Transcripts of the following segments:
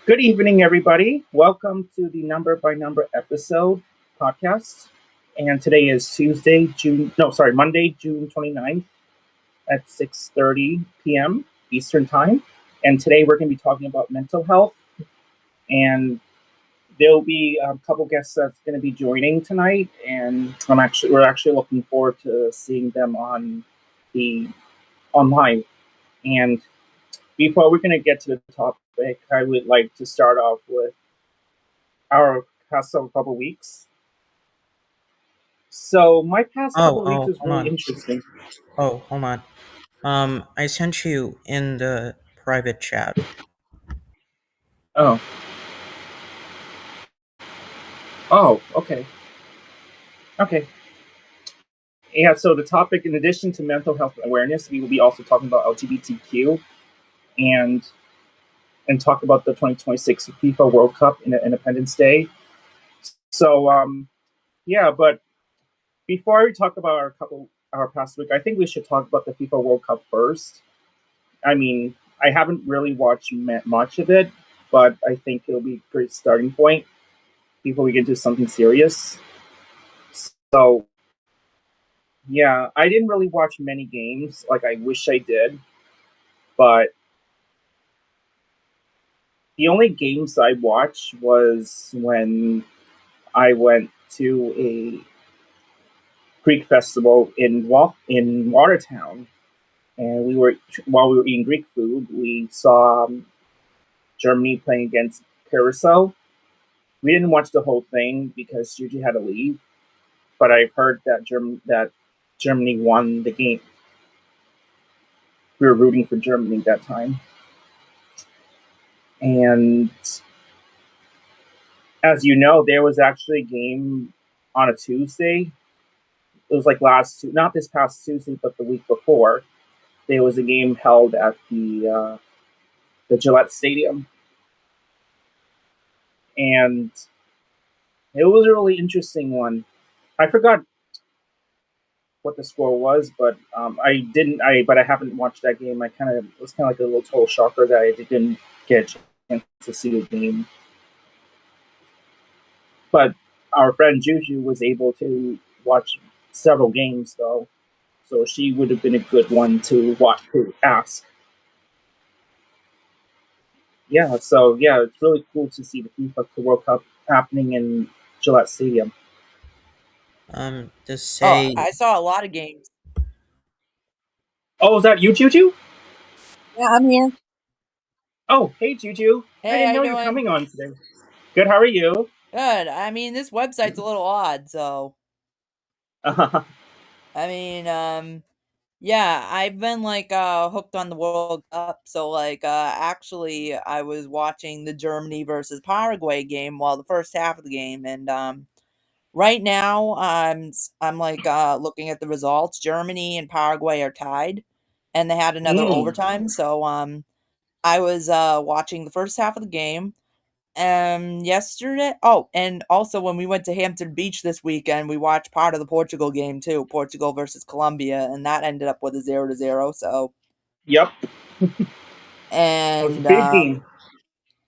Good evening, everybody. Welcome to the Number by Number episode podcast. And today is Monday, June 29th at 6:30 p.m. Eastern Time. And today we're going to be talking about mental health. And there'll be a couple guests that's going to be joining tonight. And we're actually looking forward to seeing them the online. And before we're going to get to the topic, I would like to start off with our past couple weeks. So my past couple weeks was Hold really on. interesting. Hold on. I sent you in the private chat. Oh, okay, okay. Yeah. So the topic, in addition to mental health awareness, we will be also talking about LGBTQ and talk about the 2026 FIFA World Cup and Independence Day. So yeah, but before we talk about our past week, I think we should talk about the FIFA World Cup first. I mean, I haven't really watched much of it, but I think it'll be a great starting point before we get into something serious. So, yeah, I didn't really watch many games like I wish I did, but the only games I watched was when I went to a Greek festival in Watertown, and while we were eating Greek food, we saw Germany playing against Curacao. We didn't watch the whole thing because Gigi had to leave, but I've heard that Germany won the game. We were rooting for Germany that time. And as you know, there was actually a game on a Tuesday. It was like not this past Tuesday, but the week before. There was a game held at the Gillette Stadium, and it was a really interesting one. I forgot what the score was, but I haven't watched that game. It was kind of like a little total shocker that I didn't get a chance to see the game. But our friend Juju was able to watch several games though, so she would have been a good one to ask. Yeah, so yeah, it's really cool to see the FIFA World Cup happening in Gillette Stadium. To Oh, say, I saw a lot of games. Oh, is that you, Juju? Yeah, I'm here. Oh, hey, Juju. I Hey, didn't how you know you were doing? coming on today. Good. How are you? Good. I mean, this website's a little odd, so I mean, yeah, I've been like hooked on the World Cup. So like actually I was watching the Germany versus Paraguay game, well, the first half of the game, and right now I'm like looking at the results. Germany and Paraguay are tied and they had another mm. overtime. So I was watching the first half of the game. Yesterday, oh, and also when we went to Hampton Beach this weekend, we watched part of the Portugal game too, Portugal versus Colombia, and that ended up with a 0-0. So, Yep, that was a and big game.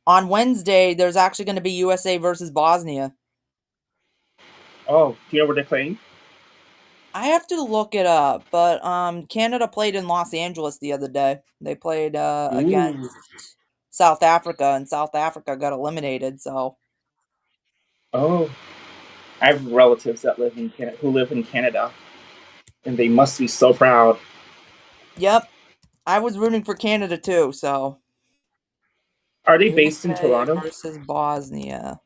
on Wednesday, there's actually going to be USA versus Bosnia. Oh, do you know where they're playing? I have to look it up, but Canada played in Los Angeles the other day. They played Ooh. against South Africa, and South Africa got eliminated. So, Oh, I have relatives that who live in Canada, and they must be so proud. yep, I was rooting for Canada too. So. Are they based in USA Toronto? versus Bosnia.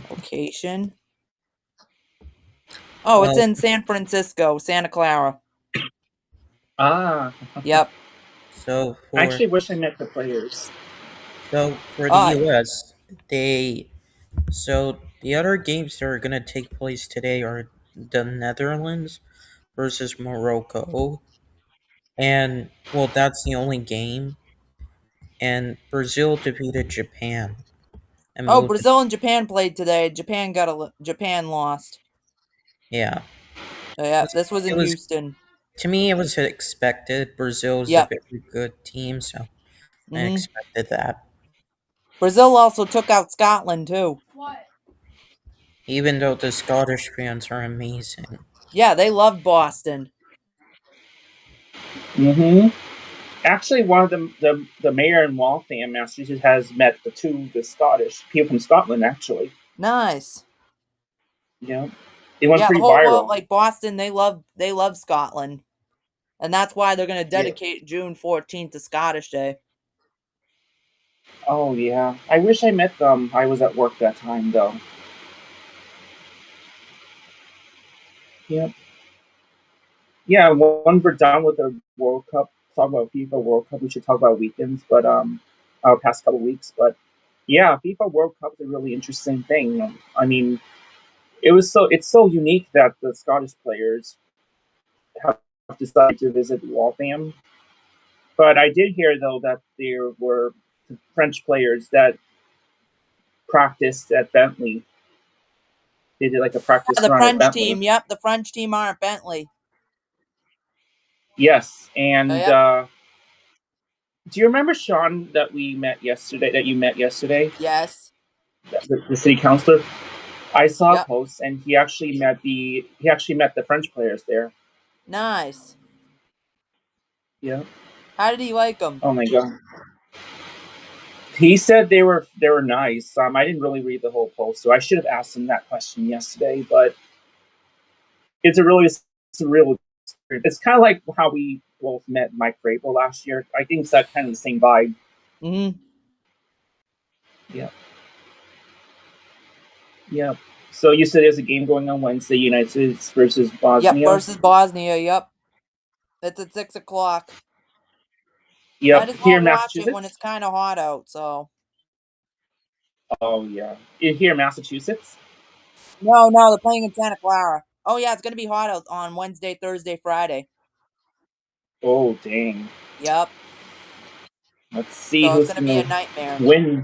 Location. Oh, it's well, in San Francisco, Santa Clara. Ah, Yep. so I for actually wish I met the players. the Uh, U.S., the other games that are gonna take place today are the Netherlands versus Morocco, and well, that's the only game. And Brazil defeated Japan and oh, moved. Brazil and Japan played today. Japan lost. Yeah, So yeah, this was it in was Houston. to me. It was expected. Brazil is a Yep. very good team, so I Hmm. expected that. Brazil also took out Scotland too. Even though the Scottish fans are amazing. Yeah, they loved Boston. Mm-hmm. Actually, one of the mayor in Waltham, Massachusetts, has met the Scottish people from Scotland. Actually, Nice. yeah, it went Yeah, the pretty whole world, viral. like Boston, they love Scotland, and that's why they're gonna Yeah. dedicate June 14th to Scottish Day. Oh yeah, I wish I met them. I was at work that time though. Yep. Yeah, when we're done with the World Cup, talk about FIFA World Cup. We should talk about weekends, but our past couple weeks. But yeah, FIFA World Cup is a really interesting thing. I mean, it's so unique that the Scottish players have decided to visit Waltham. But I did hear though that there were French players that practiced at Bentley. They did like a practice Yeah, the run at French Bentley. team. Yep, the French team are at Bentley. Yes, and Yep. do you remember Sean that we met yesterday? That you met yesterday, Yes. the city councilor. I saw a Yep. post, and he actually met the French players there. Nice. Yeah. How did he like them? Oh my god. He said they were nice. I didn't really read the whole post, so I should have asked him that question yesterday. But it's a really surreal experience. It's kind of like how we both met Mike Vrabel last year. I think it's that kind of the same vibe. Mm-hmm. Yeah. Yeah. So you said there's a game going on Wednesday, United States versus Bosnia. Yep, versus Bosnia. Yep. It's at 6 o'clock. Yep. Might as Here well in watch it when Massachusetts. it's kind of hot out. So. Oh yeah. Here in Massachusetts. No, they're playing in Santa Clara. Oh yeah, it's gonna be hot out on Wednesday, Thursday, Friday. Oh dang. Yep. Let's see So it's who's gonna be a gonna nightmare. win.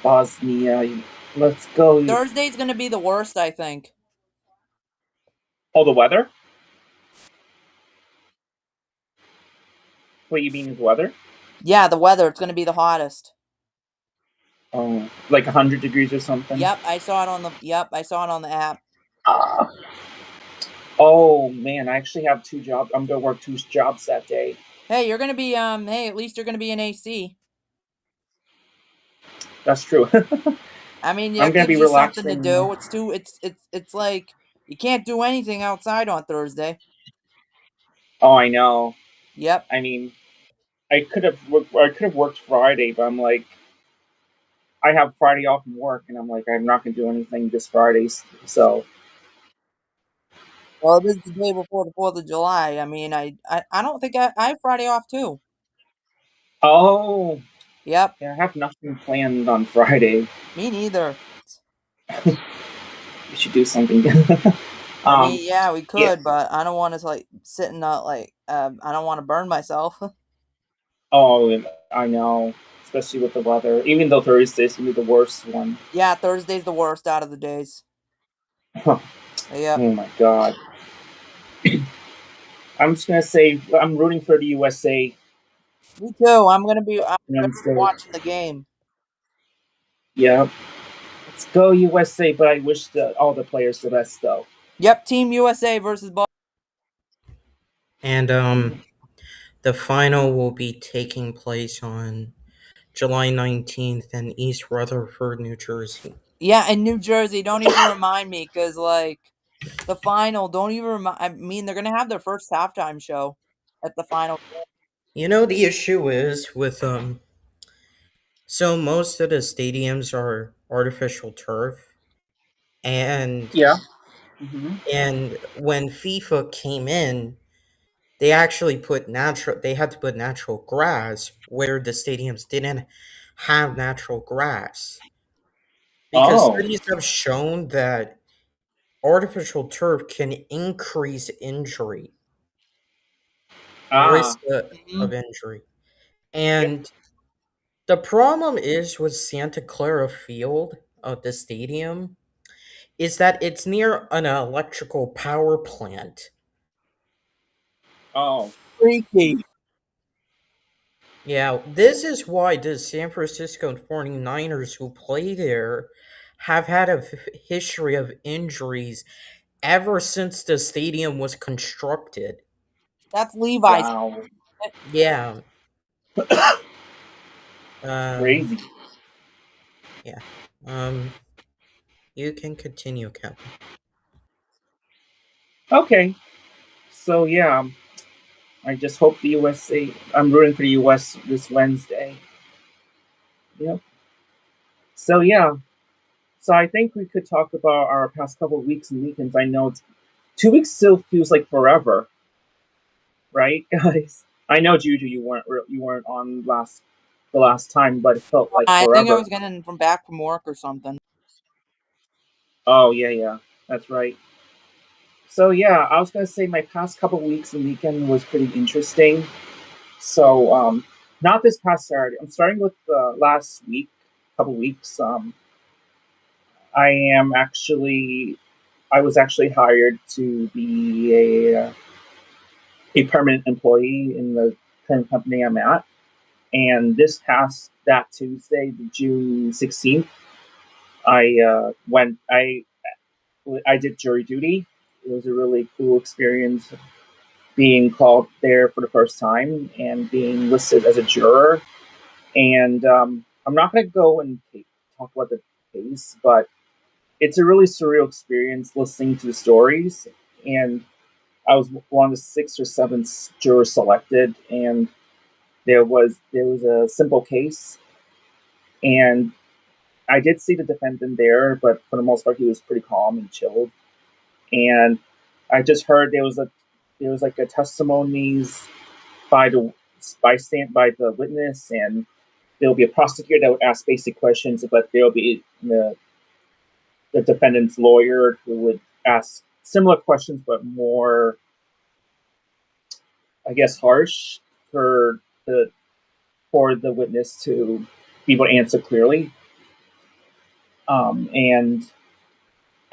Bosnia. Let's go. Thursday's gonna be the worst, I think. Oh, the weather? What you mean is weather? Yeah, the weather. It's gonna be the hottest. Oh, like 100 degrees or something? Yep, I saw it on the. Yep, I saw it on the app. Oh man, I actually have 2 jobs. I'm gonna work 2 jobs that day. Hey, you're gonna be Hey, at least you're gonna be in AC. That's true. I mean, I'm that gonna be gives you something to relaxing. do. It's too. It's like you can't do anything outside on Thursday. Oh, I know. Yep. I mean, I could have worked Friday, but I'm like, I have Friday off from work, and I'm like, I'm not gonna do anything this Friday. So, Well, it is the day before the 4th of July. I mean, I don't think I have Friday off too. oh, Yep. yeah, I have nothing planned on Friday. Me neither. We should do something. I mean, yeah, we Yeah. could, but I don't want to like sit in I don't want to burn myself. Oh, I know, especially with the weather. Even though Thursday's gonna be the worst one. Yeah, Thursday's the worst out of the days. Oh Yep. my god. I'm just gonna say I'm rooting for the USA. Me too. I'm gonna be United States. watching the game. Yeah. Let's go USA, but I wish all the players the best though. Yep, Team USA versus Bosnia. And the final will be taking place on July 19th in East Rutherford, New Jersey. Yeah, in New Jersey. Don't even remind me, because like the final. Don't even remind. I mean, they're gonna have their first halftime show at the final. You know, the issue is with so most of the stadiums are artificial turf, and Yeah. Mm-hmm. and when FIFA came in, they actually put natural. They had to put natural grass where the stadiums didn't have natural grass, because Oh. studies have shown that artificial turf can increase injury, risk Ah. of injury. And the problem is with Santa Clara Field, the stadium, is that it's near an electrical power plant. Oh. Freaky. Yeah, this is why the San Francisco 49ers who play there have had a history of injuries ever since the stadium was constructed. That's Levi's. Wow, Yeah. Um, crazy. yeah. You can continue, Captain. Okay, so yeah, I just hope the USA. I'm rooting for the US this Wednesday. Yep. So yeah, so I think we could talk about our past couple of weeks and weekends. I know 2 weeks still feels like forever, right, guys? I know Juju, you weren't on the last time, but it felt like I think I forever. was getting from back from work or something. Oh yeah, yeah, that's right. So yeah, I was gonna say my past couple of weeks and weekend was pretty interesting. So not this past Saturday. I'm starting with last week, couple weeks. I am actually I was actually hired to be a permanent employee in the current company I'm at. And this past that Tuesday, June 16th, I went. I did jury duty. It was a really cool experience being called there for the first time and being listed as a juror. And I'm not going to go and talk about the case, but it's a really surreal experience listening to the stories. And I was one of the 6 or 7 jurors selected, and there was a simple case, and I did see the defendant there, but for the most part, he was pretty calm and chilled. And I just heard there was like a testimonies by the by the witness, and there'll be a prosecutor that would ask basic questions, but there'll be the defendant's lawyer who would ask similar questions, but more, I guess, harsh for the the witness to be able to answer clearly. And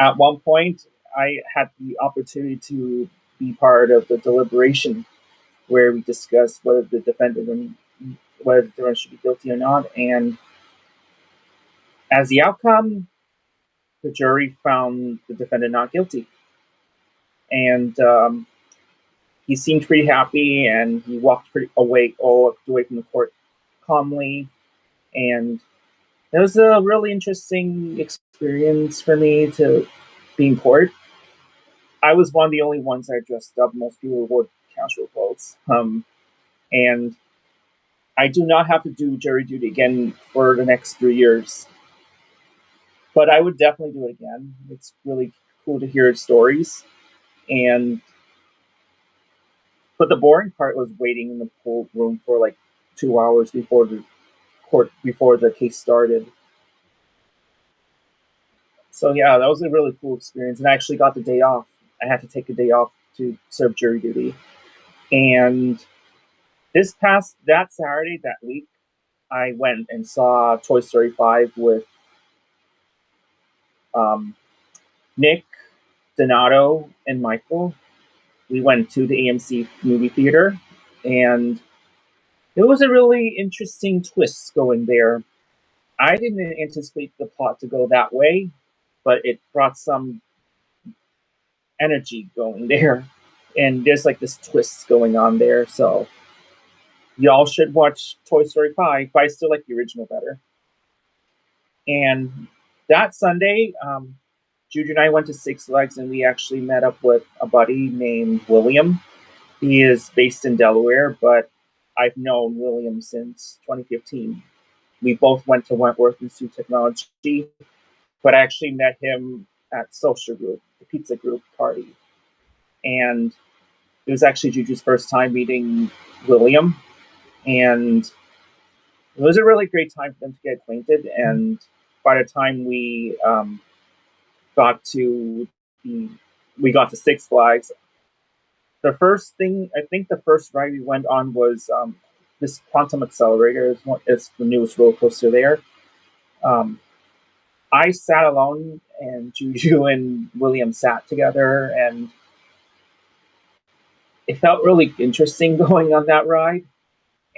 at one point, I had the opportunity to be part of the deliberation where we discussed whether the defendant should be guilty or not. And as the outcome, the jury found the defendant not guilty, and he seemed pretty happy, and he walked away from the court calmly, and it was a really interesting experience for me to be in court. I was one of the only ones that dressed up. Most people wore casual clothes. And I do not have to do jury duty again for the next 3 years. But I would definitely do it again. It's really cool to hear stories. And but the boring part was waiting in the cold room for like 2 hours before the case started. So yeah, that was a really cool experience, and I actually got the day off. I had to take a day off to serve jury duty. And this past that Saturday that week, I went and saw Toy Story 5 with um, Nick, Donato, and Michael. We went to the AMC movie theater, and it was a really interesting twist going there. I didn't anticipate the plot to go that way, but it brought some energy going there. And there's like this twist going on there. So y'all should watch Toy Story 5, but I still like the original better. And that Sunday, Juju and I went to Six Flags, and we actually met up with a buddy named William. He is based in Delaware, but I've known William since 2015. We both went to Wentworth Institute of Technology, but I actually met him at Social Group, the pizza group party. And it was actually Juju's first time meeting William, and it was a really great time for them to get acquainted. And by the time got to the we got to Six Flags, the first ride we went on was this Quantum Accelerator. It's the newest roller coaster there. Um, I sat alone, and Juju and William sat together, and it felt really interesting going on that ride.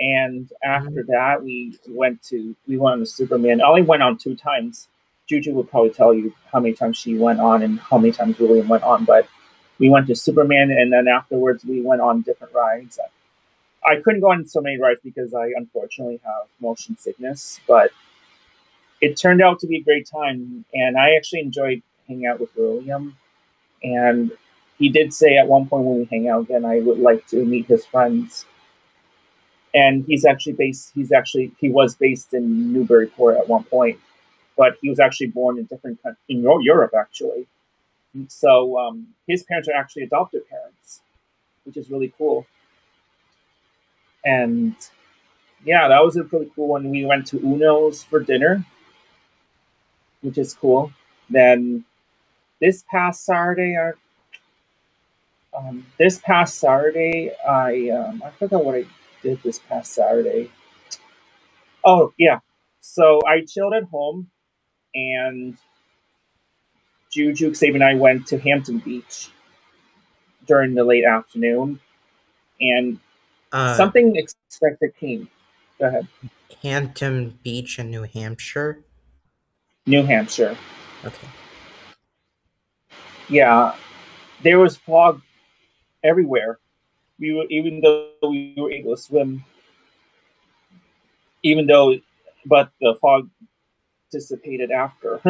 And after that, we went on the Superman. I only went on 2 times. Juju will probably tell you how many times she went on and how many times William went on. But we went to Superman, and then afterwards we went on different rides. I couldn't go on so many rides because I unfortunately have motion sickness, but it turned out to be a great time, and I actually enjoyed hanging out with William. And he did say at one point when we hang out again, I would like to meet his friends. And he was based in Newburyport at one point, but he was actually born in in Europe actually. So his parents are actually adoptive parents, which is really cool. And yeah, that was a pretty cool one. We went to Uno's for dinner, which is cool. Then this past Saturday, I forgot what I did this past Saturday. Oh yeah, so I chilled at home, and Juju, Xavier, and I went to Hampton Beach during the late afternoon, and something expected came. Go ahead. Hampton Beach in New Hampshire. New Hampshire. Okay. Yeah, there was fog everywhere. Even though we were able to swim, but the fog dissipated after,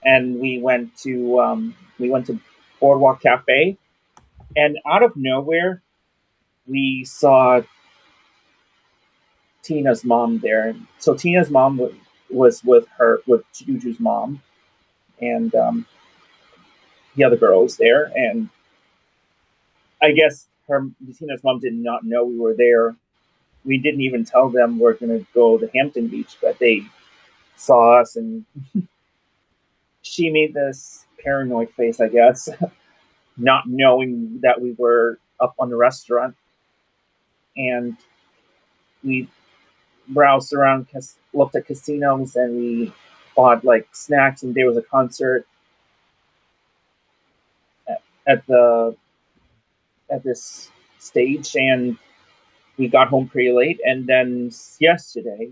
and we went to Boardwalk Cafe, and out of nowhere, we saw Tina's mom there. So Tina's mom was with Juju's mom, and the other girls there, and I guess Tina's mom did not know we were there. We didn't even tell them we're going to go to Hampton Beach, but they saw us, and she made this paranoid face, I guess, not knowing that we were up on the restaurant. And we browsed around, looked at casinos, and we bought like snacks, and there was a concert at this stage, and we got home pretty late. And then yesterday,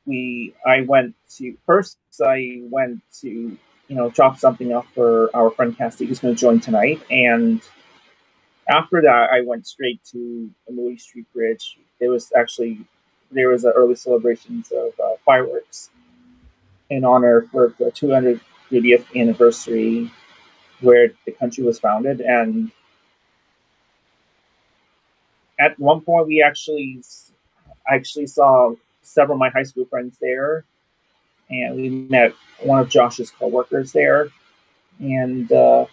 I went to drop something off for our friend Cassie, who's going to join tonight, and after that I went straight to Louis Street Bridge. There was early celebrations of fireworks in honor for the 250th anniversary where the country was founded. And at one point I actually saw several of my high school friends there, and we met one of Josh's coworkers there, and it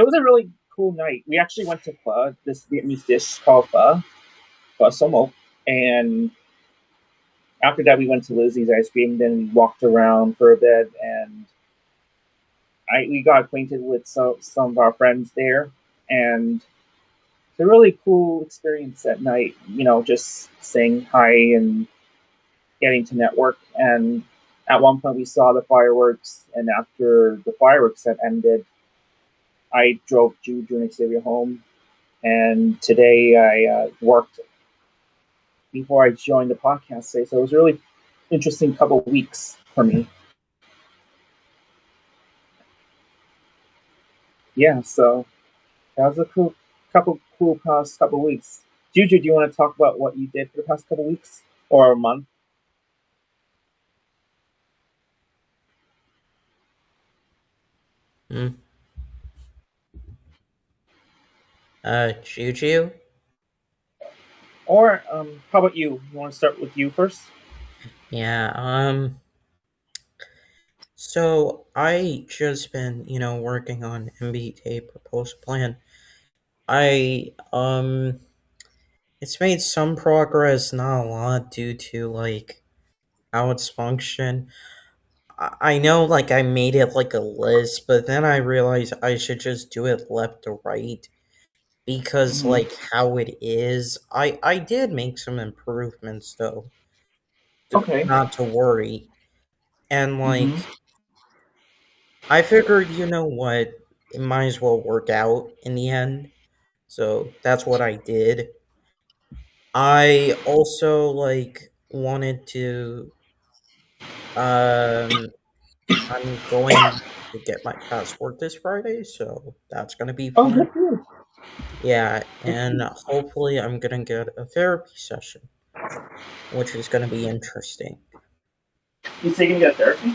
was a really cool night. We actually went to pho, this Vietnamese dish called pho somo, and after that we went to Lizzie's ice cream. Then we walked around for a bit, and we got acquainted with some of our friends there, and it's a really cool experience at night. Just saying hi and getting to network. And at one point we saw the fireworks, and after the fireworks had ended, I drove Juju and Xavier home, and today I worked before I joined the podcast today. So it was a really interesting couple of weeks for me. Yeah, so that was a couple past couple of weeks. Juju, do you want to talk about what you did for the past couple of weeks or a month? Juju? Or how about you? You want to start with you first? Yeah, so I just been, working on MBTA proposal plan. It's made some progress, not a lot, due to, how it's functioned. I know, I made it like a list, but then I realized I should just do it left to right. Because, how it is, I did make some improvements, though. Okay. Not to worry. And, I figured, you know what, it might as well work out in the end. So that's what I did. I also like wanted to um I'm going to get my passport this Friday, so that's gonna be Oh, fun. good for you. Yeah, Good for and you. hopefully I'm gonna get a therapy session, which is gonna be interesting. You say you get therapy?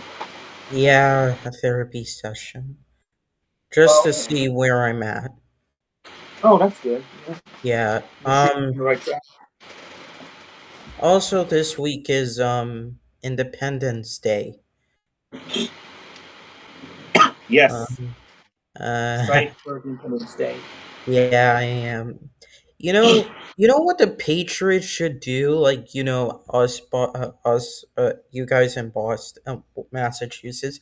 Yeah, a therapy session. Just Oh, to okay. see where I'm at. Oh, that's good. Yeah. Yeah. You see the right track. Also this week is Independence Day. Yes. Um uh Excited for Independence Day. yeah, I am. You know what the Patriots should do? Like, you guys in Boston, Massachusetts,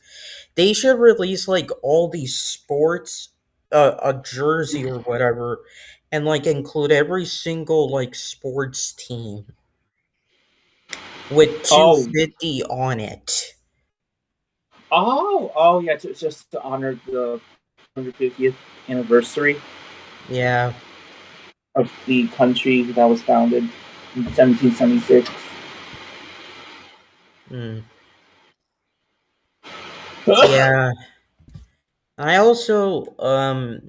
they should release like all these sports, a jersey or whatever, and like include every single like sports team with Oh, 250 on it. oh, yeah. Just to honor the 150th anniversary Yeah. of the country that was founded in 1776. Mm. Yeah. I also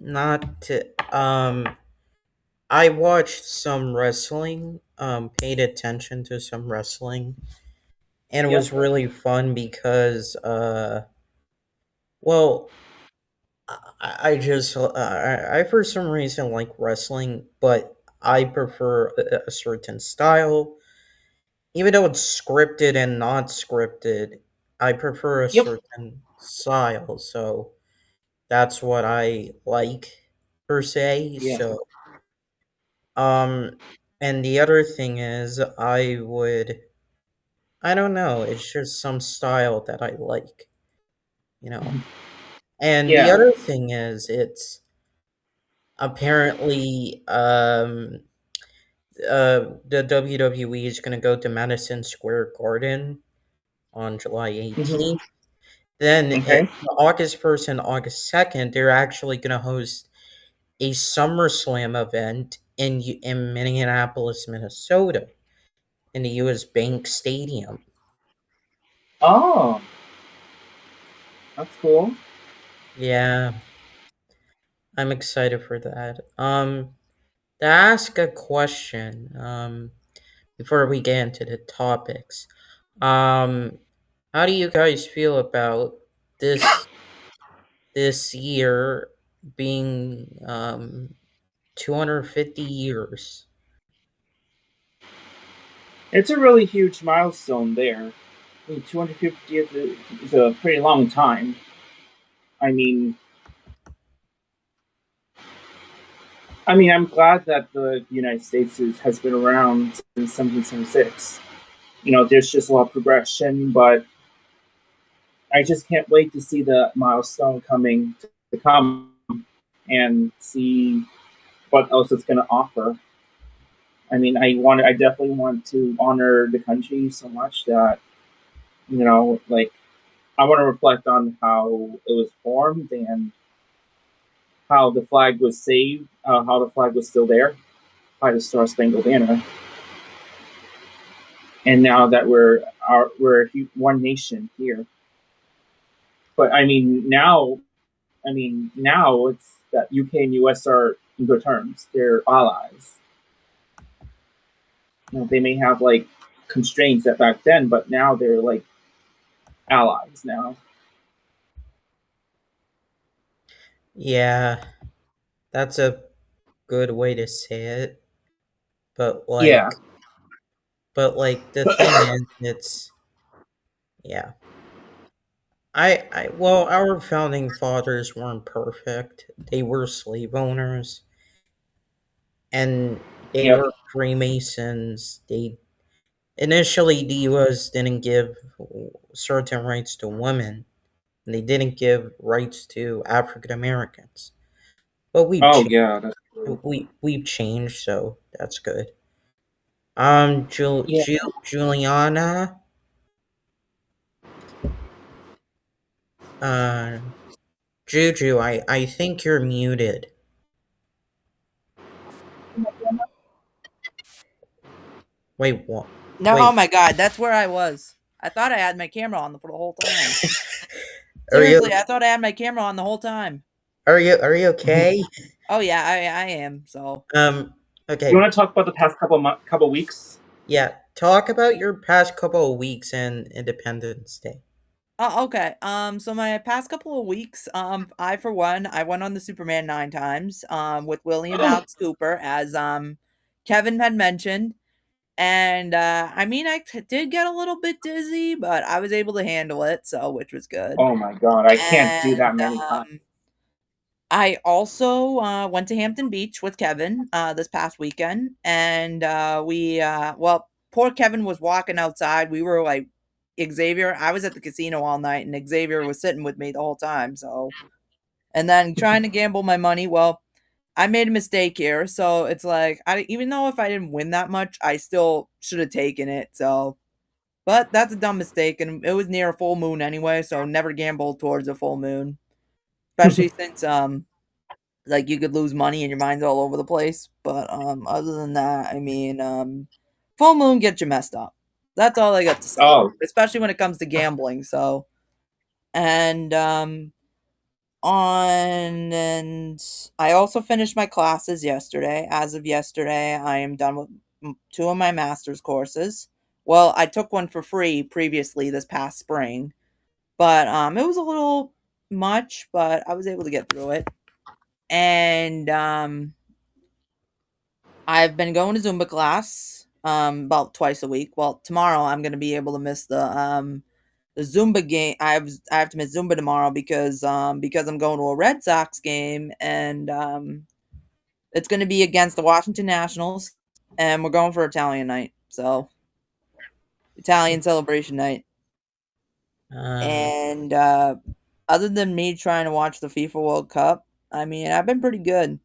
not to I watched some wrestling, paid attention to some wrestling, and it was Yep. really fun because well, I just I for some reason like wrestling, but I prefer a certain style. Even though it's scripted and not scripted, I prefer a Yep. certain style, so that's what I like per se. Yeah. So um and the other thing is I don't know, it's just some style that I like, you know. And the Yeah. other thing is it's apparently the WWE is going to go to Madison Square Garden on July Hmm. 18th. Then Okay. August 1st and August 2nd, they're actually going to host a SummerSlam event in Minneapolis, Minnesota, in the US Bank Stadium. Oh, that's cool. Yeah, I'm excited for that. To ask a question, before we get into the topics, um, how do you guys feel about this this year being 250 years? It's a really huge milestone there. I mean, 250th is a pretty long time. I mean, I'm glad that the United States has been around since 1776. There's just a lot of progression, but I just can't wait to see the milestone coming to come and see what else it's going to offer. I definitely want to honor the country so much that like I want to reflect on how it was formed and how the flag was saved, how the flag was still there by the Star Spangled Banner, and now that we're one nation here. But now it's that UK and US are in good terms. They're allies. They may have like constraints at back then, but now they're like allies now. Yeah, that's a good way to say it. But Yeah. the thing is, it's yeah. Well, our founding fathers weren't perfect. They were slave owners, and they Yep. were Freemasons. They initially the U.S. didn't give certain rights to women. And they didn't give rights to African Americans. But Oh yeah, that's true. we've changed, so that's good. Yeah. Juliana, uh, Juju, I think you're muted. Wait, what? No, Wait. oh my god, that's where I was. I thought I had my camera on for the whole time. Are you Seriously, I thought I had my camera on the whole time. are you okay? Oh yeah, I am. So Okay. You want to talk about the past couple weeks? Yeah. Talk about your past couple of weeks and Independence Day. okay. So my past couple of weeks, I for one, I went on the Superman 9 times, with William Alex Cooper, as Kevin had mentioned. And I mean, did get a little bit dizzy, but I was able to handle it, so which was good. Oh my god, I can't do that And many times. I also went to Hampton Beach with Kevin this past weekend, and well, poor Kevin was walking outside. We were like Xavier. I was at the casino all night, and Xavier was sitting with me the whole time. So, and then trying to gamble my money. Well, I made a mistake here, so it's like even though if I didn't win that much, I still should have taken it. So, but that's a dumb mistake, and it was near a full moon anyway, so never gamble towards a full moon, especially since like you could lose money and your mind's all over the place. But other than that, I mean, full moon gets you messed up. That's all I got to say. Oh, Especially when it comes to gambling. So, and and I also finished my classes yesterday. As of yesterday, I am done with 2 of my master's courses. Well, I took one for free previously this past spring, but it was a little much, but I was able to get through it. And I've been going to Zumba class about twice a week. Well, tomorrow I'm going to be able to miss the Zumba game. I have to miss Zumba tomorrow because I'm going to a Red Sox game, and it's going to be against the Washington Nationals, and we're going for Italian night. So Italian celebration night. And other than me trying to watch the FIFA World Cup, I mean, I've been pretty good.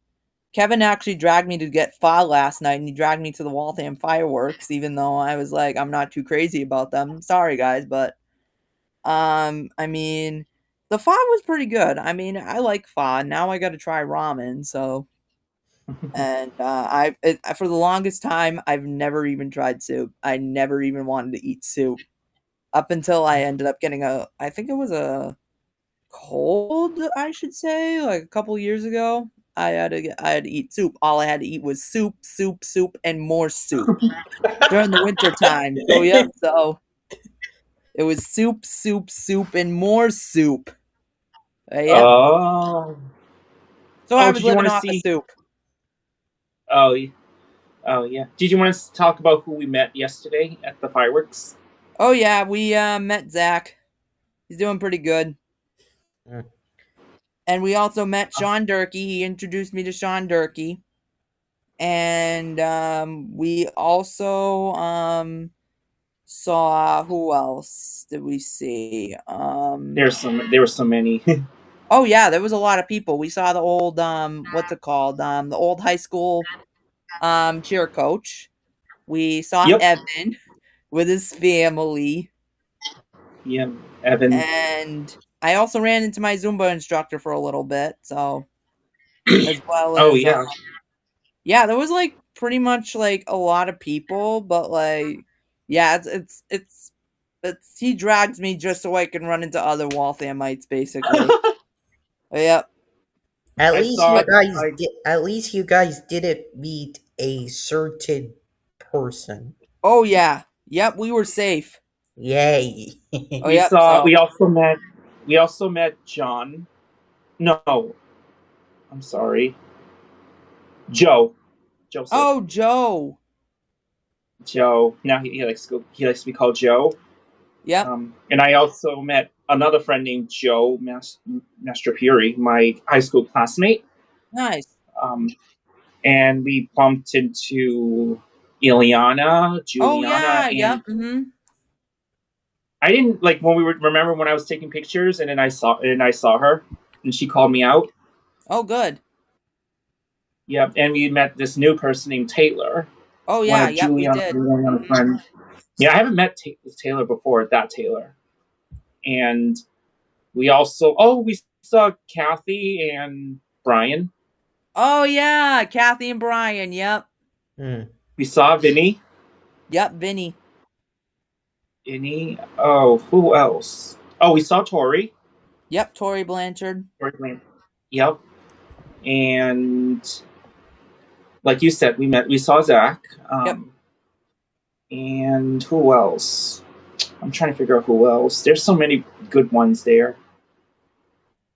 Kevin actually dragged me to get pho last night, and he dragged me to the Waltham fireworks, even though I was like, I'm not too crazy about them. Sorry, guys, but I mean, the pho was pretty good. I mean, I like pho. Now I got to try ramen. So, and for the longest time, I've never even tried soup. I never even wanted to eat soup up until I ended up getting I think it was a cold, I should say, like a couple years ago. I had to eat soup. All I had to eat was soup, soup, soup, and more soup during the winter time. So yep, so it was soup, soup, soup, and more soup. Yep. oh, So I was did you living want to off of see? soup. Oh, oh yeah. Did you want to talk about who we met yesterday at the fireworks? Oh yeah, we met Zach. He's doing pretty good. Mm. And we also met Sean Durkee. He introduced me to Sean Durkee. And we also saw, who else did we see? There were so many. Oh yeah, there was a lot of people. We saw the old what's it called? The old high school cheer coach. We saw Yep. Evan with his family. Yeah, Evan. And I also ran into my Zumba instructor for a little bit, so as well as Oh yeah. Yeah, there was like pretty much like a lot of people, but like yeah, it's he drags me just so I can run into other Walthamites basically. Yep. At I least saw- you guys I- at least you guys didn't meet a certain person. Oh yeah. Yep, we were safe. Yay. Oh, yep, we also met John. No. I'm sorry. Joe. Joseph. Oh, Joe. Joe. Now he likes to be called Joe. Yep. And I also met another friend named Joe Mastropuri, my high school classmate. Nice. And we bumped into Ileana, Juliana. Oh yeah, and yep. Mm-hmm. I didn't like when remember when I was taking pictures and then I saw her and she called me out. Oh good. Yep, and we met this new person named Taylor. Oh yeah, yep, we did. Friend. Yeah, I haven't met Taylor before, that Taylor. And we saw Kathy and Brian. Oh yeah, Kathy and Brian, yep. We saw Vinny. Yep, Vinny. Any? Oh, who else? Oh, we saw Tori. Yep, Tory Blanchard. Yep. And like you said, we saw Zach. Yep. And who else? I'm trying to figure out who else. There's so many good ones there.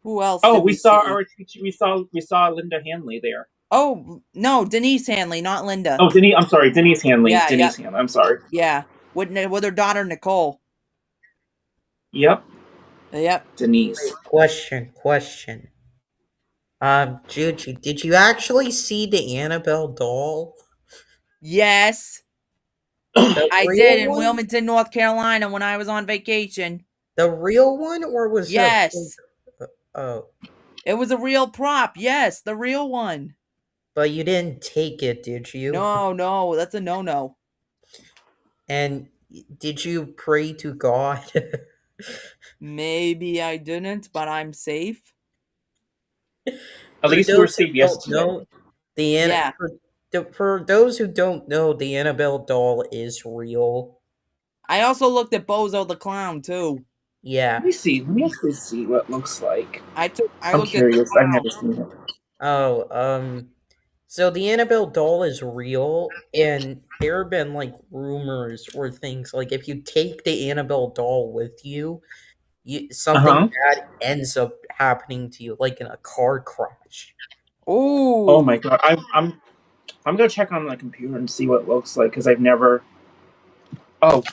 Who else? Oh, did we saw see? our teacher. We saw Linda Hanley there. Oh no, Denise Hanley, not Linda. Oh, Denise. I'm sorry, Denise Hanley. Yeah, Denise Hanley. I'm sorry. Yeah, with her daughter Nicole. Yep. Yep. Denise. Question. Juju, did you actually see the Annabelle doll? Yes, The I real did in one? Wilmington, North Carolina, when I was on vacation. The real one, or was Yes, oh, it was a real prop. Yes, the real one. but you didn't take it, did you? No, that's a no. And did you pray to God? Maybe I didn't, but I'm safe. At least we were safe yesterday. No, for those who don't know, the Annabelle doll is real. I also looked at Bozo the Clown too. Yeah. Let me see. Let me actually see what it looks like. I'm looked curious. at the I've clown. never seen it. Oh, so the Annabelle doll is real, and there have been like rumors or things like if you take the Annabelle doll with you, something bad ends up happening to you, like in a car crash. Oh my god! I'm gonna check on the computer and see what it looks like because I've never. Oh,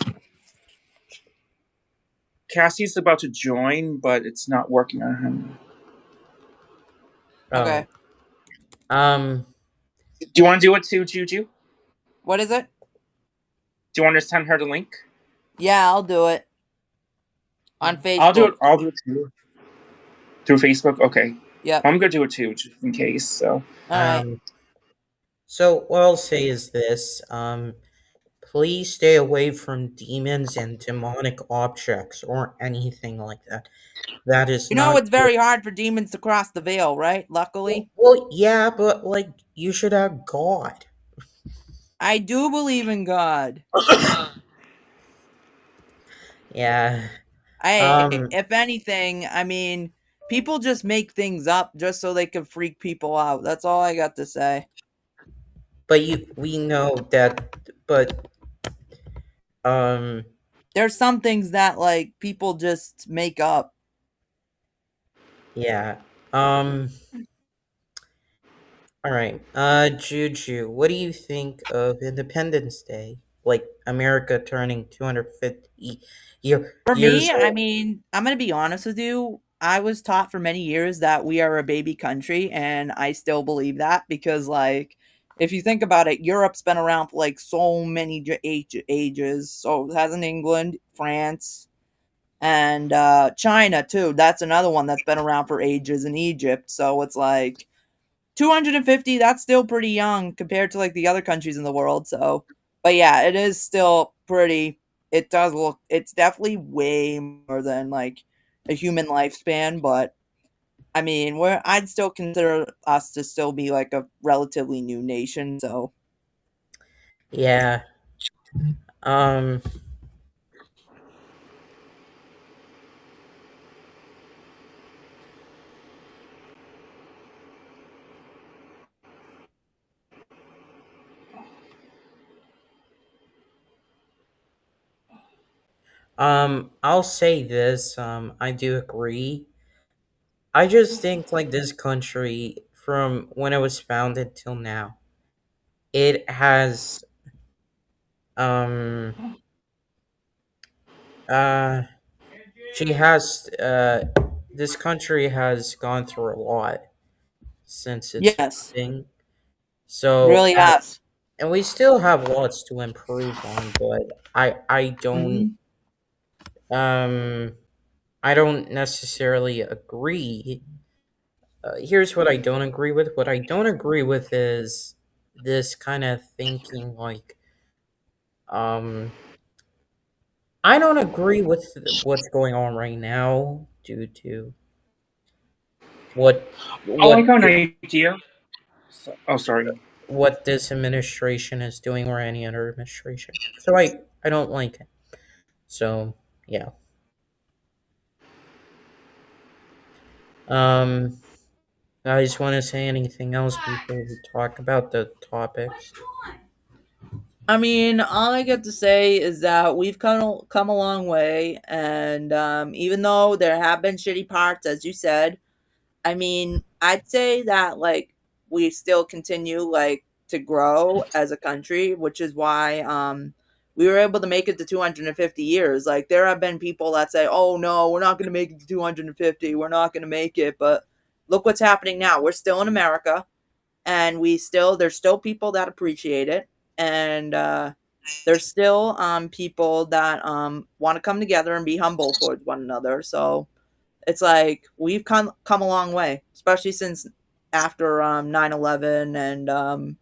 Cassie's about to join, but it's not working on him. Okay. Do you want to do it too, Juju? What is it? Do you want to send her the link? Yeah, I'll do it. On Facebook. I'll do it too. Through Facebook? Okay. Yep. I'm gonna do it too, just in case. So. Alright. So what I'll say is this, please stay away from demons and demonic objects or anything like that. That is it's very hard for demons to cross the veil, right? Luckily. Well, yeah, but like you should have God. I do believe in God. Yeah. If anything, I mean, people just make things up just so they can freak people out. That's all I got to say. But we know that, but there's some things that like people just make up. Yeah. All right. Juju, what do you think of Independence Day? Like America turning 250 years. For me, I mean, I'm gonna be honest with you. I was taught for many years that we are a baby country, and I still believe that because, like, if you think about it, Europe's been around for like so many ages. So hasn't England, France, and China too. That's another one that's been around for ages, in Egypt. So it's like 250. That's still pretty young compared to like the other countries in the world. So, but yeah, it is still pretty. It does look. It's definitely way more than like a human lifespan. But I mean, I'd still consider us to still be like a relatively new nation. So yeah. I'll say this, I do agree. I just think like this country from when it was founded till now, it has this country has gone through a lot since its thing. So really has. And we still have lots to improve on, but I don't I don't necessarily agree. Here's what I don't agree with. What I don't agree with is this kind of thinking like I don't agree with what's going on right now due to what I like an idea. Oh, sorry. what this administration is doing or any other administration. So I don't like it. So yeah. Um, guys, want to say anything else before we talk about the topics? I mean, all I get to say is that we've come a long way, and even though there have been shitty parts, as you said, I mean, I'd say that like we still continue like to grow as a country, which is why we were able to make it to 250 years. Like there have been people that say, "Oh no, we're not going to make it to 250. We're not going to make it." But look what's happening now. We're still in America, and there's still people that appreciate it, and there's still people that want to come together and be humble towards one another. So it's like we've come a long way, especially since after 9/11 and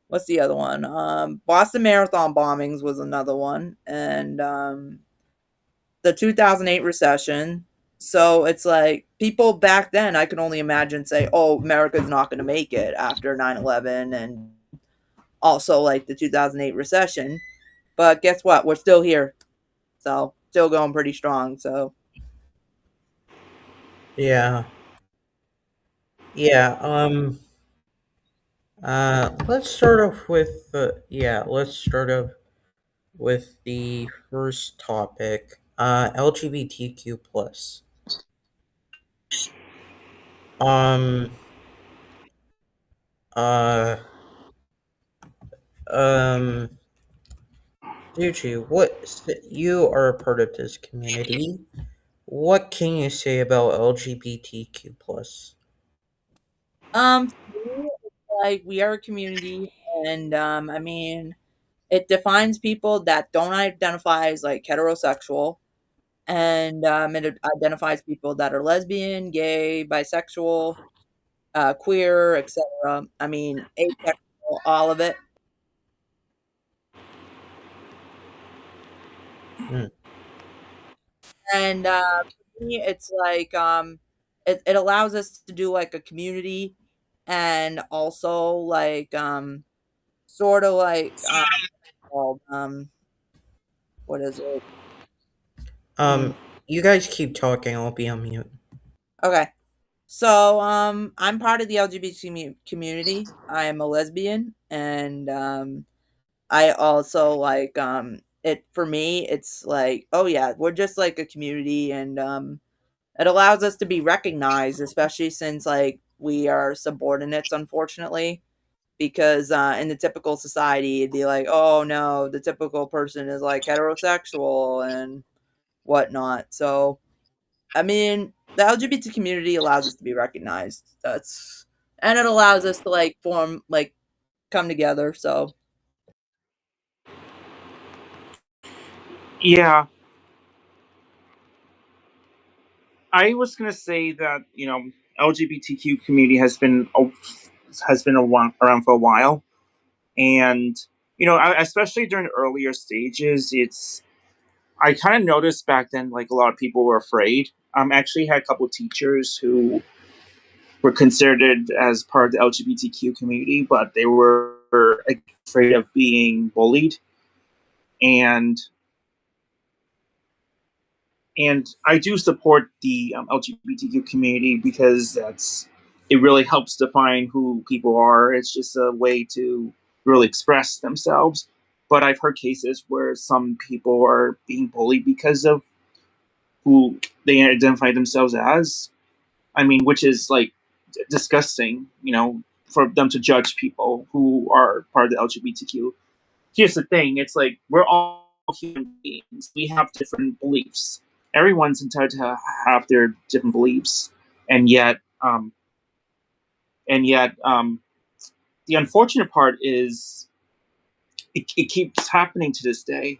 what's the other one? Boston Marathon bombings was another one, and the 2008 recession. So it's like people back then, I can only imagine say, "Oh, America's not going to make it after 9/11 and also like the 2008 recession." But guess what? We're still here. So, still going pretty strong. So, Yeah. Yeah. Let's start off with let's start off with the first topic. LGBTQ plus. Um. Uh. Um. Ducci, you are a part of this community. What can you say about LGBTQ plus? for me, it's like we are a community, and I mean, it defines people that don't identify as like heterosexual, and it identifies people that are lesbian, gay, bisexual, queer, etc. I mean, asexual, all of it. Hmm. And for me, it's like it allows us to do like a community, and also like sort of like called what is it? Hmm. Um. You guys keep talking. I'll be on mute. Okay. So, I'm part of the LGBT community. I am a lesbian, and I also like it for me. It's like, oh yeah, we're just like a community, and it allows us to be recognized, especially since like we are subordinates, unfortunately. Because in the typical society, it'd be like, oh no, the typical person is like heterosexual and whatnot. So I mean, the LGBT community allows us to be recognized. And it allows us to like come together. So Yeah, I was gonna say that LGBTQ community has been around for a while, and especially during the earlier stages, it's I kind of noticed back then like a lot of people were afraid. Actually had a couple teachers who were considered as part of the LGBTQ community, but they were afraid of being bullied, and I do support the LGBTQ community because it really helps define who people are. It's just a way to really express themselves. But I've heard cases where some people are being bullied because of who they identify themselves as. I mean, which is like disgusting, for them to judge people who are part of the LGBTQ. Here's the thing: it's like we're all human beings. We have different beliefs. Everyone's entitled to have their different beliefs, and yet, the unfortunate part is it keeps happening to this day.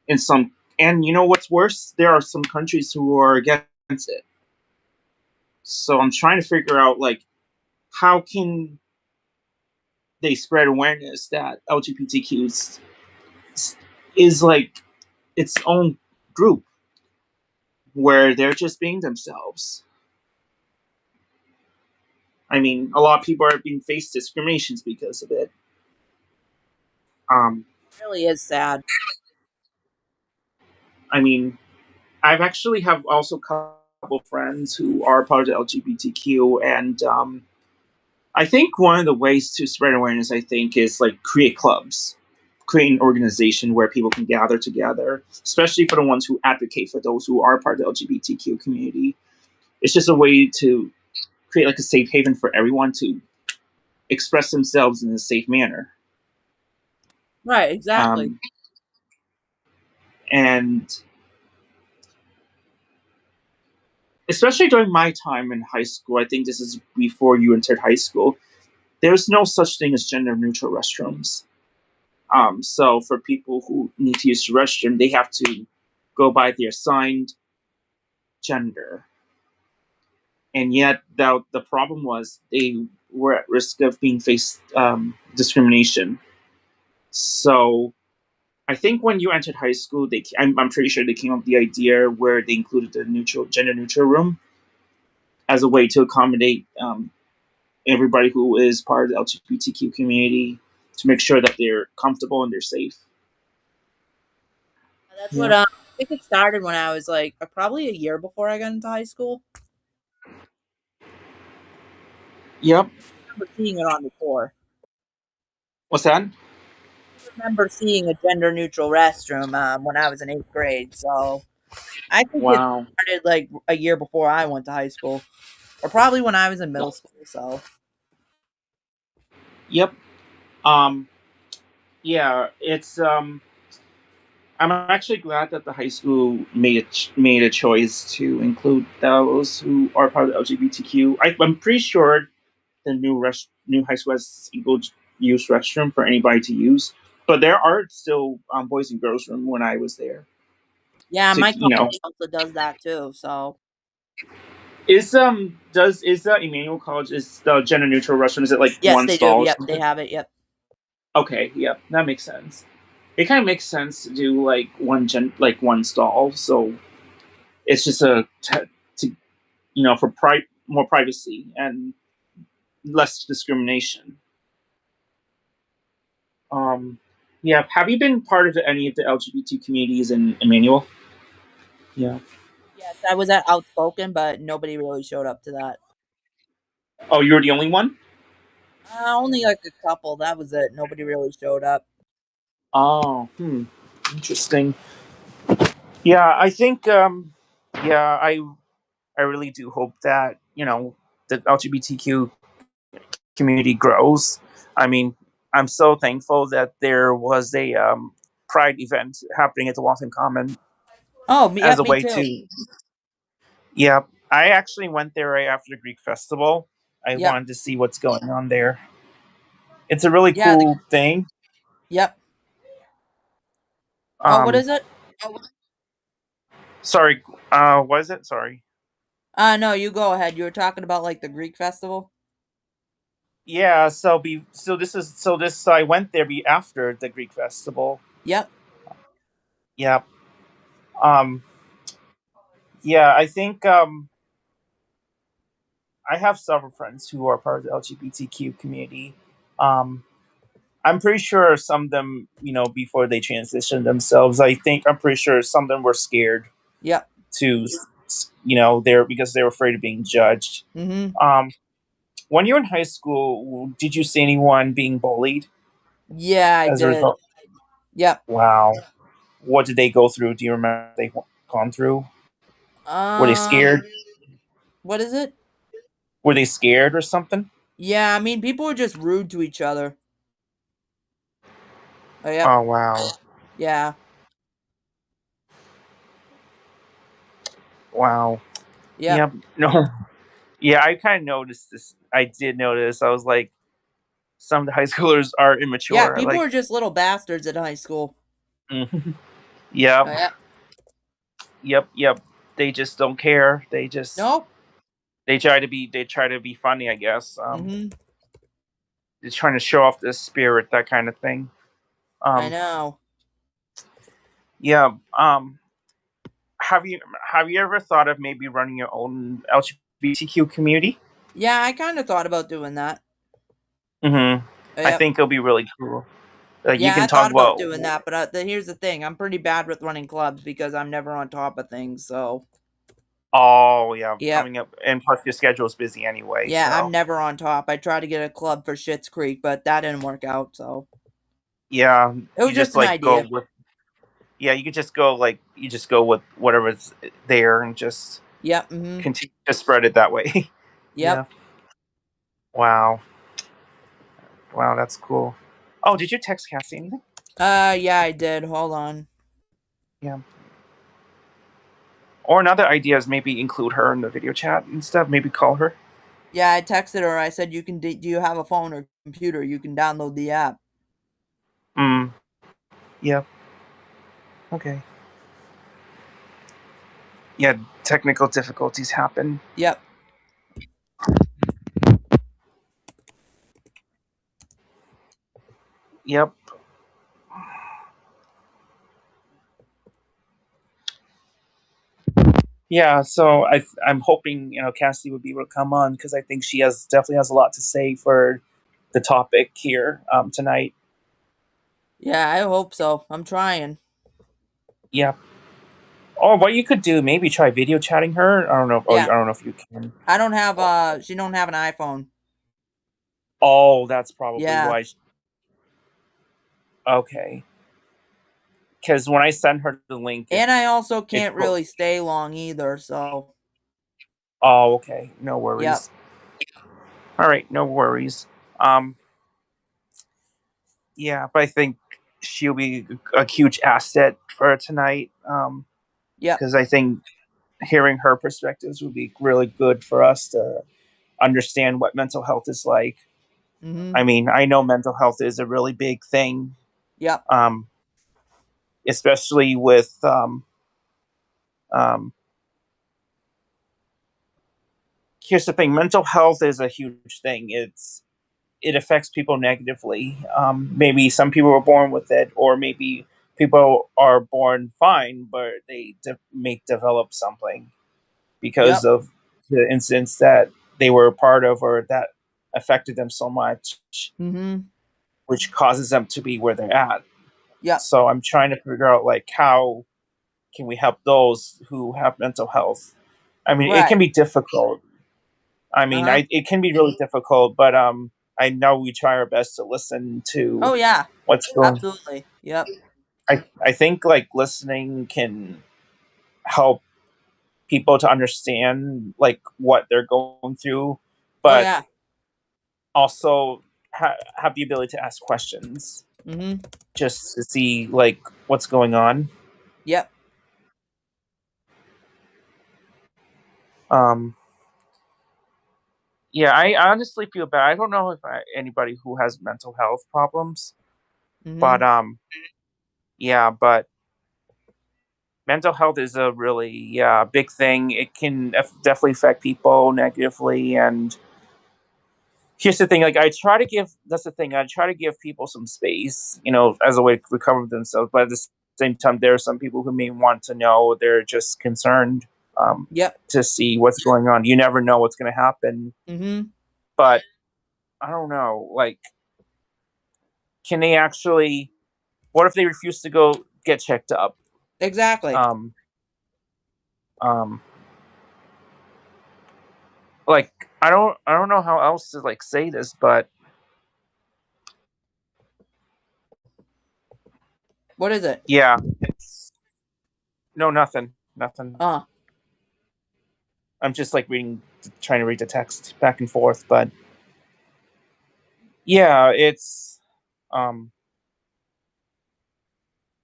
In some, and you know what's worse? There are some countries who are against it. So I'm trying to figure out like how can they spread awareness that LGBTQ is like its own group where they're just being themselves. I mean, a lot of people are being faced discriminations because of it. It really is sad. I mean, I've actually have also a couple friends who are part of the LGBTQ, and I think one of the ways to spread awareness, I think, is like create clubs, create an organization where people can gather together, especially for the ones who advocate for those who are part of the LGBTQ community. It's just a way to create like a safe haven for everyone to express themselves in a safe manner. Right, exactly. Um, and especially during my time in high school, I think this is before you entered high school, there's no such thing as gender neutral restrooms. So for people who need to use the restroom, they have to go by their assigned gender. And yet, the problem was they were at risk of being faced discrimination. So I think when you entered high school, I'm pretty sure they came up with the idea where they included the gender neutral room as a way to accommodate everybody who is part of the LGBTQ community to make sure that they're comfortable and they're safe. That's what Yeah. I think it started when I was like probably a year before I got into high school. Yep. I remember seeing it on the tour. What's that? I remember seeing a gender neutral restroom when I was in 8th grade. So I think it Wow. started like a year before I went to high school, or probably when I was in middle school. So Yep. Um, yeah, it's I'm actually glad that the high school made a choice to include those who are part of the LGBTQ. I'm pretty sure the new high school has equal use restroom for anybody to use, but there are still boys and girls room when I was there. yeah, To my you know, college also does that too. So is the Emmanuel College is the gender neutral restroom? Is it like yes, one they do. stall or Yep, they something? have it. Yep. Okay, yep, that makes sense. It kind of makes sense to do like one stall, so it's just to for more privacy and less discrimination. Um, yeah, have you been part of any of the LGBT communities in Emmanuel? Yeah. Yes, I was at Outspoken, but nobody really showed up to that. Oh, you were the only one. Only like a couple. That was it. Nobody really showed up. Oh, interesting. Yeah, I think. Yeah, I really do hope that the LGBTQ community grows. I mean, I'm so thankful that there was a Pride event happening at the Waltham Common Oh, as yep, a me way too. to. Yeah, I actually went there right after the Greek festival. I Yep. wanted to see what's going on there. It's a really Yeah. cool thing. Yep. Oh, what Um, is it? sorry, what is it? Sorry. No, you go ahead. You were talking about like the Greek festival. Yeah, so this I went there be after the Greek festival. Yep. Yeah. Um, yeah, I think I have several friends who are part of the LGBTQ community. Um, I'm pretty sure some of them, before they transitioned themselves, I'm pretty sure some of them were scared Yep. to, there because they were afraid of being judged. Mm-hmm. Um, when you were in high school, did you see anyone being bullied Yeah, I as a did. result? Yep. Wow. What did they go through? Do you remember what they gone through? Were they Um, scared? what is it? Were they scared or something? Yeah, I mean, people were just rude to each other. Oh, yep. Oh wow, Yeah. wow. Yep. Yeah, no, yeah. I kind of noticed this. I did notice. I was like, some of the high schoolers are Yeah, immature. people Like, were just little bastards in high school. yep, Oh, yep. yep. They just don't care. Nope. They try to be funny. I guess. Mm-hmm. They're trying to show off their spirit, that kind of thing. I Um, know. yeah. Have you ever thought of maybe running your own LGBTQ community? Yeah, I kind of thought about doing that. Mm-hmm. I Yep. think it'll be really cool. Like you Yeah, can I talk thought about about. doing that, but here's the thing: I'm pretty bad with running clubs because I'm never on top of things. So, Oh yeah, yep, coming up, and plus your schedule's busy anyway. yeah, I'm So never on top. I tried to get a club for Schitt's Creek, but that didn't work out. So yeah, it was you just just an like go idea. with. Yeah, you could just go like you just go with whatever's there and just Yep. Mm-hmm. continue to spread it that way. Yep. Yeah. Wow. Wow, that's cool. Oh, did you text Cassie anything? Yeah, I did. Hold on. Yeah. Or another idea is maybe include her in the video chat and stuff. Maybe call her. Yeah, I texted her. I said, "You can. Do you have a phone or computer? You can download the app." Mm. Yep. Okay. Yeah, technical difficulties happen. Yep. Yep. Yeah, so I'm hoping Cassie would be able to come on because I think she definitely has a lot to say for the topic here tonight. Yeah, I hope so. I'm trying. Yep. Or what you could do, maybe try video chatting her. I don't know. Oh, I Yeah, don't know if you can. I don't have. She don't have an iPhone. Oh, that's probably Yeah, why. Okay. Because when I send her the link, and I also it can't really stay long either. So, oh, okay. No yep. worries. All right, no worries. Um, yeah, but I think she'll be a huge asset for tonight. Yep. Because I think hearing her perspectives would be really good for us to understand what mental health is like. Mm-hmm. I mean, I know mental health is a really big thing, Yep. especially with um, here's the thing: mental health is a huge thing. It affects people negatively. Maybe some people were born with it, or maybe people are born fine, but they may develop something because Yep. of the incidents that they were a part of or that affected them so much, Mm-hmm. which causes them to be where they're at. Yep. So I'm trying to figure out like how can we help those who have mental health. I mean, it can Right. be difficult. I mean, Uh-huh. it can be really difficult, but I know we try our best to listen to Oh yeah. what's going. Absolutely. Yep. I think like listening can help people to understand like what they're going through, Oh but yeah. also have the ability to ask questions Mm-hmm. just to see like what's going on. Yep. Um, yeah, I honestly feel bad. I don't know if anybody who has mental health problems, but Mm-hmm. yeah, but mental health is a really big thing. It can definitely affect people negatively, and here's the thing: like I try to give that's the thing. I try to give people some space, as a way to recover themselves. But at the same time, there are some people who may want to know. They're just concerned Yep. to see what's going on. You never know what's going to happen, Mm-hmm. but I don't know. Like, can they actually? What if they refuse to go get checked up? Exactly. Um, um, like I don't know how else to like say this, but What is it? yeah, it's no nothing. Uh. I'm just like trying to read the text back and forth, but yeah, it's um,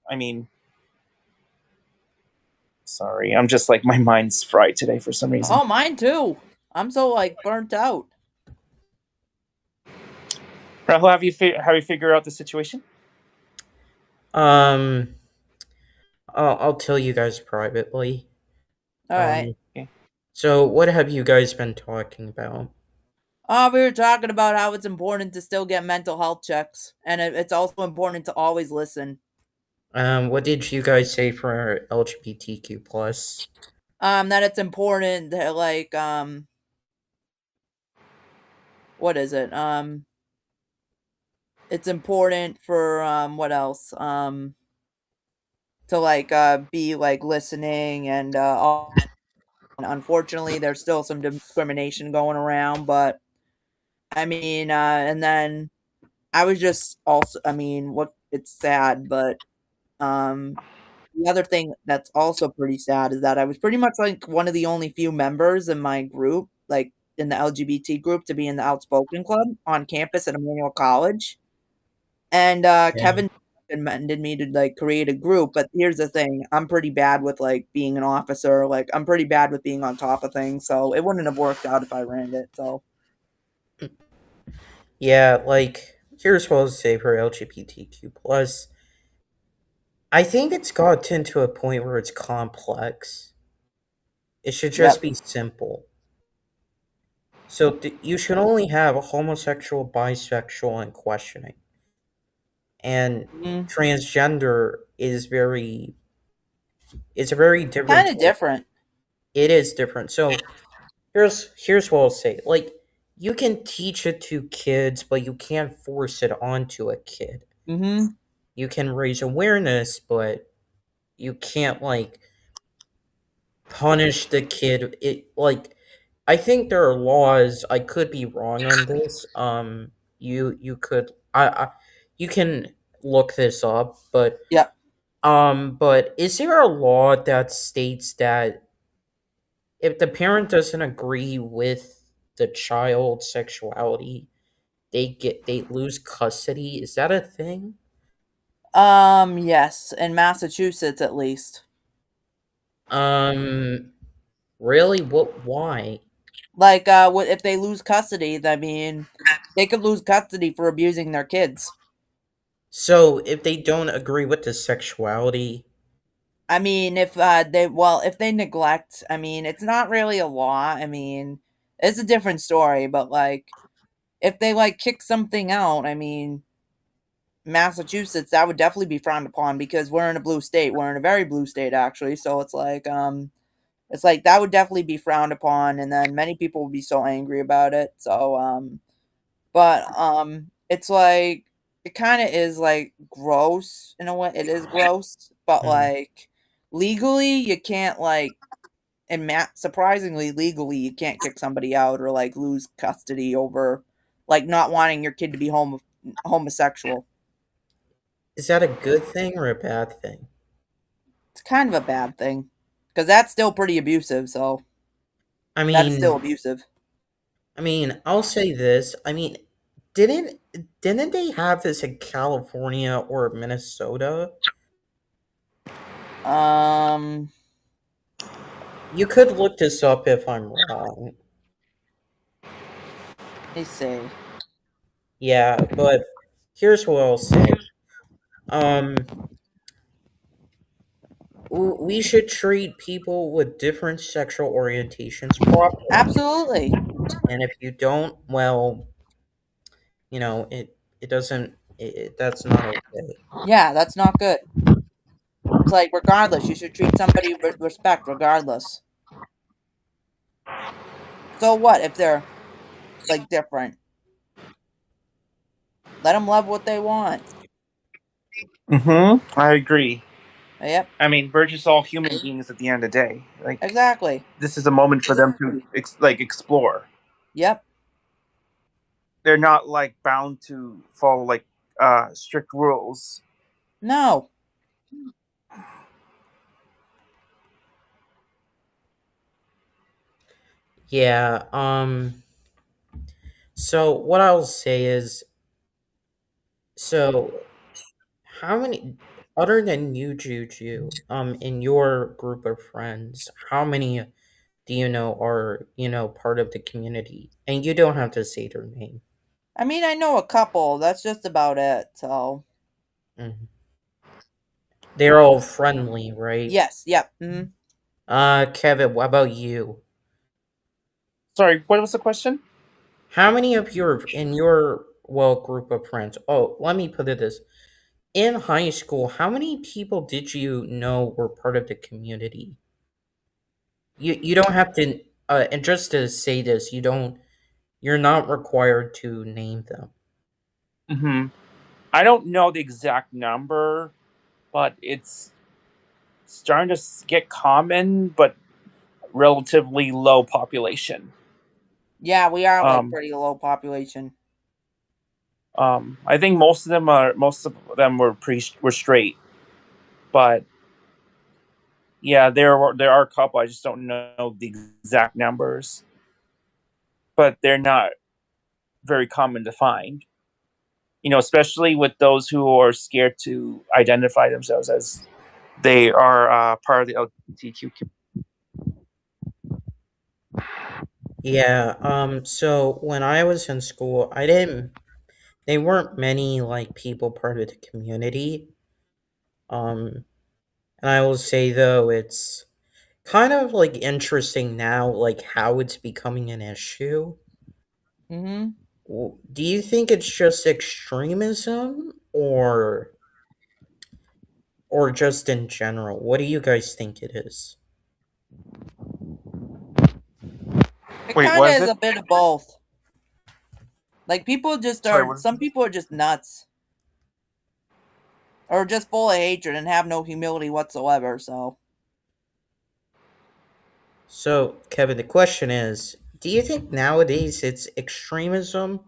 I mean, sorry, I'm just like my mind's fried today for some reason. Oh, mine too. I'm so like burnt out. Rahul, have you figured out the situation? Um, I'll tell you guys privately. All right. Okay. So what have you guys been talking about? We were talking about how it's important to still get mental health checks, and it's also important to always listen. What did you guys say for LGBTQ plus? That it's important to what is it? It's important for what else? To like be like listening and all. Unfortunately, there's still some discrimination going around, but I mean, and then I was just also, I mean, what it's sad, but um, the other thing that's also pretty sad is that I was pretty much like one of the only few members in my group, like in the LGBT group, to be in the Outspoken Club on campus at Emmanuel College. And Yeah. Kevin recommended me to like create a group, but here's the thing: I'm pretty bad with like being an officer. Like I'm pretty bad with being on top of things, so it wouldn't have worked out if I ran it. So Yeah, like here's what I'll say for LGBTQ plus. I think it's gotten to a point where it's complex. It should just yep. be simple. So you should only have a homosexual, bisexual, and questioning. And Mm, transgender is very it's a very different kind of type. different. It is different. So here's what I'll say. Like you can teach it to kids, but you can't force it onto a kid. Mm-hmm. You can raise awareness, but you can't like punish the kid. It like I think there are laws. I could be wrong on this. You could I you can look this up, Yep. but is there a law that states that if the parent doesn't agree with the child's sexuality, they lose custody? Is that a thing? Yes, in Massachusetts at least. Um, really? What? Why? Like, if they lose custody, I mean, they could lose custody for abusing their kids. So if they don't agree with the sexuality, I mean, if they neglect, I mean, it's not really a law. I mean, it's a different story, but like, if they like kick something out, I mean, Massachusetts, that would definitely be frowned upon because we're in a blue state. We're in a very blue state, actually. So it's like that would definitely be frowned upon, and then many people would be so angry about it. So, but it's like it kind of is like gross in a way. It is gross, but mhm. like legally, you can't like and surprisingly legally you can't kick somebody out or like lose custody over like not wanting your kid to be homosexual. Is that a good thing or a bad thing? It's kind of a bad thing because that's still pretty abusive. So I that is still mean, abusive. I'll say this. Didn't didn't they have this in California or Minnesota? Um, You could look this up if I'm wrong. let me see. Yeah, but here's what I'll say. Um, we should treat people with different sexual orientations properly. Absolutely. And if you don't, well, it doesn't. That's not okay. Yeah, that's not good. It's like regardless, you should treat somebody with respect regardless. So what if they're like different? Let them love what they want. I agree. Yep, I mean, we're just all human beings at the end of the day. Like, exactly. this is a moment for them to explore. Yep. They're not like bound to follow like strict rules. No. Yeah. So what I'll say is, so how many, other than you, Juju, in your group of friends, how many do you know are part of the community? And you don't have to say their name. I mean, I know a couple. That's just about it. So, Mhm. They're all friendly, right? yes. Yep. Mhm. Kevin, what about you? Sorry, what was the question? How many of your in your group of friends? Oh, let me put it this: in high school, how many people did you know were part of the community? You don't have to. And just to say this, you don't. You're not required to name them. Mm-hmm. I don't know the exact number, but it's starting to get common, but relatively low population. Yeah, we are like Um, pretty low population. I think most of them were straight, but yeah, there are a couple. I just don't know the exact numbers, but they're not very common to find. Especially with those who are scared to identify themselves as they are part of the LGBTQ. Yeah, so when I was in school, they weren't many, like, people part of the community. Um, and I will say, though, it's kind of, like, interesting now, like, how it's becoming an issue. Mm-hmm. Do you think it's just extremism, or just in general? What do you guys think it is? It Wait, kind of was is it? a bit of both. Like Sorry, what? some people are just nuts. Or just full of hatred and have no humility whatsoever, so. So, Kevin, the question is, do you think nowadays it's extremism,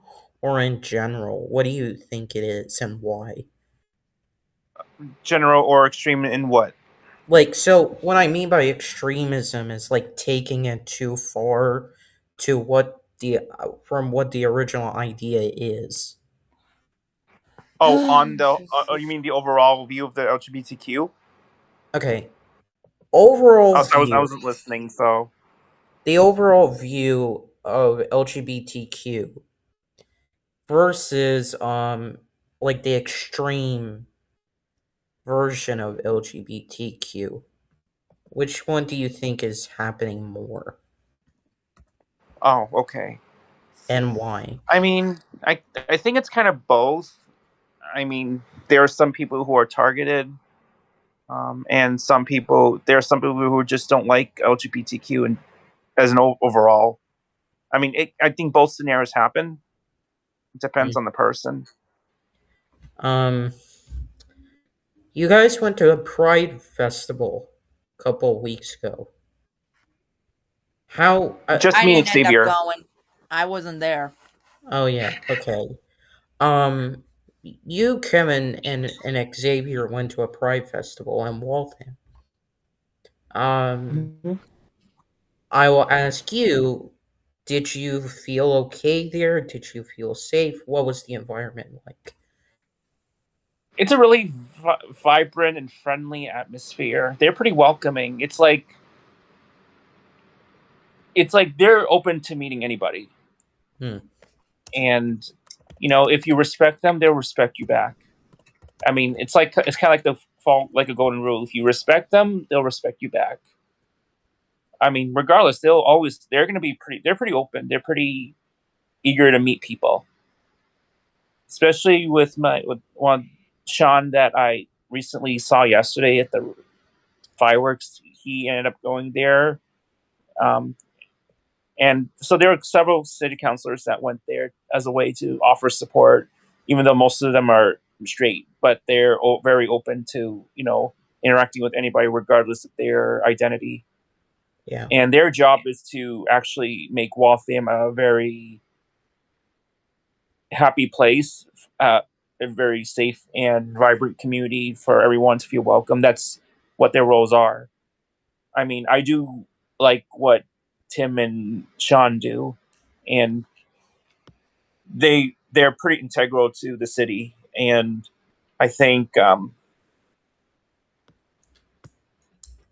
or in general? What do you think it is, and why? General or extreme in what? Like, so what I mean by extremism is like taking it too far to what the from what the original idea is. Oh, on the you mean the overall view of the LGBTQ? Okay, overall I view. wasn't listening, so The overall view of LGBTQ versus like the extreme version of LGBTQ. Which one do you think is happening more, oh, okay. and why? I mean, I think it's kind of both. I mean, there are some people who are targeted, and there are some people who just don't like LGBTQ and as an overall. I mean, I think both scenarios happen. It depends on the person. Um, you guys went to a Pride festival a couple weeks ago. How? Just I me and didn't end up Xavier. going. I wasn't there. Oh yeah. Okay. Um, you, Kevin, and Xavier went to a Pride festival in Waltham. Um, Mhm. I will ask you. Did you feel okay there? Did you feel safe? What was the environment like? It's a really vibrant and friendly atmosphere. They're pretty welcoming. It's like they're open to meeting anybody, Hmm. and if you respect them, they'll respect you back. I mean, it's kind of like the fall, like a golden rule. If you respect them, they'll respect you back. I mean, regardless, they're going to be they're pretty open. They're pretty eager to meet people, especially with one Sean that I recently saw yesterday at the fireworks. He ended up going there. Um, and so there are several city councilors that went there as a way to offer support, even though most of them are straight, but they're very open to interacting with anybody regardless of their identity. Yeah. And their job is to actually make Waltham a very happy place, a very safe and vibrant community for everyone to feel welcome. That's what their roles are. I mean, I do like what Tim and Sean do, and they're pretty integral to the city. And I think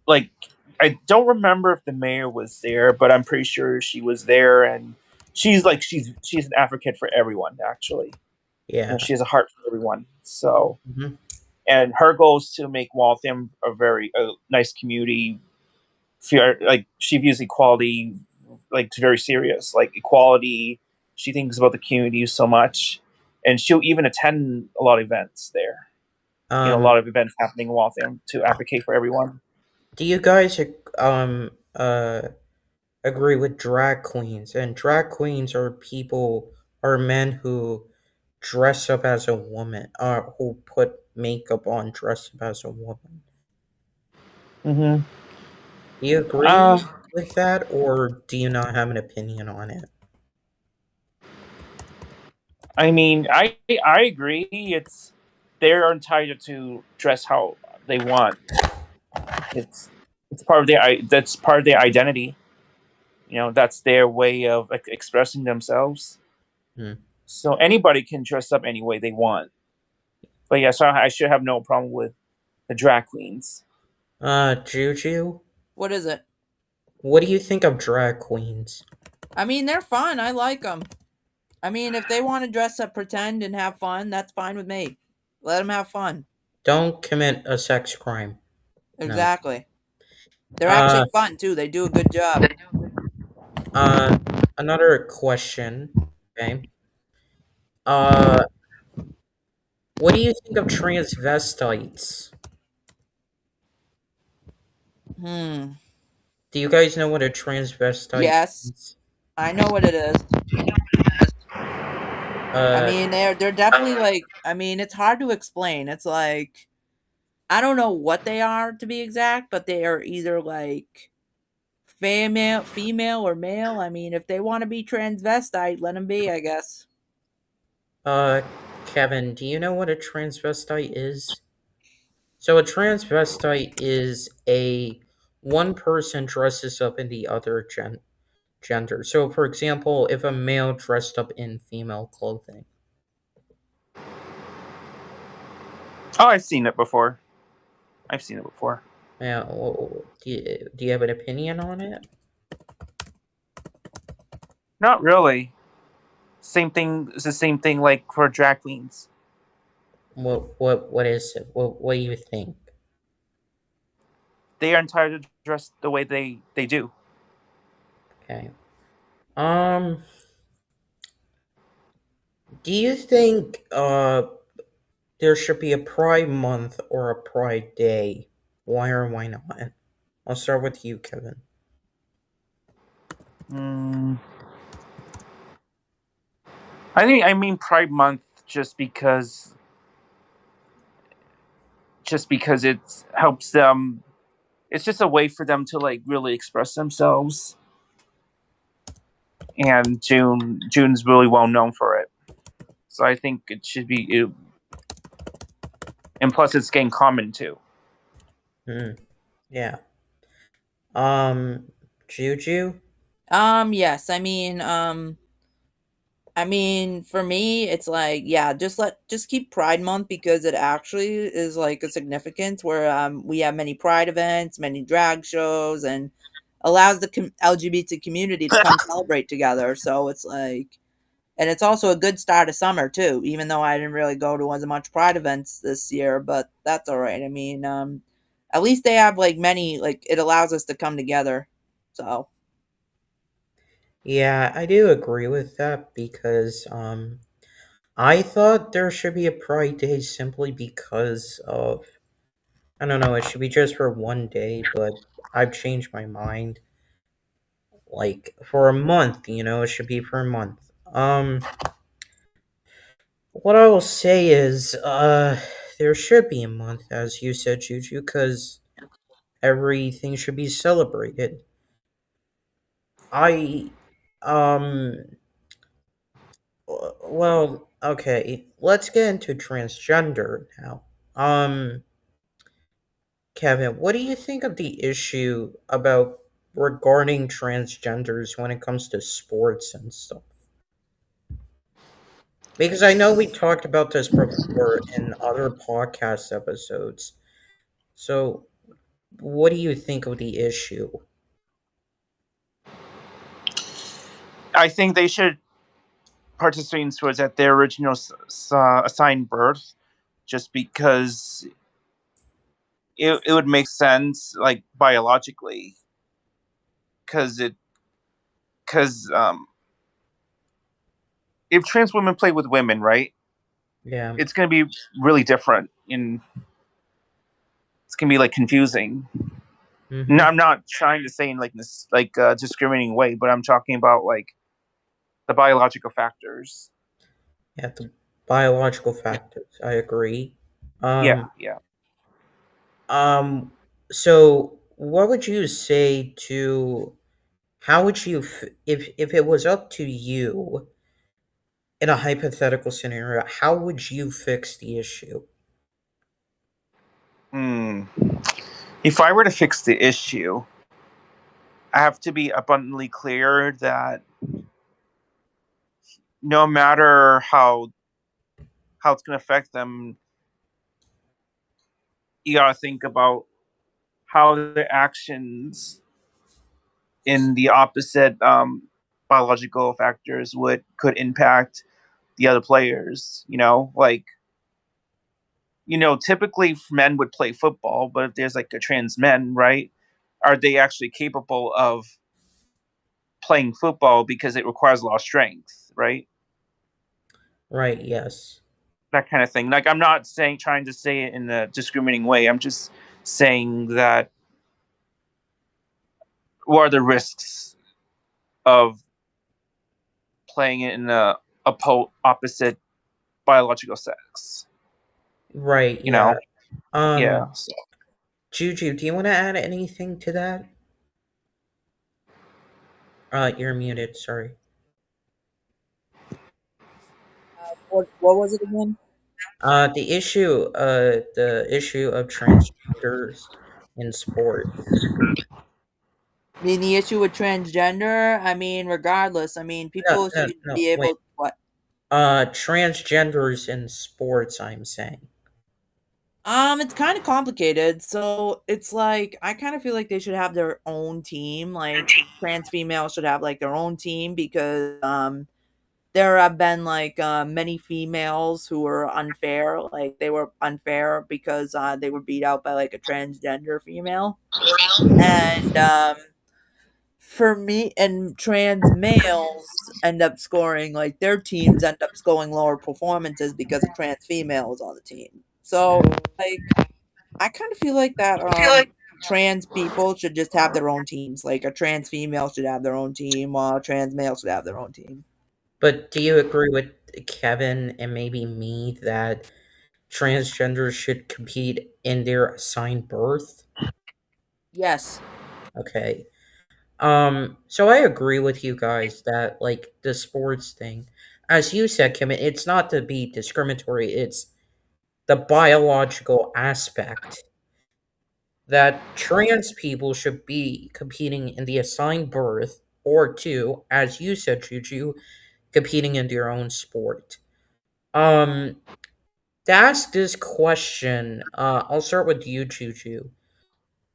like I don't remember if the mayor was there, but I'm pretty sure she was there, and she's an advocate for everyone actually, and Yeah. she has a heart for everyone. So, Hmm. and her goal is to make Waltham a very nice community. Like she views equality like very serious, like equality. She thinks about the community so much, and she'll even attend a lot of events there. A Um, lot of events happening in Waltham to advocate for everyone. do you guys um uh agree with drag queens, and drag queens are men who dress up as a woman, who put makeup on, dress up as a woman. Mm-hmm. Do you agree with that, or do you not have an opinion on it? I mean, I agree. They're entitled to dress how they want. It's it's part of that's part of their identity. That's their way of expressing themselves. Hmm. So anybody can dress up any way they want. But yeah, so I should have no problem with the drag queens. Juju, What is it? what do you think of drag queens? I mean, they're fun. I like them. I mean, if they want to dress up, pretend, and have fun, that's fine with me. Let them have fun. Don't commit a sex crime. No. Exactly. They're Uh, actually fun too. They do a good job. uh, Another question. Okay. Uh, what do you think of transvestites? Hmm. Do you guys know what a transvestite Yes, is? I know what it is. I Uh, mean, they're definitely like. I mean, it's hard to explain. It's like I don't know what they are to be exact, but they are either like female or male. I mean, if they want to be transvestite, let them be. I guess. uh, Kevin, do you know what a transvestite is? So a transvestite is a one person dresses up in the other gender. So, for example, if a male dressed up in female clothing. Oh, I've seen it before. I've seen it before. Yeah, do you have an opinion on it? Not really. Same thing. It's the same thing like for drag queens. What is it? What do you think? They are entitled to dress the way they do. Okay. Um, do you think there should be a Pride Month or a Pride Day? Why or why not? I'll start with you, Kevin. Mm, I mean Pride Month just because it helps them. It's just a way for them to like really express themselves. And June's really well known for it. So I think it should be and plus it's getting common too. Hmm. Yeah. Juju. Yes. I mean, for me, it's like, yeah, just keep Pride Month because it actually is like a significance where we have many Pride events, many drag shows, and allows the LGBT community to come celebrate together. So it's like, and it's also a good start of summer too. Even though I didn't really go to as much Pride events this year, but that's all right. I mean, at least they have like many, like it allows us to come together. So. Yeah, I do agree with that because I thought there should be a Pride Day simply because of I don't know, it should be just for one day, but I've changed my mind. Like for a month, it should be for a month. What I will say is, there should be a month, as you said, Juju, because everything should be celebrated. I, um, well, okay, let's get into transgender now. Kevin, what do you think of the issue about regarding transgenders when it comes to sports and stuff? Because I know we talked about this before in other podcast episodes. So, what do you think of the issue? I think they should participate in sports at their original assigned birth, just because it would make sense like biologically, because if trans women play with women, right, Yeah. it's going to be really different. It's going to be like confusing. No, I'm not trying to say in like this discriminating way, but I'm talking about like the biological factors. Yeah, the biological factors. I agree. Yeah, Um, yeah. so what would you say to how would you if it was up to you in a hypothetical scenario, how would you fix the issue? Hmm. If I were to fix the issue, I have to be abundantly clear that no matter how it's going to affect them, you got to think about how their actions in the opposite biological factors would could impact the other players. Typically men would play football, but if there's like a trans men, right? Are they actually capable of playing football because it requires a lot of strength, right? Right, yes. That kind of thing. Like I'm not trying to say it in a discriminating way. I'm just saying that what are the risks of playing it in a opposite biological sex? Right, You yeah. know? Um, Yeah. So, Juju, do you want to add anything to that? You're muted, sorry. What was it again? The issue of transgenders in sports. I mean, the issue with transgender, I mean, regardless, I mean, No, people no, should no, be wait. able what? Transgenders in sports, I'm saying. It's kind of complicated. So it's like I kind of feel like they should have their own team. Like trans females should have like their own team because there have been like many females who were unfair. Like they were unfair because they were beat out by like a transgender female. And for me, and trans males end up scoring like their teams end up scoring lower performances because a trans female is on the team. So like I kind of feel like that trans people should just have their own teams. Like a trans female should have their own team, while a trans male should have their own team. But do you agree with Kevin and maybe me that transgenders should compete in their assigned birth? Yes. Okay. So I agree with you guys that like the sports thing, as you said, Kim, it's not to be discriminatory, it's the biological aspect that trans people should be competing in the assigned birth or two, as you said, Juju, competing in their own sport. Um, to ask this question, I'll start with you, Juju.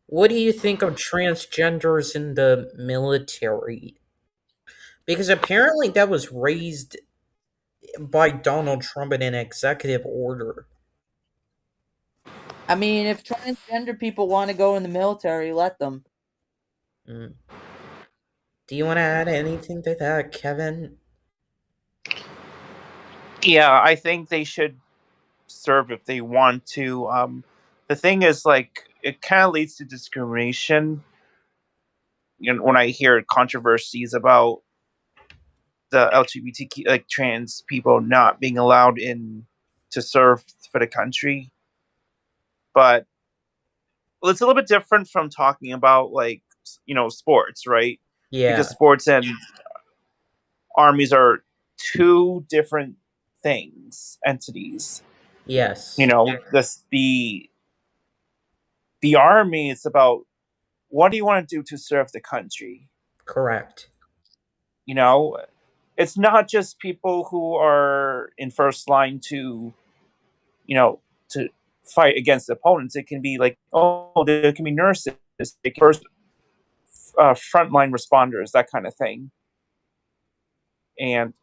What do you think of transgenders in the military? Because apparently that was raised by Donald Trump in an executive order. I mean, if transgender people want to go in the military, let them. Mm. Do you want to add anything to that, Kevin? yeah, I think they should serve if they want to. The thing is, like, it kind of leads to discrimination. When I hear controversies about the LGBTQ, like trans people, not being allowed in to serve for the country, but it's a little bit different from talking about like sports, right? Because Yeah. sports and armies are two different things, entities. Yes. The army is about what do you want to do to serve the country. Correct. You know, it's not just people who are in first line to fight against opponents. It can be like, oh, there can be nurses, first frontline responders, that kind of thing. And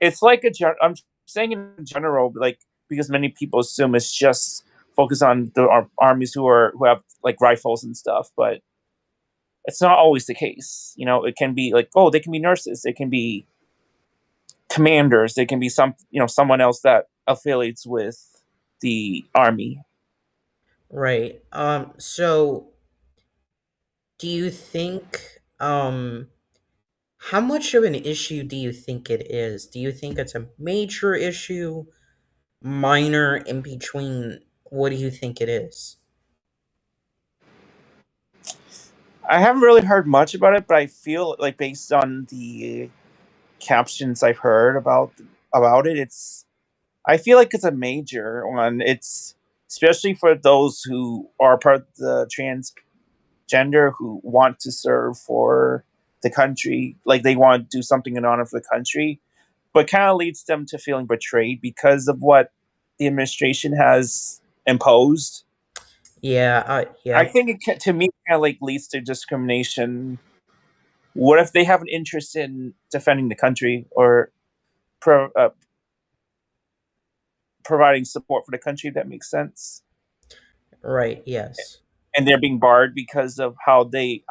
it's like I'm saying in general, like because many people assume it's just focused on the armies who have like rifles and stuff, but it's not always the case. It can be like, oh, they can be nurses, they can be commanders, they can be someone else that affiliates with the army. Right. So do you think how much of an issue do you think it is? Do you think it's a major issue, minor, in between? What do you think it is? I haven't really heard much about it, but I feel like based on the captions I've heard about it, I feel like it's a major one. It's especially for those who are part of the transgender who want to serve for the country, like they want to do something in honor of the country, but kind of leads them to feeling betrayed because of what the administration has imposed. Yeah, I yeah, think to me kind of like leads to discrimination. What if they have an interest in defending the country or pro, uh, providing support for the country? That makes sense, right, yes. and they're being barred because of how they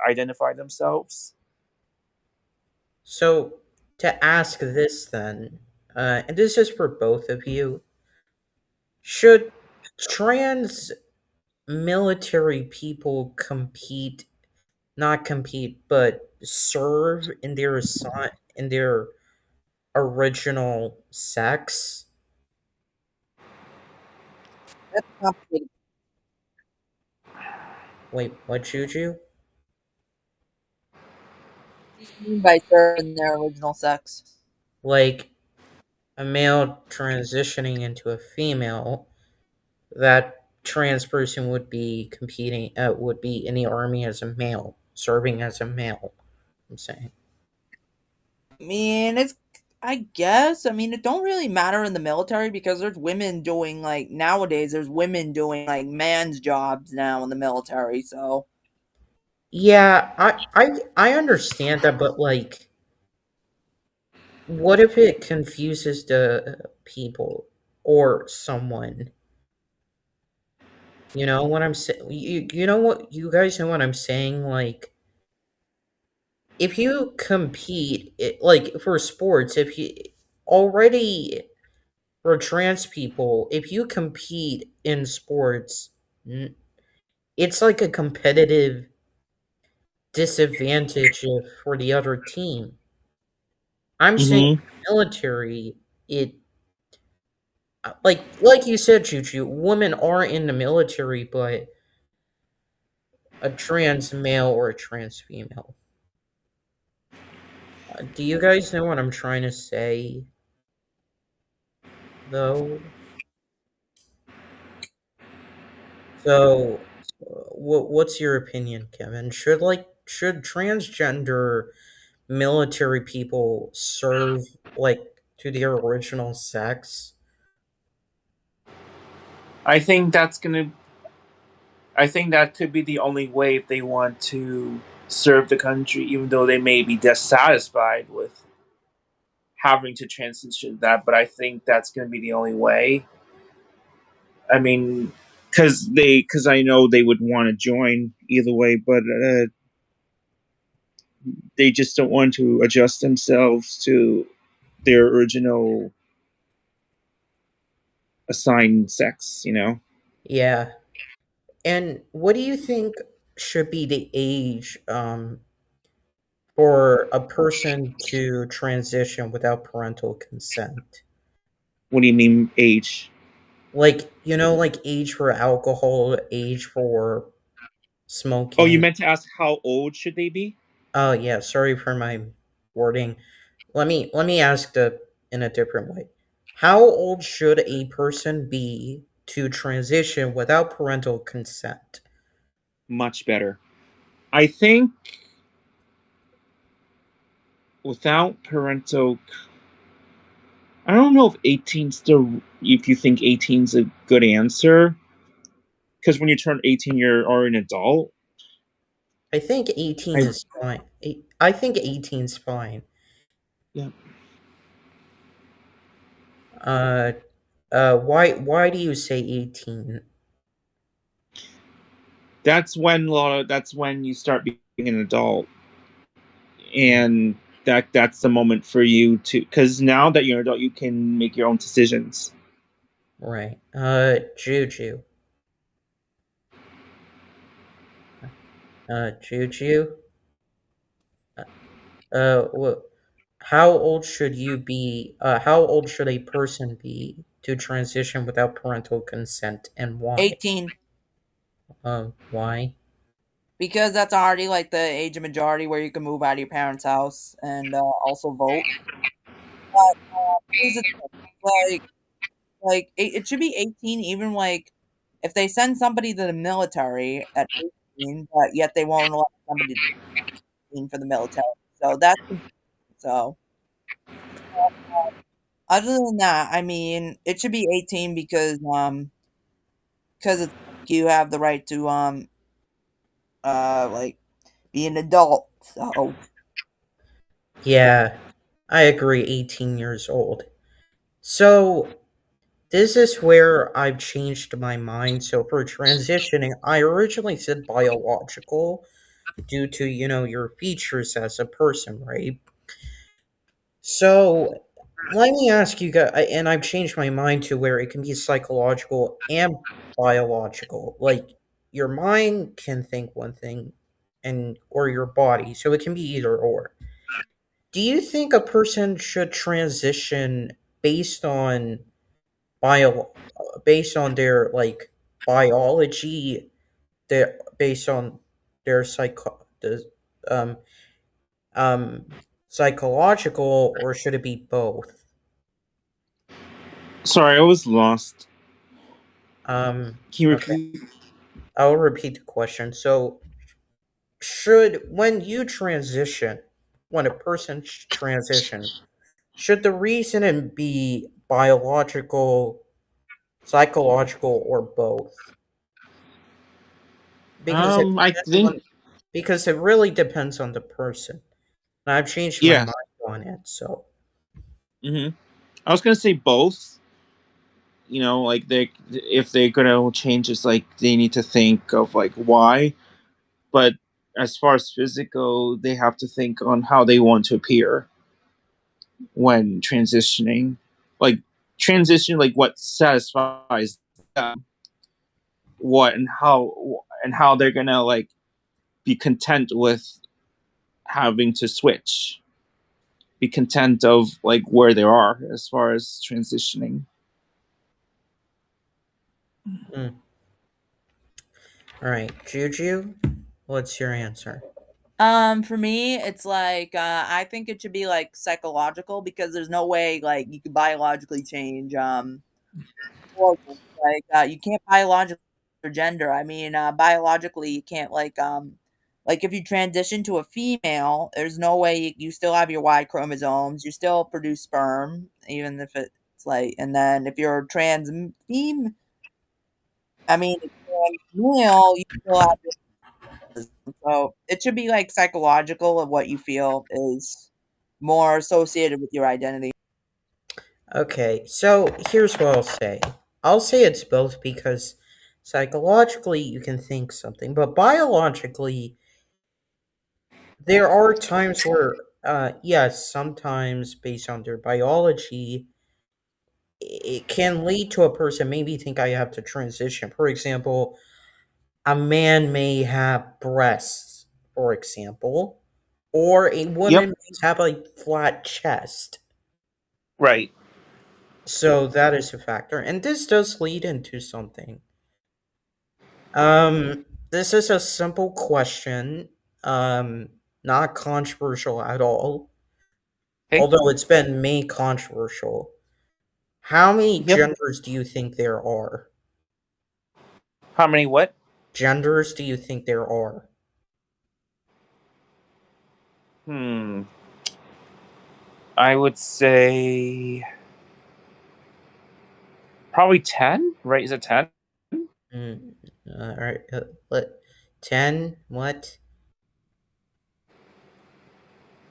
identify themselves. So to ask this then, and this is for both of you, should trans military people compete, not compete, but serve in in their original sex? That's complicated. Wait, what, Juju? What do you mean by serving their original sex? Like a male transitioning into a female, that trans person would be competing, would be in the army as a male, serving as a male. I'm saying. I mean, it's I guess. I mean, it don't really matter in the military because there's women doing like nowadays. There's women doing like man's jobs now in the military. So Yeah, I understand that, but like, what if it confuses the people or someone? You know what I'm saying? You know what you guys know what I'm saying? Like, if you compete, like for sports, if you already for trans people, if you compete in sports, it's like a competitive disadvantage for the other team. I'm saying Mm-hmm. military, it like you said, Chuchu, women are in the military, but a trans male or a trans female. Do you guys know what I'm trying to say, though? So, what's your opinion, Kevin? Should transgender military people serve like to their original sex? I think that's gonna. I think that could be the only way if they want to serve the country, even though they may be dissatisfied with having to transition that. But I think that's going to be the only way. I mean, because I know they would want to join either way, but they just don't want to adjust themselves to their original assigned sex. Yeah. And what do you think should be the age for a person to transition without parental consent? What do you mean age? Like, like age for alcohol, age for Oh, you smoking. meant to ask how old should they be? Oh yeah, sorry for my wording. Let me ask the in a different way. How old should a person be to transition without parental consent? Much better. I think without parental, I don't know if 18 still. If you think 18 is a good answer, because when you turn 18, you're already an adult. I think 18 I is fine. I think 18 is fine. Yeah. Uh, why do you say 18? That's when you start being an adult, and that's the moment for you to, because now that you're an adult, you can make your own decisions. Right. Juju. Juju. Wh- how old should you be? How old should a person be to transition without parental consent, and why? 18, Why? because that's already like the age of majority where you can move out of your parents' house and also vote. But here's the thing, it should be 18, even like if they send somebody to the military at 18, but yet they won't allow somebody to be 18 for the military. So that's so. Other than that, I mean, it should be 18 because it's you have the right to like be an adult. So Yeah, I agree. 18 years old. So this is where I've changed my mind. So for transitioning, I originally said biological due to your features as a person, right? So let me ask you guys, and I've changed my mind to where it can be psychological and biological. Like your mind can think one thing, and or your body, so it can be either or. Do you think a person should transition based on bio, based on their like biology, their based on their um um psychological, or should it be both? Sorry, I was lost. Can you Okay, repeat? I'll repeat the question. So, should when you transition, when a person transition, should the reason be biological, psychological, or both? Because it I depends think on because it really depends on the person. And I've changed my yeah. mind on it. So, hmm I was gonna say both. Like they if they're gonna change, it's like they need to think of like why. But as far as physical, they have to think on how they want to appear when transitioning. Like transition, like what satisfies them, what and how they're gonna like be content with having to switch. Be content of like where they are as far as transitioning. mm. All right, Juju, what's your answer? for me, it's like I think it should be like psychological because there's no way like you could biologically change organs. Like you can't biologically or gender. I mean, biologically you can't like if you transition to a female, there's no way you still have your Y chromosomes. You still produce sperm, even if it's like. And then if you're trans fem, I mean, if you're male, you still have so it should be like psychological of what you feel is more associated with your identity. Okay, so here's what I'll say. I'll say it's both because psychologically you can think something, but biologically there are times where, yes, sometimes based on their biology, it can lead to a person maybe think I have to transition. For example, a man may have breasts, for example, or a Yep. woman may have a flat chest. Right. So that is a factor. And this does lead into something. This is a simple question, not controversial at all, Okay. although it's been made controversial. How many Yep. genders do you think there are? How many what? Genders do you think there are? Hmm. I would say probably 10, right? Is it 10? Mm, all right, let 10. What?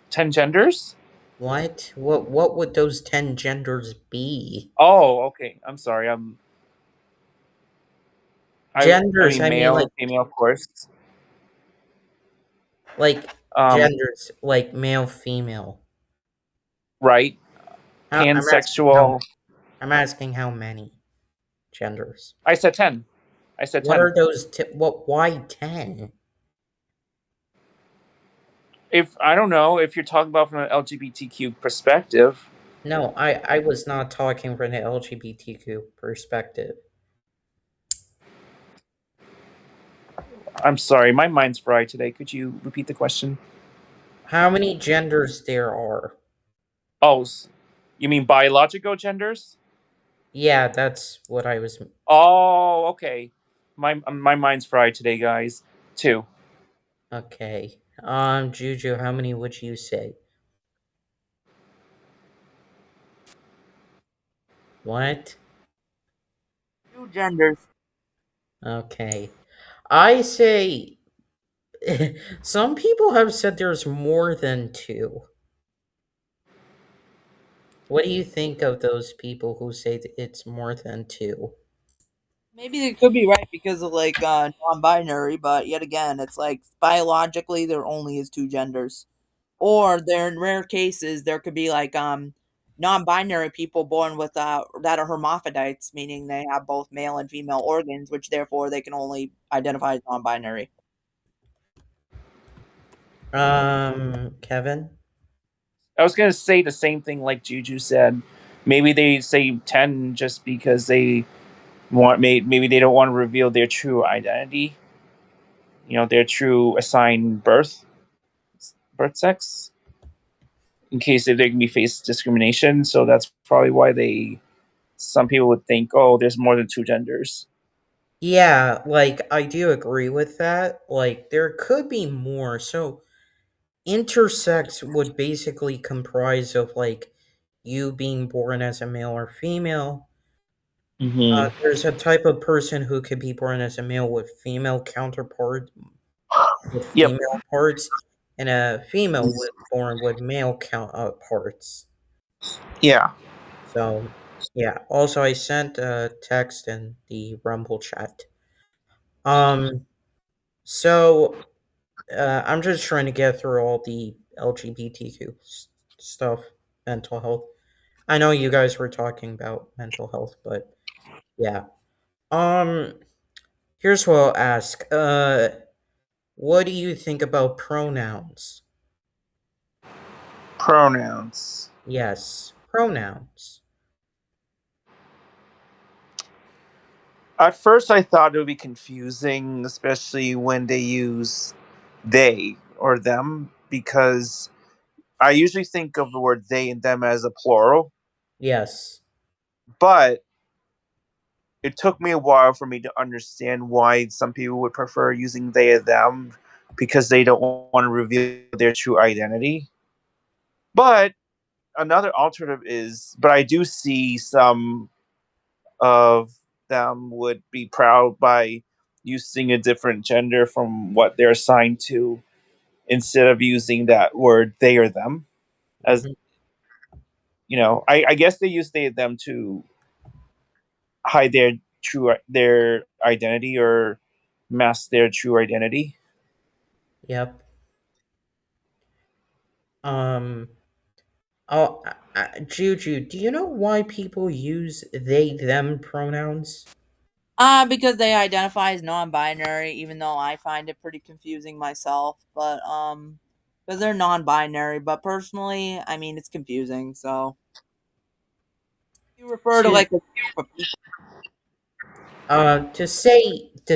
10 genders? What? What would those 10 genders be? Oh, okay. I'm sorry. I Genders, mean I mean male and female, of course. like Um, genders, like male, female. right. I'm asking how Pansexual. I'm asking how many genders. I said 10. I said What 10. are those? Why 10? If I don't know if you're talking about from an LGBTQ perspective. No, I was not talking from the LGBTQ perspective. I'm sorry, my mind's fried today. Could you repeat the question? How many genders there are? Oh, you mean biological genders? Yeah, that's what I was. Oh, okay. My mind's fried today, guys. Two. Okay. Juju, how many would you say? What? Two genders. Okay. I say some people have said there's more than two. What do you think of those people who say that it's more than two? Maybe they could be right because of like non-binary, but yet again, it's like biologically there only is two genders. Or there in rare cases there could be like non-binary people born with that are hermaphrodites, meaning they have both male and female organs, which therefore they can only identify as non-binary. Kevin? I was gonna say the same thing like Juju said. Maybe they say 10 just because they maybe they don't want to reveal their true identity. Their true assigned birth sex, in case if they can be faced discrimination. So that's probably why some people would think, oh, there's more than two genders. Yeah, like I do agree with that. Like there could be more. So intersex would basically comprise of like you being born as a male or female. Mm-hmm. There's a type of person who could be born as a male with female counterpart with Yep. female parts, and a female born with male counterparts. Yeah. So yeah. Also, I sent a text in the Rumble chat. Um. So I'm just trying to get through all the LGBTQ stuff, mental health. I know you guys were talking about mental health, but yeah. Um, here's what I'll ask. What do you think about pronouns? Pronouns. Yes, pronouns. At first, I thought it would be confusing, especially when they use they or them, because I usually think of the word they and them as a plural. Yes. But it took me a while for me to understand why some people would prefer using they and them, because they don't want to reveal their true identity. But another alternative is, but I do see some of them would be proud by using a different gender from what they're assigned to, instead of using that word they or them. As Mhm. I guess they use they and them to hide their identity, or mask their true identity. Yep. Um. Oh, Juju, do you know why people use they them pronouns? Because they identify as non-binary, even though I find it pretty confusing myself. But because they're non-binary. But personally, I mean, it's confusing. So you refer to To like a group of people. to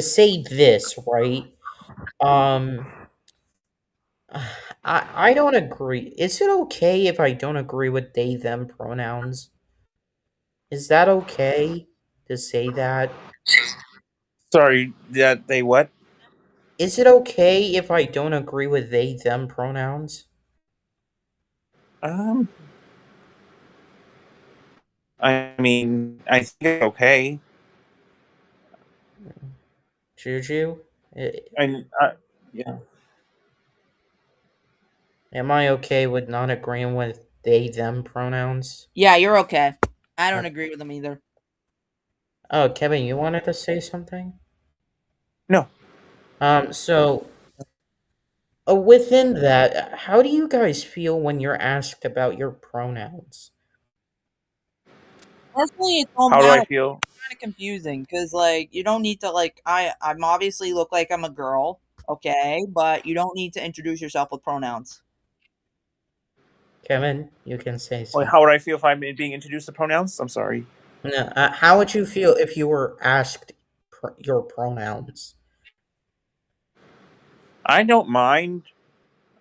say this, right? Um, I don't agree. Is it okay if I don't agree with they them pronouns? Is that okay to say that? Sorry, that they what? Is it okay if I don't agree with they them pronouns? Um, I mean, I think it's okay. Juju, And yeah, am I okay with not agreeing with they them pronouns? Yeah, you're okay. I Uh, don't agree with them either. Oh, Kevin, you wanted to say something? no. So within that, how do you guys feel when you're asked about your pronouns? Personally, it don't How do I matter. feel? Kind of confusing because like you don't need to like I'm obviously look like I'm a girl. Okay, but you don't need to introduce yourself with pronouns. Kevin, you can say Like, something. how would I feel if I'm being introduced to pronouns? I'm sorry. No, how would you feel if you were asked your pronouns? I don't mind.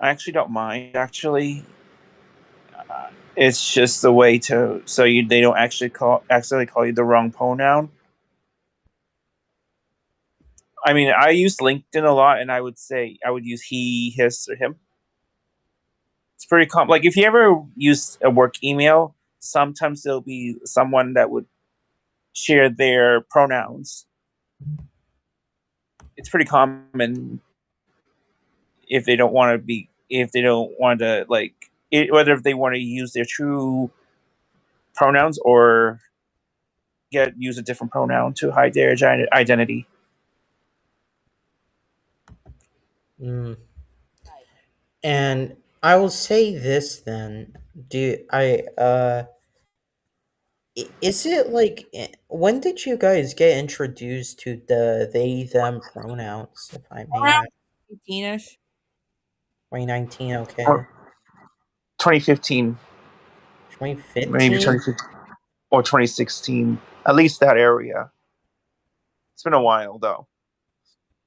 I actually don't mind. Actually, it's just the way to they don't accidentally call you the wrong pronoun. I mean, I use LinkedIn a lot, and I would use he, his, or him. It's pretty common. Like if you ever use a work email, sometimes there'll be someone that would share their pronouns. It's pretty common if they don't want to whether if they want to use their true pronouns or use a different pronoun to hide their identity. Mm. And I will say this then. Is it like when did you guys get introduced to the they them pronouns, if I may Around ask? 18ish. 2019, Or okay. 2015, maybe 2015? 2015 or 2016, at least that area. It's been a while though.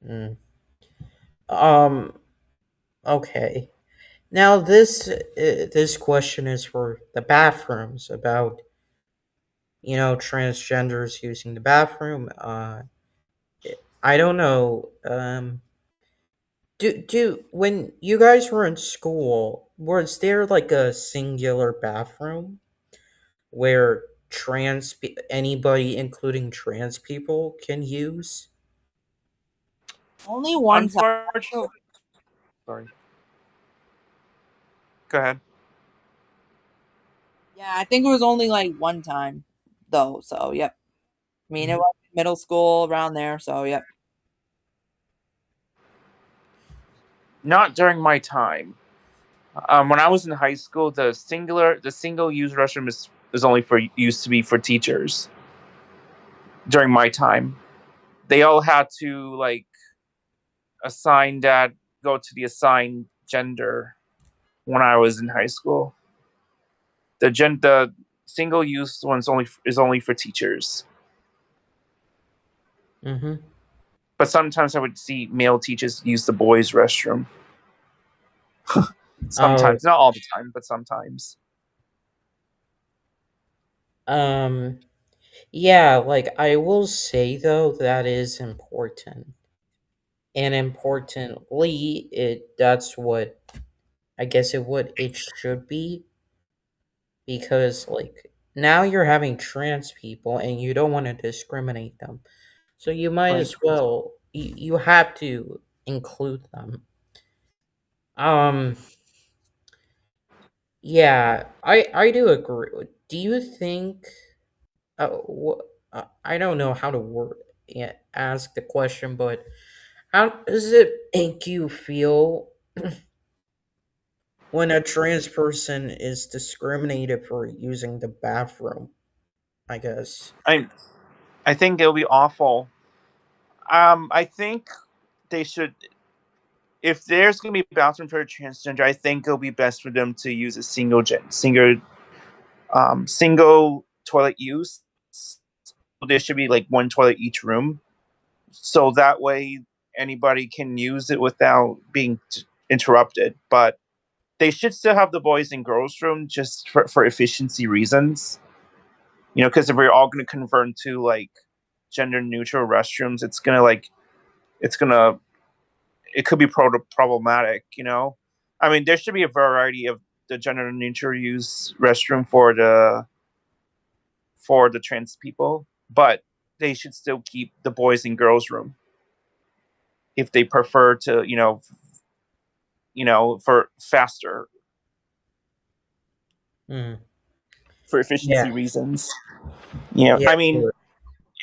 Mm. Um okay. Now this question is for the bathrooms about transgenders using the bathroom. I don't know. Do when you guys were in school, was there like a singular bathroom where anybody, including trans people, can use? Only one time. Unfortunately, sorry. Go ahead. Yeah, I think it was only like one time though. So yep. I mean, it was middle school around there. So yep. Not during my time. When I was in high school, the single use restroom is only for used to be for teachers. During my time, they all had to assign that go to the assigned gender. When I was in high school, the single use one's only for teachers. Mm-hmm. But sometimes I would see male teachers use the boys' restroom. Oh, Sometimes, not all the time, but sometimes. um, yeah. Like I will say though, that is important, and importantly, that's what I guess it should be, because like now you're having trans people and you don't want to discriminate them, so you might Right. as well you have to include them. um yeah, I do agree. Do you think I don't know how to ask the question, but how does it make you feel when a trans person is discriminated for using the bathroom, I guess? I think it'll be awful. I think they should. If there's going to be a bathroom for a transgender, I think it'll be best for them to use a single toilet use. There should be like one toilet each room, so that way anybody can use it without being interrupted. But they should still have the boys and girls room just for efficiency reasons. Because if we're all going to convert to gender neutral restrooms, it's gonna it could be problematic. I mean, there should be a variety of the gender neutral use restroom for the trans people, but they should still keep the boys and girls room if they prefer to, for faster, Mm. for Yeah, efficiency reasons. yeah, I mean, sure.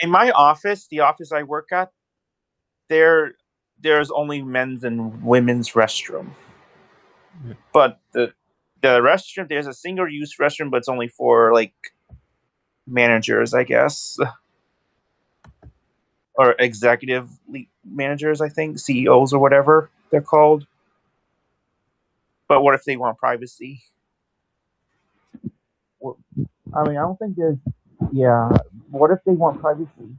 in my office, the office I work at, there's only men's and women's restroom, Mm. but the restroom, there's a single use restroom, but it's only for managers, I guess, or executive managers, I think, CEOs or whatever they're called. But what if they want privacy? I mean, I don't think there's. Yeah. What if they want privacy?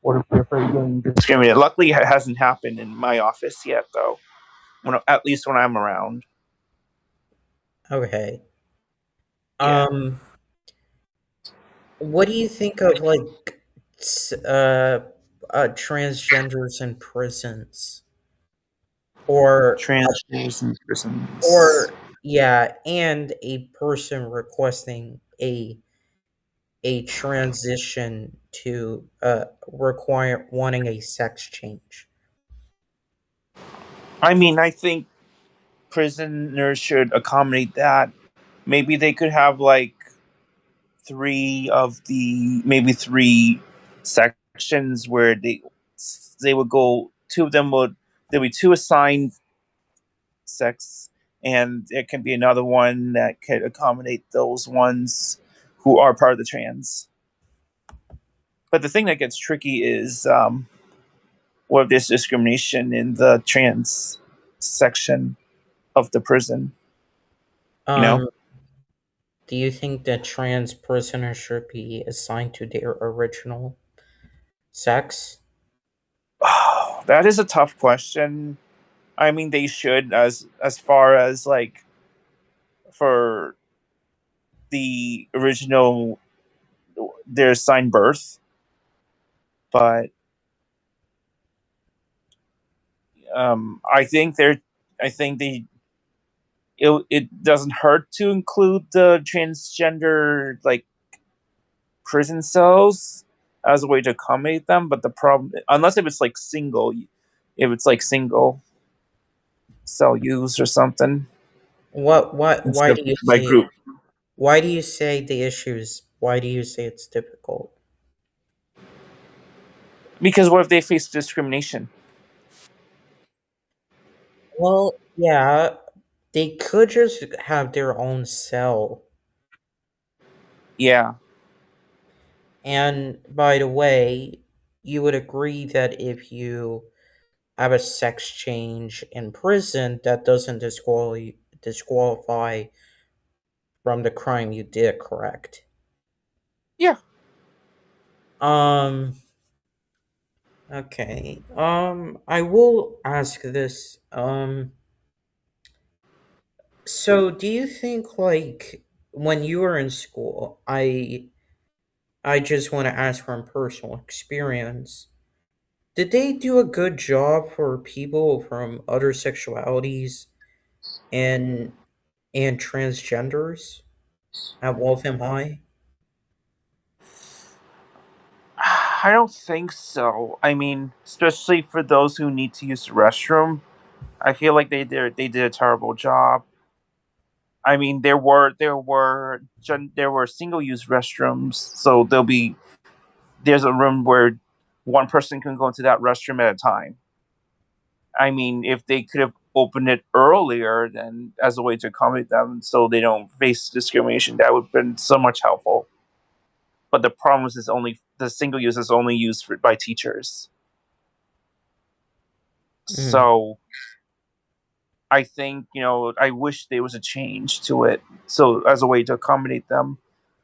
What if they're afraid of getting discriminated? Luckily, it hasn't happened in my office yet, though. At least when I'm around. Okay. Yeah. What do you think of like transgenders in prisons? Or Transgenders in prisons. or yeah, and a person requesting a transition to require wanting a sex change. I mean, I think prisoners should accommodate that. Maybe they could have like three sections where they would go. Two of them would there'll be two assigned sex, and there can be another one that could accommodate those ones who are part of the trans. But the thing that gets tricky is what if there's discrimination in the trans section of the prison? You know, Do you think that trans prisoners should be assigned to their original sex? that is a tough question. I mean, they should, as far as like for the original their assigned birth, but I think it doesn't hurt to include the transgender like prison cells as a way to accommodate them. But the problem, unless if it's like single cell use or something Why instead of do you by say group. why do you say the issues why do you say it's difficult? Because what if they face discrimination? Well, yeah, they could just have their own cell. Yeah, And by the way, you would agree that if you have a sex change in prison, that doesn't disqualify from the crime you did, correct? yeah. Um, okay. I will ask this. So do you think like when you were in school, I just want to ask from personal experience, did they do a good job for people from other sexualities and transgenders at Waltham High? I don't think so. I mean, especially for those who need to use the restroom, I feel like they did a terrible job. I mean, there were single use restrooms, so there's a room where one person can go into that restroom at a time. I mean, if they could have opened it earlier, then as a way to accommodate them, so they don't face discrimination, that would have been so much helpful. But the problem is, only the single use is only used by teachers. Mm. So I think I wish there was a change to it, so as a way to accommodate them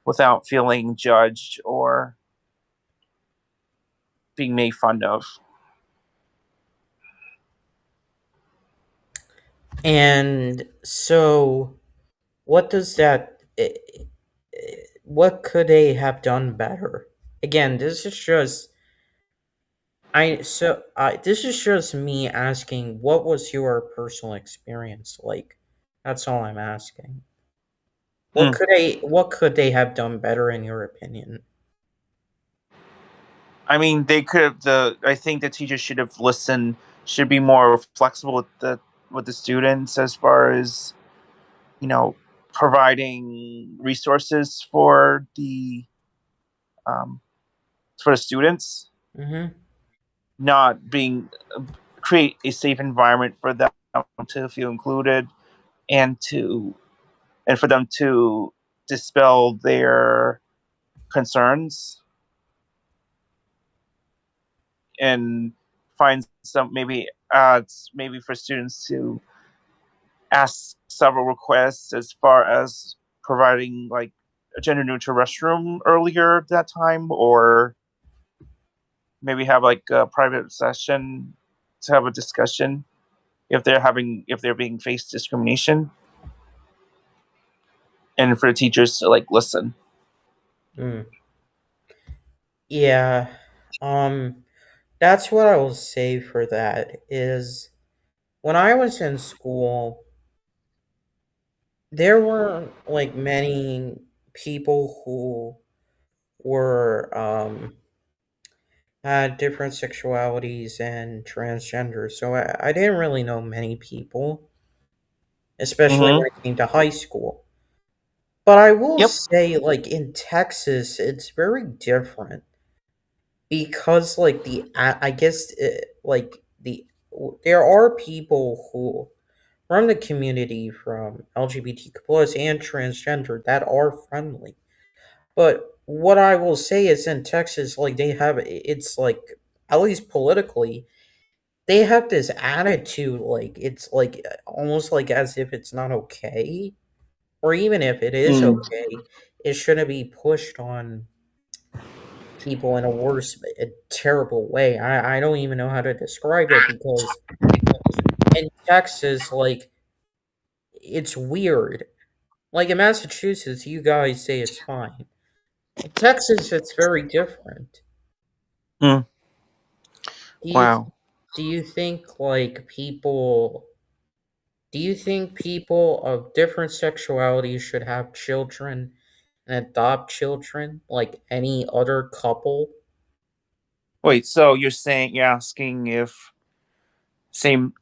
without feeling judged or being made fun of. And so, what does that? What could they have done better? Again, this is just this is just me asking. What was your personal experience like? That's all I'm asking. Mm. What could they have done better in your opinion? I mean, they could have. I think the teachers should have listened. Should be more flexible with the students as far as you know providing resources um, for the students, Mm-hmm. not being create a safe environment for them to feel included and for them to dispel their concerns and find some maybe maybe for students to ask several requests as far as providing like a gender neutral restroom earlier that time, or maybe have like a private session to have a discussion if they're being faced discrimination, and for the teachers to like listen. Mm. Yeah. Um that's what I will say for that is when I was in school, there were like many people who were had different sexualities and transgender. So I didn't really know many people, especially Mm-hmm. when it came to high school. But I will Yep. say, like in Texas, it's very different because, like I guess, like there are people who from the community, from LGBTQ plus and transgender, that are friendly. But what I will say is in Texas, like they have, it's like at least politically, they have this attitude, like it's like almost like as if it's not okay, or even if it is Mm. okay, it shouldn't be pushed on people in a worse, a terrible way. I don't even know how to describe it because in Texas, like it's weird. Like in Massachusetts, you guys say it's fine. In Texas, it's very different. Mm. Do you Wow. do you think like people do you think people of different sexualities should have children and adopt children like any other couple? Wait, so you're asking if same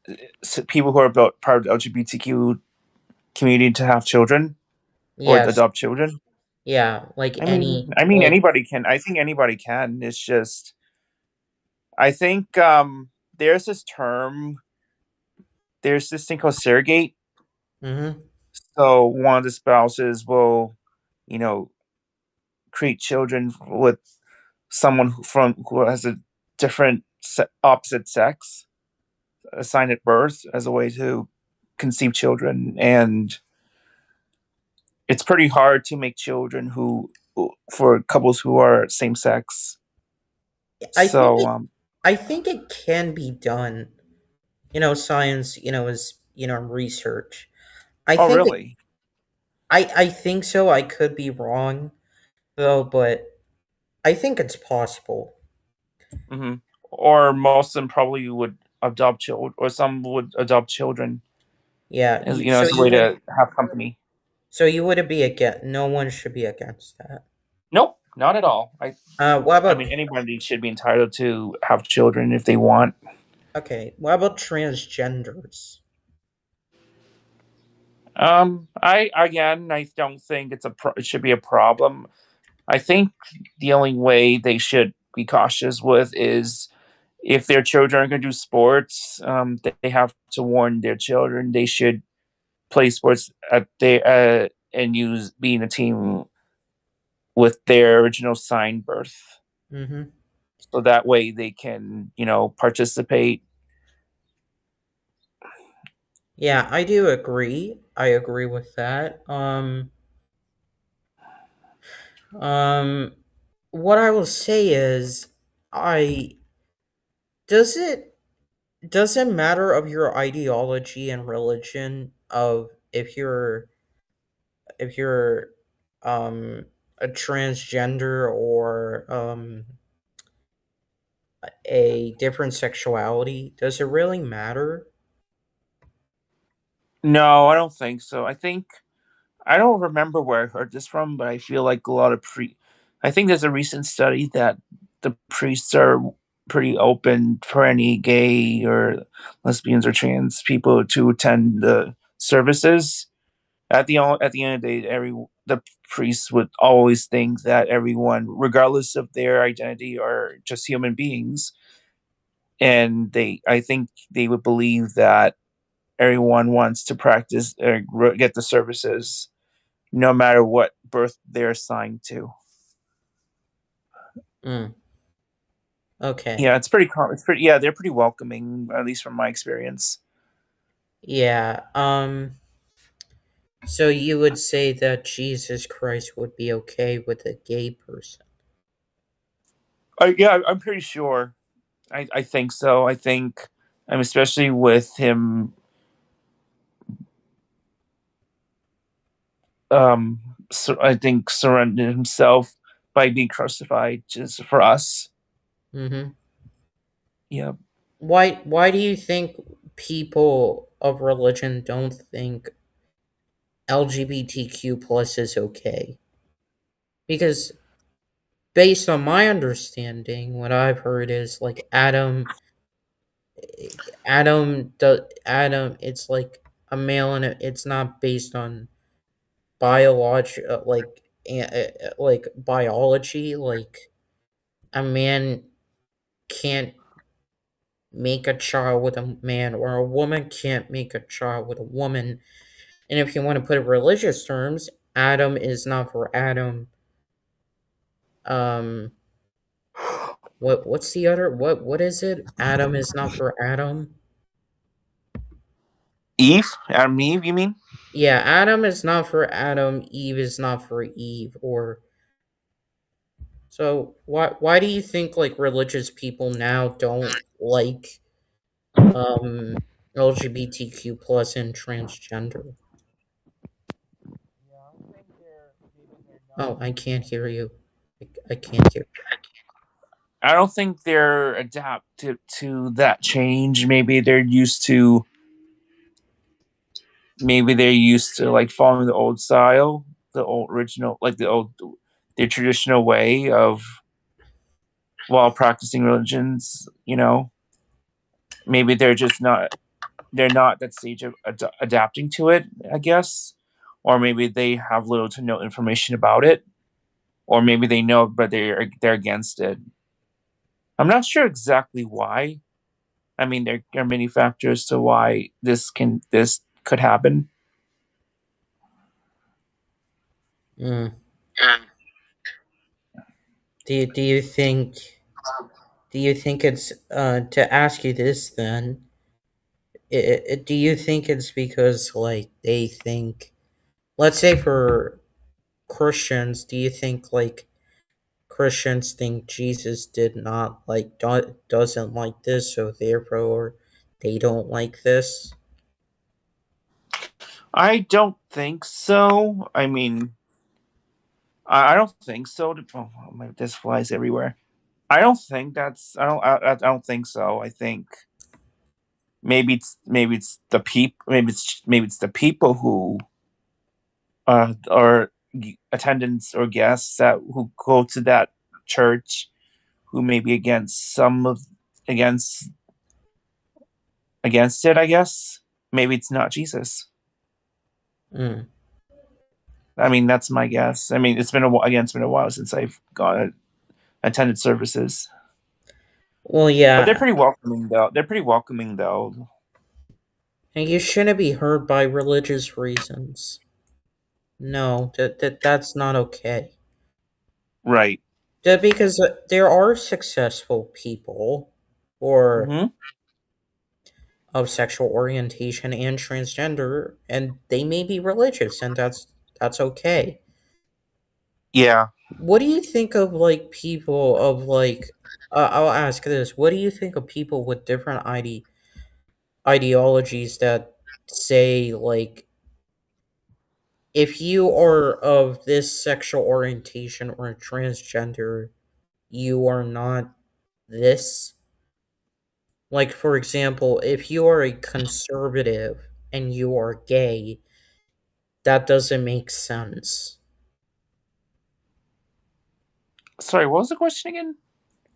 people who are about part of the LGBTQ community to have children or Yes. adopt children? Yeah, like any I mean, like anybody can. I think anybody can. It's just, I think there's this term. There's this thing called surrogate. mhm. So one of the spouses will, you know, create children with someone who has a different opposite sex assigned at birth as a way to conceive children, and it's pretty hard to make children who for couples who are same sex. I think So it I think it can be done. Science, is, research. I oh think it really? I think so. I could be wrong though, but I think it's possible. Hmm. Or most of them probably would adopt children, or some would adopt children Yeah, as as a way to have company. so you wouldn't be against. No one should be against that. Nope, not at all. What I about mean, anybody should be entitled to have children if they want. okay? What about transgenders? I again, I don't think it should be a problem. I think the only way they should be cautious with is if their children are going to do sports, they have to warn their children they should play sports at and use being a team with their original sign birth, Mm-hmm. so that way they can participate. Yeah, I do agree. I agree with that. Um, what I will say is, I does it doesn't matter of your ideology and religion of if you're a transgender or a different sexuality. Does it really matter? No, I don't think so. I don't remember where I heard this from, but I feel like a lot of I think there's a recent study that the priests are pretty open for any gay or lesbians or trans people to attend the services. At the end of the day, the priests would always think that everyone, regardless of their identity, are just human beings, and I think they would believe that everyone wants to practice or get the services no matter what birth they're assigned to. Mm. Okay. Yeah, it's pretty common. It's pretty. Yeah, they're pretty welcoming, at least from my experience. Yeah. So you would say that Jesus Christ would be okay with a gay person? Yeah, I'm pretty sure. I think so. I think, especially with him, so I think surrendered himself by being crucified just for us. Mm-hmm. Yeah, Why do you think people of religion don't think LGBTQ plus is okay? Because based on my understanding, what I've heard is like Adam, it's like a male, and it's not based on biology, like biology. Like a man can't make a child with a man, or a woman can't make a child with a woman. And if you want to put it in religious terms, Adam is not for Adam. Um, what's the other, what is it? Adam is not for Adam. Eve, Adam and Eve. You mean? Yeah, Adam is not for Adam. Eve is not for Eve. Or so why do you think like religious people now don't like um LGBTQ plus and transgender? Oh, I can't hear you. I can't hear. I don't think they're adapted to that change. Maybe they're used to like following the old style, the old original, like the traditional way of while practicing religions. Maybe they're not at that stage of adapting to it, I guess, or maybe they have little to no information about it, or maybe they know but they're against it. I'm not sure exactly why. I mean, there are many factors to why this could happen. Mm. Do you think it's to ask you this then? Do you think it's because like they think, let's say for Christians, do you think like Christians think Jesus did not like doesn't like this, so therefore they don't like this? I don't think so. I mean, I don't think so. Oh, this flies everywhere. I don't think that's. I don't think so. I think maybe it's the people. Maybe it's the people who or attendants or guests that who go to that church who may be against against it. I guess maybe it's not Jesus. Mm. I mean, that's my guess. I mean, it's been a while since I've gone attended services. Well, But they're yeah, pretty welcoming though. They're pretty welcoming though. and you shouldn't be hurt by religious reasons. No, that's not okay. Right. Because there are successful people, or Hmm. of sexual orientation and transgender, and they may be religious, and that's okay. Yeah. What do you think of like people of like? I'll ask this: what do you think of people with different ideologies that say like, if you are of this sexual orientation or transgender, you are not this? Like, for example, if you are a conservative and you are gay, that doesn't make sense. Sorry, what was the question again?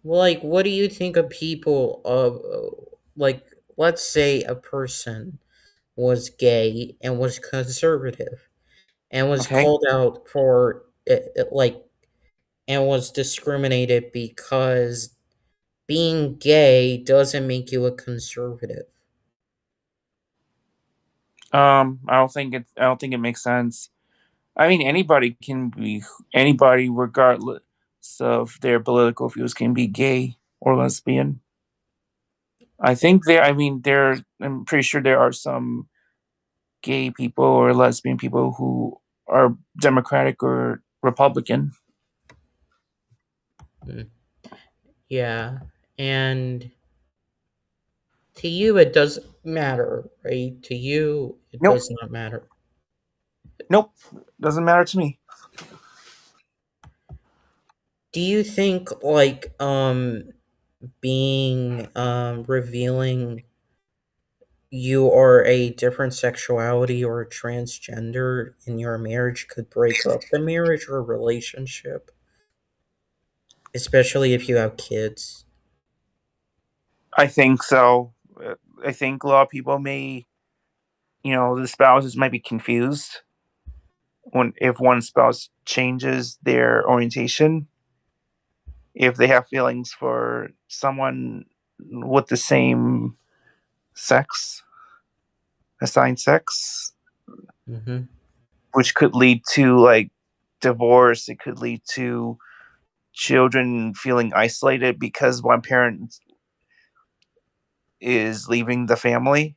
Like, what do you think of people of, like, let's say a person was gay and was conservative and was Okay. called out for like, and was discriminated because being gay doesn't make you a conservative. I don't think it makes sense. I mean, anybody, regardless of their political views, can be gay. or lesbian. I think there. I mean, there. I'm pretty sure there are some gay people or lesbian people who are Democratic or Republican. Mm. Yeah, and to you it doesn't matter, right? To you it Nope. does not matter. Nope. Doesn't matter to me. Do you think like being revealing you are a different sexuality or a transgender in your marriage could break up the marriage or relationship, especially if you have kids? I think so. I think a lot of people may, the spouses might be confused when if one spouse changes their orientation, if they have feelings for someone with the same sex, assigned sex, Mm-hmm. which could lead to like divorce. It could lead to children feeling isolated because one parent is leaving the family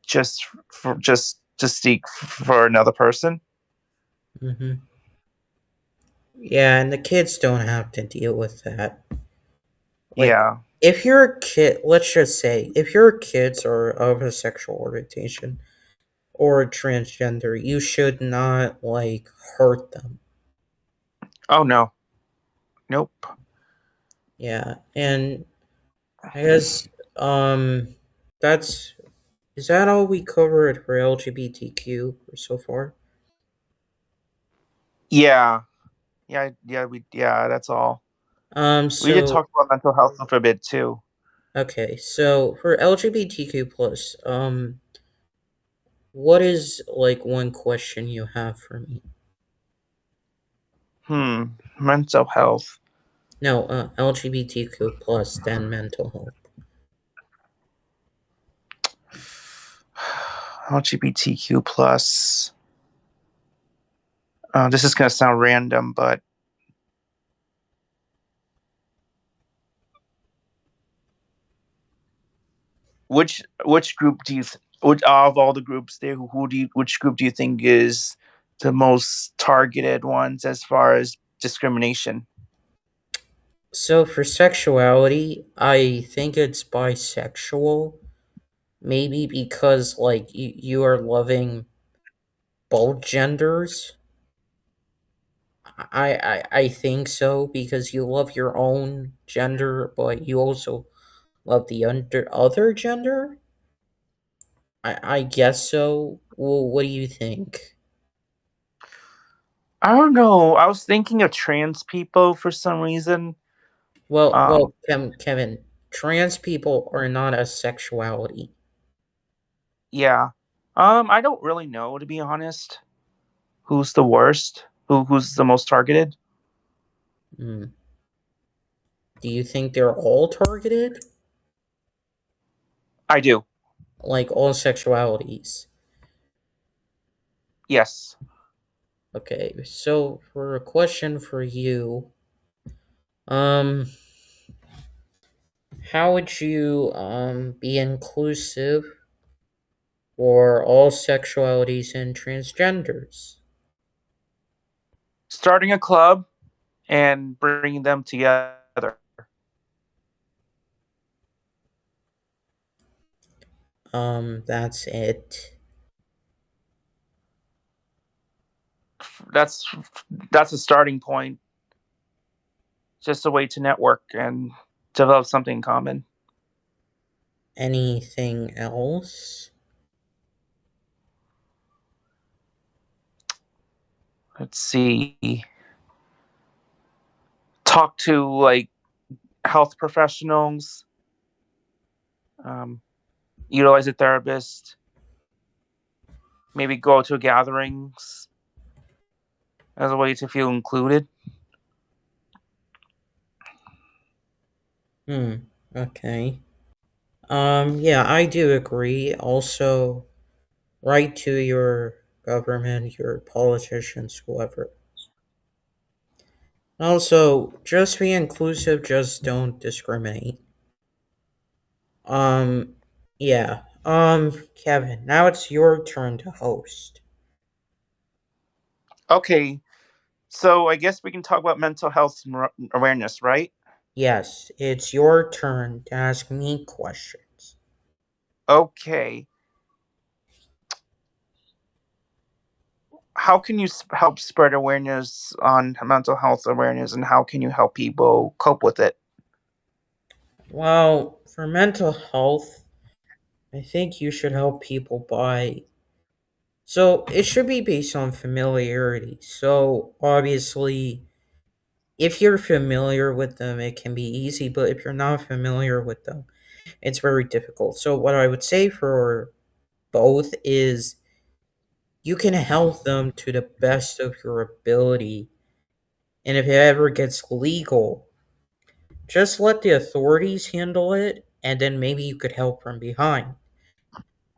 just to seek for another person. Mm-hmm. Yeah, and the kids don't have to deal with that. Like, Yeah. if your kid, let's just say, if your kids are of a sexual orientation or transgender, you should not like hurt them. Oh no. Nope. Yeah, and I guess that's is that all we covered for LGBTQ so far? Yeah. Yeah. That's all. We did So talk about mental health for a bit too. okay, so for LGBTQ plus, what is like one question you have for me? Mental health. No, LGBTQ plus then mental health. LGBTQ plus. This is gonna sound random, but which group do you which of all the groups there, which group do you think is the most targeted ones as far as discrimination? So for sexuality, I think it's bisexual. Maybe because like you are loving both genders. I think so because you love your own gender, but you also love the other gender. I guess so. Well, what do you think? I don't know. I was thinking of trans people for some reason. Well, Um, Kevin, trans people are not a sexuality. yeah. I don't really know, to be honest. Who's the worst? Who's the most targeted? Hmm. Do you think they're all targeted? I do. Like all sexualities? Yes. Okay, so for a question for you, um, how would you be inclusive for all sexualities and transgenders? Starting a club and bringing them together. That's it. That's that's a starting point. Just a way to network and develop something in common. Anything else? Let's see. Talk to like health professionals. Um, Utilize a therapist. Maybe go to gatherings as a way to feel included. Okay. Yeah, I do agree. Also, write to your government, your politicians, whoever. Also, just be inclusive, just don't discriminate. Um, yeah. Kevin, now it's your turn to host. Okay, so I guess we can talk about mental health awareness, right? Yes, it's your turn to ask me questions. Okay. How can you help spread awareness on mental health awareness, and how can you help people cope with it? Well, for mental health, I think you should help people by. So, it should be based on familiarity. So, obviously, if you're familiar with them, it can be easy, but if you're not familiar with them, it's very difficult. So, what I would say for both is you can help them to the best of your ability. And if it ever gets legal, just let the authorities handle it, and then maybe you could help from behind.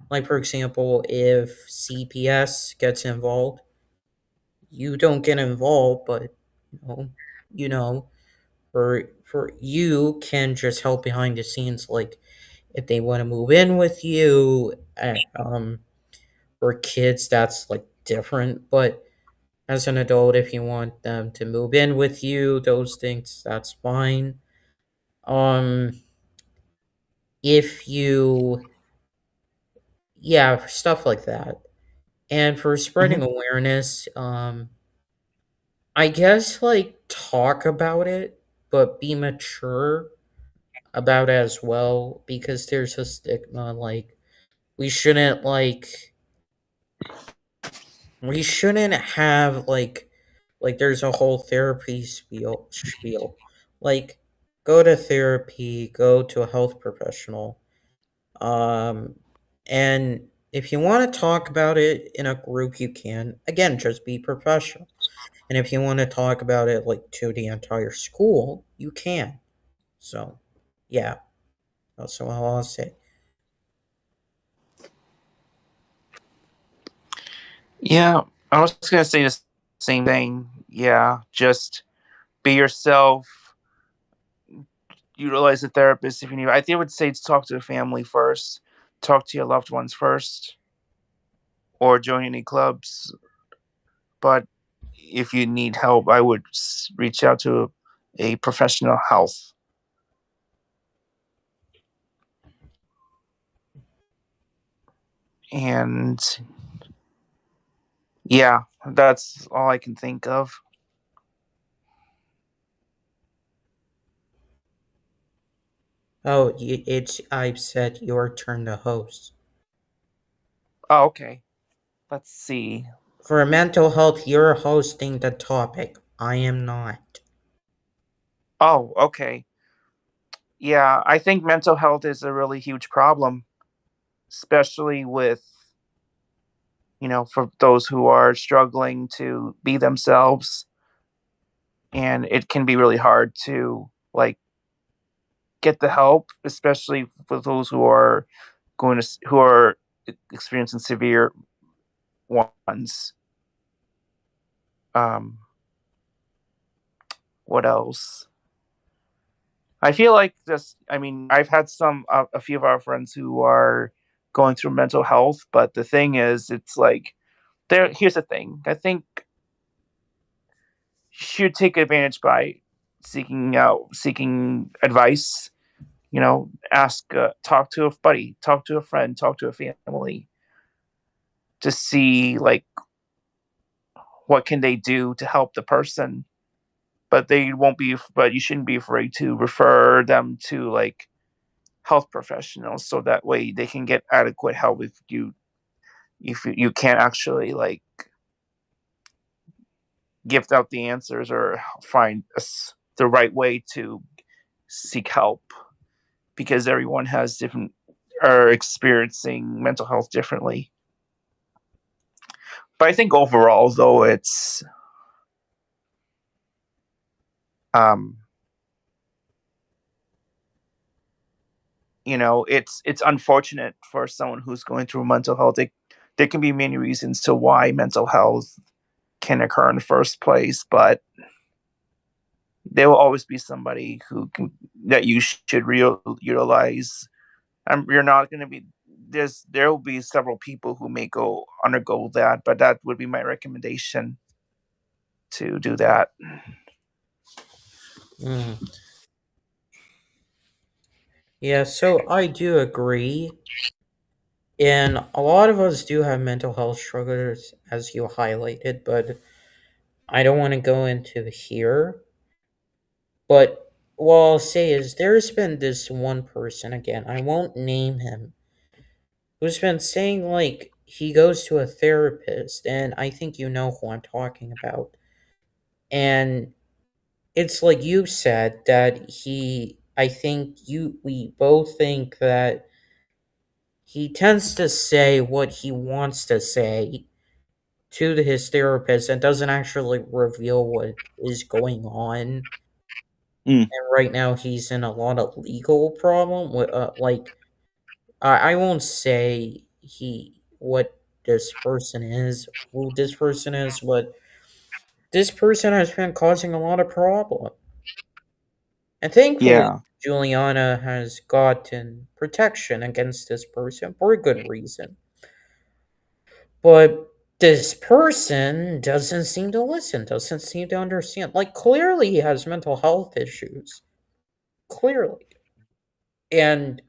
Like, for example, if CPS gets involved, you don't get involved, but you know, you know, for you can just help behind the scenes, like if they want to move in with you, for kids that's like different, but as an adult, if you want them to move in with you, those things, that's fine. Um, if you, yeah, stuff like that. And for spreading Hmm. awareness, I guess like talk about it, but be mature about it as well, because there's a stigma. Like we shouldn't like we shouldn't have like there's a whole therapy spiel. Like go to therapy, go to a health professional. Um and if you want to talk about it in a group you can. Again, just be professional. And if you want to talk about it like to the entire school, you can. So, yeah, that's all I'll say. Yeah, I was gonna say the same thing. Yeah, just be yourself. Utilize a therapist if you need. I think I would say to talk to the family first, talk to your loved ones first, or join any clubs. But if you need help, I would reach out to a professional health. And yeah, that's all I can think of. Oh, it's I've said your turn to host. Oh, okay. Let's see. For mental health, you're hosting the topic. I am not. Oh, okay. Yeah, I think mental health is a really huge problem, especially with, for those who are struggling to be themselves. And it can be really hard to, like, get the help, especially for those who are experiencing severe ones. Um, what else? I feel like this. I mean, I've had a few of our friends who are going through mental health, but the thing is, it's like there. Here's the thing. I think you should take advantage by seeking advice. Talk to a buddy, talk to a friend, talk to a family to see like what can they do to help the person. But they won't be. But you shouldn't be afraid to refer them to like health professionals so that way they can get adequate help if you can't actually like give out the answers or find the right way to seek help, because everyone has different are experiencing mental health differently. But I think overall though um it's unfortunate for someone who's going through mental health. There can be many reasons to why mental health can occur in the first place, but there will always be somebody that you should utilize. You're not going to be there will be several people who may undergo that, but that would be my recommendation to do that. Yeah, so I do agree. And a lot of us do have mental health struggles, as you highlighted, but I don't want to go into here. But what I'll say is there's been this one person, again, I won't name him, who's been saying, like, he goes to a therapist, and I think you know who I'm talking about. And it's like you said that we both think that he tends to say what he wants to say to his therapist and doesn't actually reveal what is going on. Mm. And right now he's in a lot of legal problem with I won't say what this person is, who this person is, but this person has been causing a lot of problem. And thankfully Yeah. Juliana has gotten protection against this person for a good reason. But this person doesn't seem to listen, doesn't seem to understand. Like, clearly he has mental health issues. Clearly. And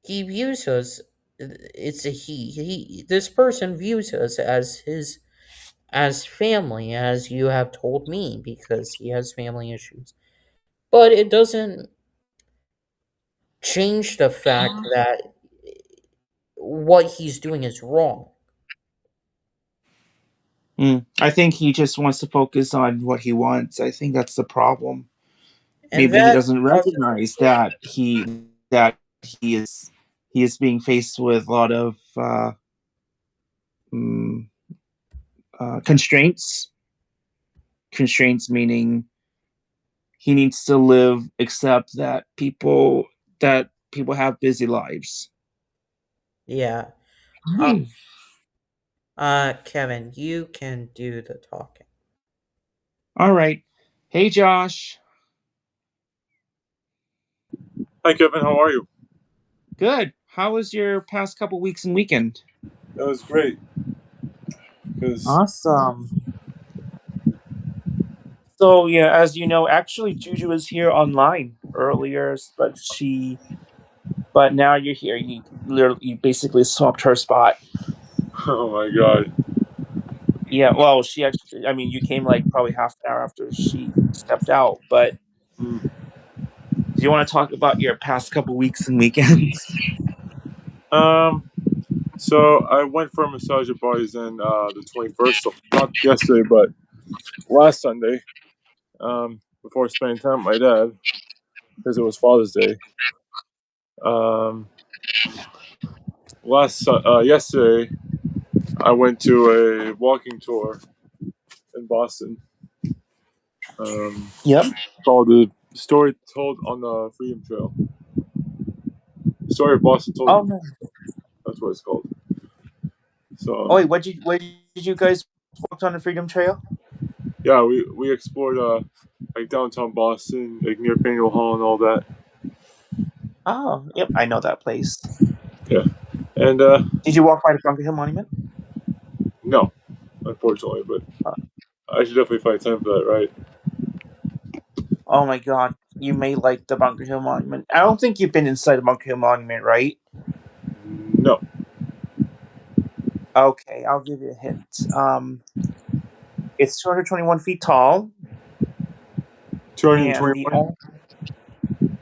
he views us, it's a this person views us as family, as you have told me, because he has family issues. But it doesn't change the fact that what he's doing is wrong. I think he just wants to focus on what he wants. I think that's the problem. And Maybe he that doesn't causes recognize that he is being faced with a lot of mm, constraints. Constraints meaning he needs to live, accept that people have busy lives. Yeah. Kevin, you can do the talking. All right. Hey, Josh. Hi, Kevin. How are you? Good. How was your past couple weeks and weekend? That was great. Awesome. So yeah, as you know, actually Juju was here online earlier, but now you're here. You basically swapped her spot. Oh my god. Yeah, well, she actually, I mean, you came like probably half an hour after she stepped out, but do you want to talk about your past couple weeks and weekends? So I went for a massage at Barty's in the 21st, so not yesterday, but last Sunday, before spending time with my dad, because it was Father's Day. Yesterday, I went to a walking tour in Boston. Yep. Called The Story Told on the Freedom Trail. Story of Boston Told. Oh no. That's what it's called. So. Oh wait, where did you guys walk on the Freedom Trail? Yeah, we explored like downtown Boston, like near Faneuil Hall and all that. Oh, yep, I know that place. Yeah, and did you walk by the Bunker Hill Monument? No, unfortunately, but I should definitely find time for that, right? Oh my god, you may like the Bunker Hill Monument. I don't think you've been inside the Bunker Hill Monument, right? No. Okay, I'll give you a hint. It's 221 feet tall. 221?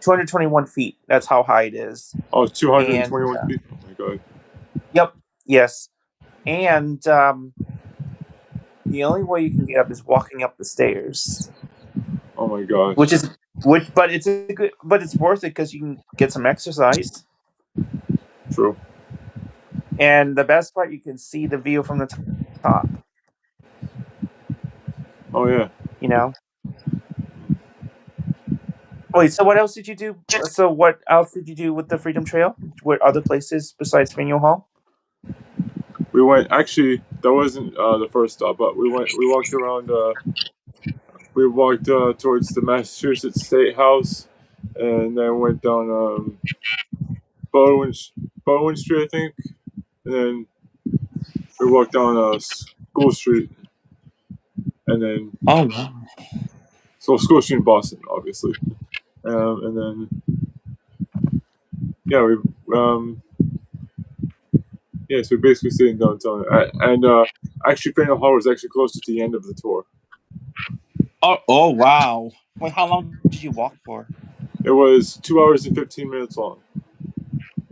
221 feet. That's how high it is. Oh, 221 feet? Oh my god. Yep. Yes. And the only way you can get up is walking up the stairs. Oh my gosh. But it's worth it because you can get some exercise. True. And the best part, you can see the view from the top. Oh yeah. You know. Wait, so what else did you do? So what else did you do with the Freedom Trail? What other places besides Faneuil Hall? We went. Actually, that wasn't the first stop, but we walked around we walked towards the Massachusetts State House, and then went down Bowen Street, I think, and then we walked down School Street, and then Oh, wow. School Street in Boston, obviously, and then we so we basically stayed in downtown, and actually Faneuil Hall was actually closer to the end of the tour. Oh, wow. Wait, how long did you walk for? It was 2 hours and 15 minutes long.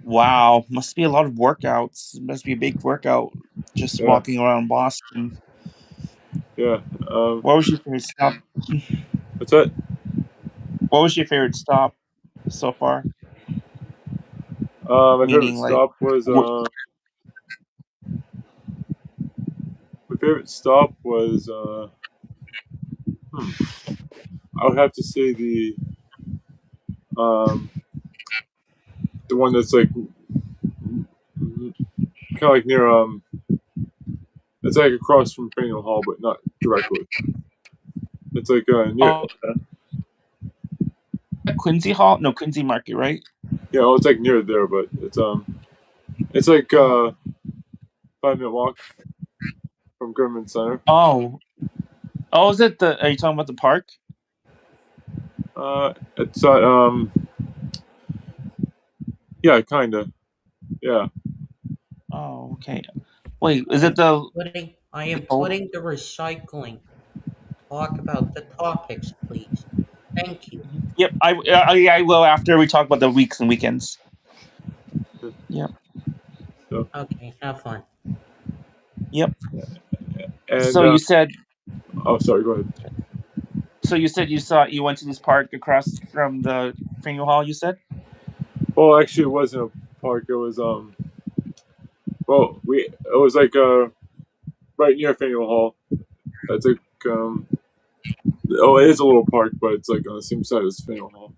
Wow, must be a lot of workouts. It must be a big workout just walking around Boston. Yeah. What was your favorite stop? What's that? What was your favorite stop so far? My Meaning, favorite stop was I would have to say the one that's like kind of like near it's like across from Faneuil Hall, but not directly. It's like near. Quincy Hall? No, Quincy Market, right? Yeah, it's like near there, but it's like 5-minute walk from Government Center. Oh, is it the? Are you talking about the park? It's yeah, kinda, yeah. Oh, okay. Wait, is it the? I am putting the recycling. Talk about the topics, please. Thank you. Yep, I will after we talk about the weeks and weekends. Yep. Okay, have fun. Yep. And, so you said. Oh, sorry. Go ahead. So you said you went to this park across from the Faneuil Hall. You said. Well, actually, it wasn't a park. It was it was like right near Faneuil Hall. It's like it is a little park, but it's like on the same side as Faneuil Hall.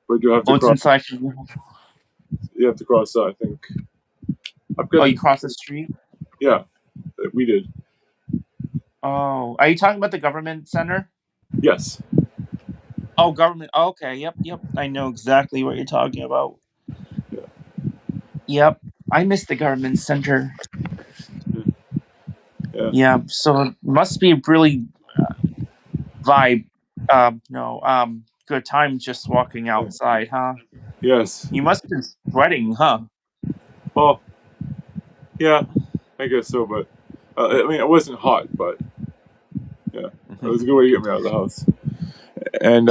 But you have to cross. Inside Faneuil Hall. You have to cross that, I think. You cross the street? Yeah, we did. Oh, are you talking about the government center? Yes. Oh, government. Oh, okay. Yep. I know exactly what you're talking about. Yeah. Yep. I missed the government center. Yeah. Yeah. So it must be really good time just walking outside, huh? Yes. You must have been sweating, huh? Well, yeah, I guess so, but I mean, it wasn't hot, but yeah, it was a good way to get me out of the house. And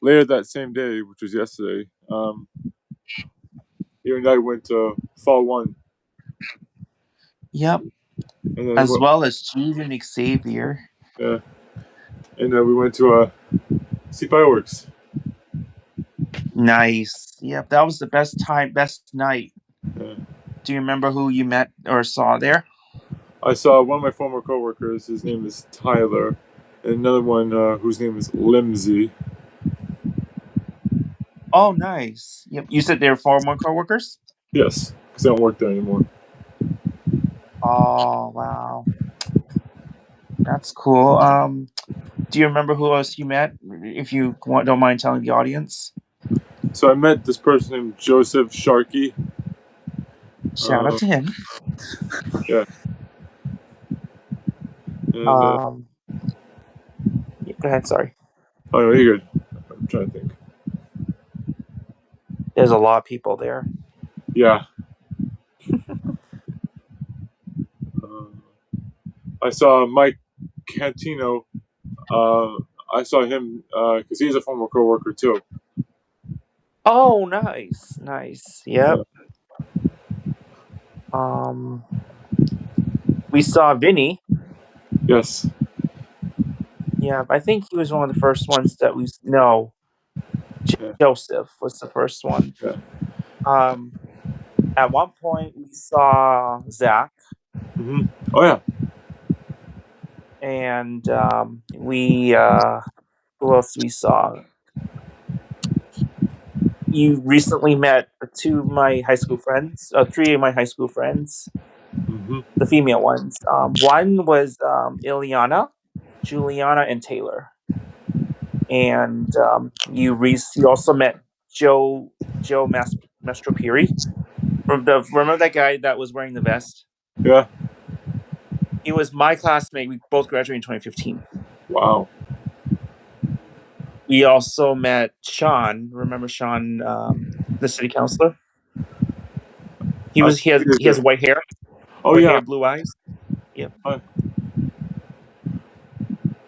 later that same day, which was yesterday, you and I went to Fall One. Yep. And then well as Jude and Xavier. Yeah. And then we went to see fireworks. Nice. Yep, that was the best night. Yeah. Do you remember who you met or saw there? I saw one of my former coworkers. His name is Tyler, and another one whose name is Limsey. Oh, nice. Yep. You said they were former coworkers? Yes, because I don't work there anymore. Oh, wow. That's cool. Do you remember who else you met? If you don't mind telling the audience. So I met this person named Joseph Sharkey. Shout out to him. Yeah. And, go ahead. Sorry. Oh, no, you're good. I'm trying to think. There's a lot of people there. Yeah. I saw Mike Cantino. I saw him because he's a former coworker too. Oh, nice. Yep. We saw Vinny. Yes. Yeah, I think he was one of the first ones that we know. Joseph was the first one. Yeah. At one point we saw Zach. Mm-hmm. Oh yeah. And we who else we saw? You recently met three of my high school friends. Mm-hmm. The female ones. One was Ileana, Juliana, and Taylor. and you also met Joe Mastropiri. Remember that guy that was wearing the vest? Yeah. He was my classmate. We both graduated in 2015. Wow. We also met Sean. Remember Sean, the city councilor? He has white hair. Oh white yeah. hair, blue eyes. Yep.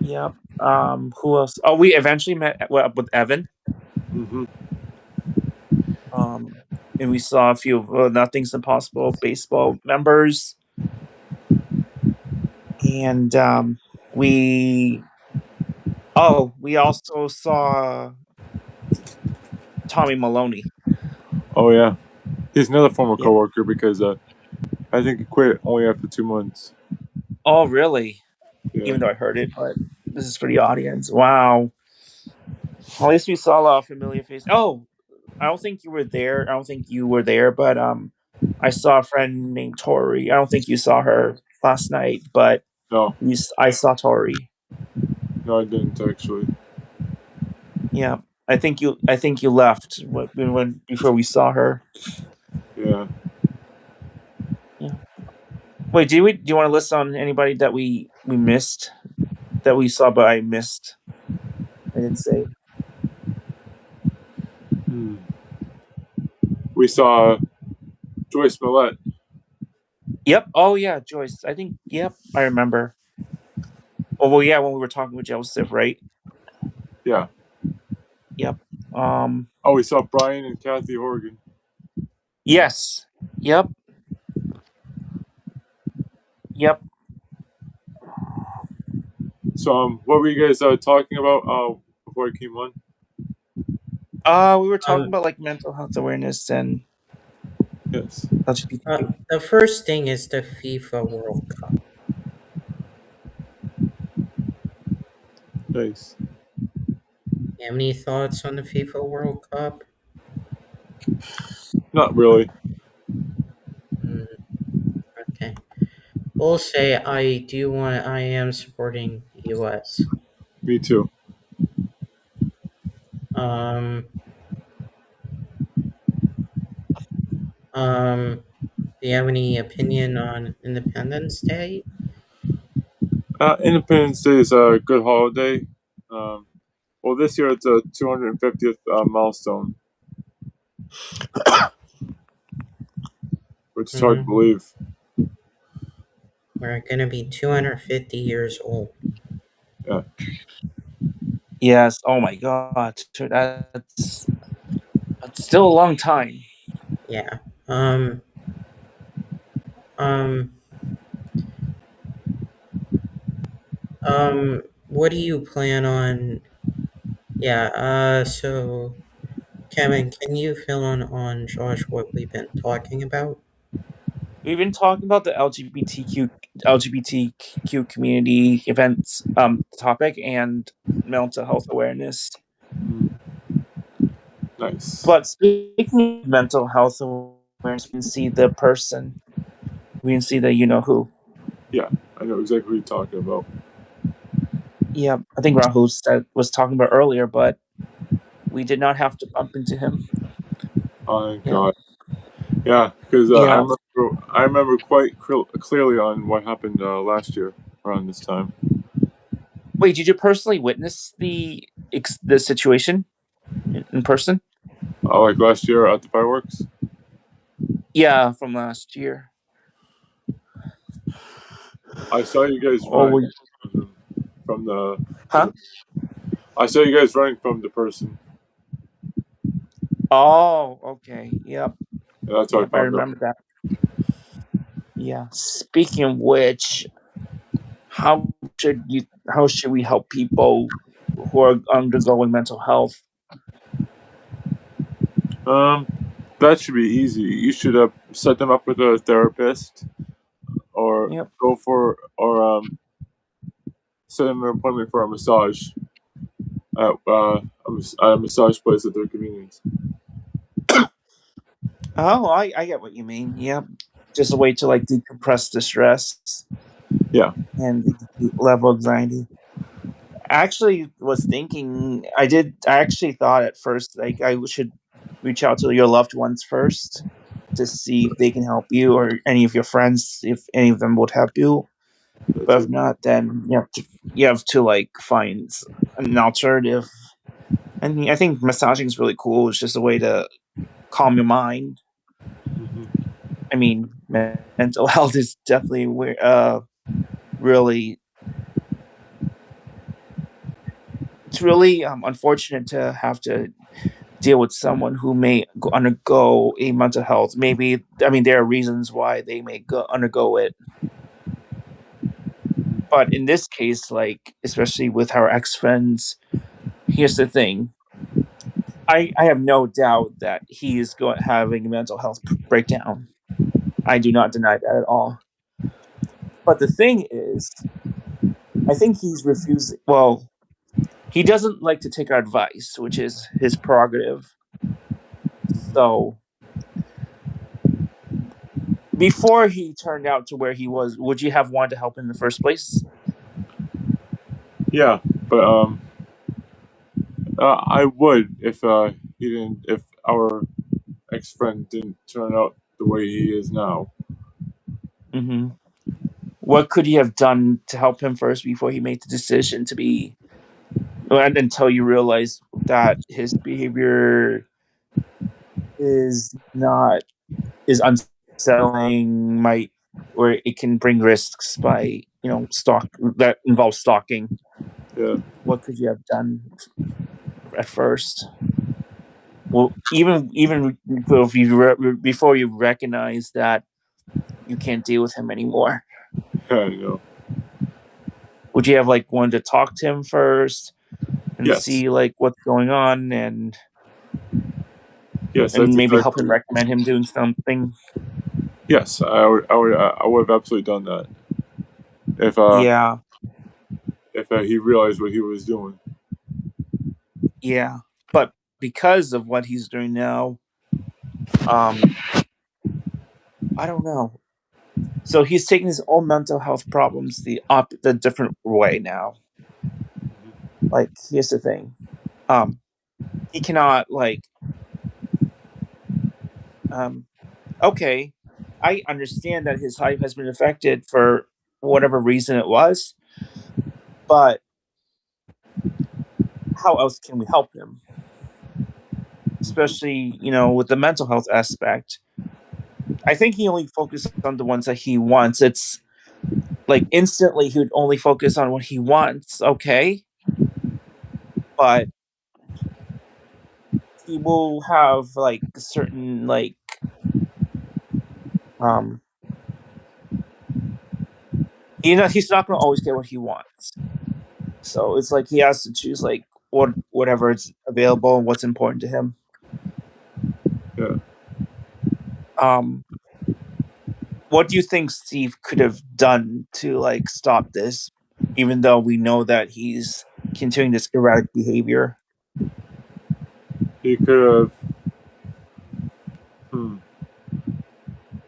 Yep. Who else? Oh, we eventually met with Evan. Mm-hmm. And we saw a few of Nothing's Impossible baseball members. And we also saw Tommy Maloney. Oh yeah, he's another former Yeah. coworker because I think he quit only after 2 months. Oh really? Yeah. Even though I heard it, but this is for the audience. Wow. At least we saw a familiar face. Oh, I don't think you were there. But I saw a friend named Tori. I don't think you saw her last night, but No, I saw Tori. no, I didn't actually. Yeah, I think you left before we saw her. Yeah. Yeah. Wait, do you want to list on anybody that we missed, that we saw but I missed? I didn't say. We saw Joyce Millette. Yep. Oh yeah, Joyce. I think. Yep, I remember. Oh well, yeah, when we were talking with Joseph, right? Yeah. Yep. Oh, we saw Brian and Kathy Horgan. Yes. Yep. Yep. So, what were you guys talking about before I came on? We were talking about like mental health awareness and yes. The first thing is the FIFA World Cup. Nice. You have any thoughts on the FIFA World Cup? Not really. Okay. We'll say I am supporting the US. Me too. Do you have any opinion on Independence Day? Independence Day is a good holiday. Well, this year it's a 250th milestone, which is hard to believe. We're going to be 250 years old. Yeah. Yes. Oh my God. That's still a long time. Yeah. What do you plan on? Yeah. So, Kevin, can you fill in on Josh what we've been talking about? We've been talking about the LGBTQ community events topic and mental health awareness. Nice. But speaking of mental health awareness, we can see the person. We can see the you know who. Yeah, I know exactly what you're talking about. Yeah, I think Rahul was talking about earlier, but we did not have to bump into him. Oh God. Yeah, because I remember quite clearly on what happened last year around this time. Wait, did you personally witness the situation in person? Like last year at the fireworks? Yeah, from last year. I saw you guys running from the. Huh? I saw you guys running from the person. Oh, okay. Yep. Yeah, that's what I remember that. Yeah. Speaking of which, how should we help people who are undergoing mental health? That should be easy. You should set them up with a therapist, or set them an appointment for a massage at a massage place at their convenience. Oh, I get what you mean. Yep. Just a way to like decompress the stress. Yeah. And the level of anxiety. actually was thinking. I actually thought at first like I should reach out to your loved ones first to see if they can help you or any of your friends, if any of them would help you. But if not, then you have to like find an alternative. And I think massaging is really cool. It's just a way to calm your mind. I mean, mental health is definitely really. It's really unfortunate to have to deal with someone who may undergo a mental health. Maybe there are reasons why they may undergo it, but in this case, like especially with our ex friends, here's the thing: I have no doubt that he is having a mental health breakdown. I do not deny that at all. But the thing is, I think he's refusing. Well, he doesn't like to take our advice, which is his prerogative. So, before he turned out to where he was, would you have wanted to help him in the first place? Yeah, but I would if he didn't, if our ex friend didn't turn out the way he is now. Mm-hmm. What could you have done to help him first before he made the decision to be, and until you realize that his behavior is unsettling, or it can bring risks by that involves stalking? Yeah. What could you have done at first? Well, even if before you recognize that you can't deal with him anymore, Yeah, I know. would you have like wanted to talk to him first and Yes. see like what's going on Yes, and that's maybe help exactly. him recommend him doing something? Yes, I would have absolutely done that if Yeah, he realized what he was doing. yeah. But because of what he's doing now, I don't know. So he's taking his own mental health problems the different way now. Like, here's the thing. He cannot okay, I understand that his life has been affected for whatever reason it was, but how else can we help him? Especially, with the mental health aspect. I think he only focused on the ones that he wants. It's like instantly he would only focus on what he wants, okay? But he will have like certain um he's not gonna always get what he wants. So it's like he has to choose like whatever is available and what's important to him. Yeah. What do you think Steve could have done to like stop this, even though we know that he's continuing this erratic behavior? He could have.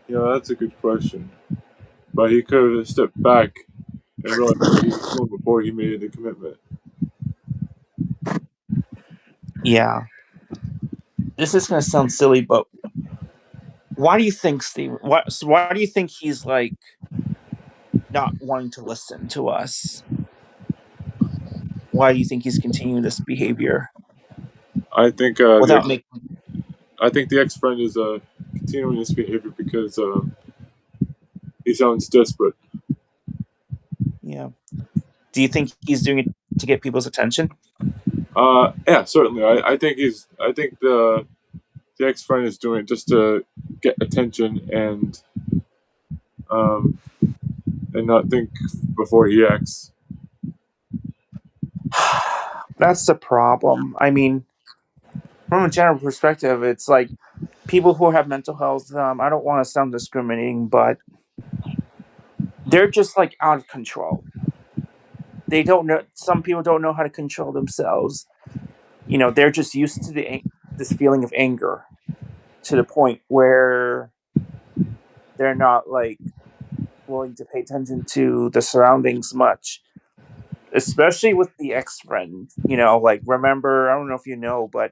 That's a good question. But he could have stepped back and realized what he was doing before he made the commitment. Yeah. This is gonna sound silly, but why do you think, Steve? Why do you think he's like not wanting to listen to us? Why do you think he's continuing this behavior I think without making? the ex-friend is continuing this behavior because he sounds desperate. Yeah. Do you think he's doing it to get people's attention? Yeah, certainly. I think the ex-friend is doing it just to get attention and not think before he acts. That's the problem. I mean, from a general perspective, it's like people who have mental health. I don't want to sound discriminating, but they're just like out of control. They don't know. Some people don't know how to control themselves. They're just used to this feeling of anger to the point where they're not like willing to pay attention to the surroundings much. especially with the ex-friend. You know, like remember, I don't know if you know, but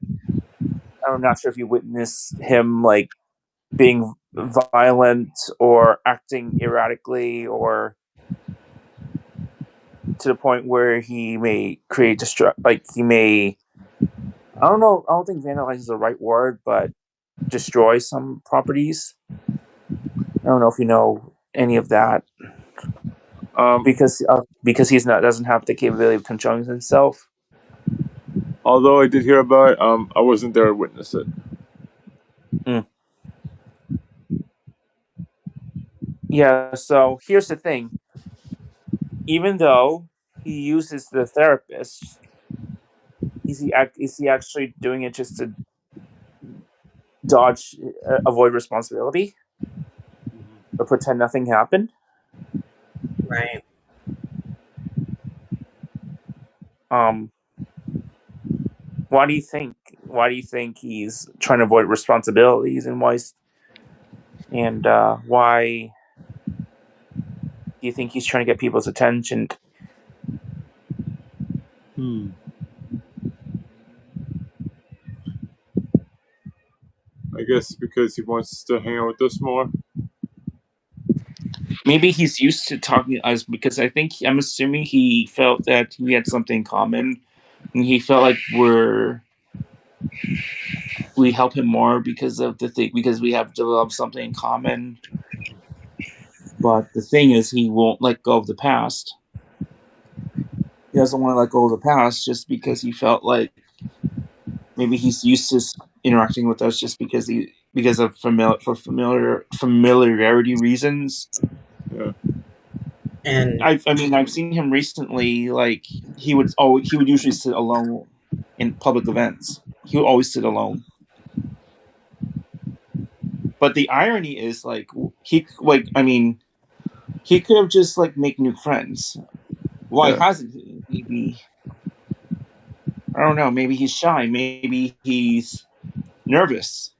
I'm not sure if you witnessed him like being violent or acting erratically or to the point where he may create he may, I don't know, I don't think vandalize is the right word, but destroy some properties. I don't know if you know any of that. Because he's doesn't have the capability of controlling himself. Although I did hear about it, I wasn't there to witness it. Yeah, so here's the thing. Even though he uses the therapist, is he actually doing it just to avoid responsibility? Or pretend nothing happened? Right. Why do you think he's trying to avoid responsibilities, and why do you think he's trying to get people's attention? I guess because he wants to hang out with us more. Maybe he's used to talking to us because I'm assuming he felt that we had something in common, and he felt like we help him more because we have developed something in common. But the thing is, he won't let go of the past. He doesn't want to let go of the past just because he felt like maybe he's used to interacting with us just because of familiarity reasons. Yeah. And I've seen him recently. Like he would usually sit alone in public events. He would always sit alone. But the irony is, like, he could have just like make new friends. Why hasn't he? Maybe, I don't know. Maybe he's shy. Maybe he's nervous.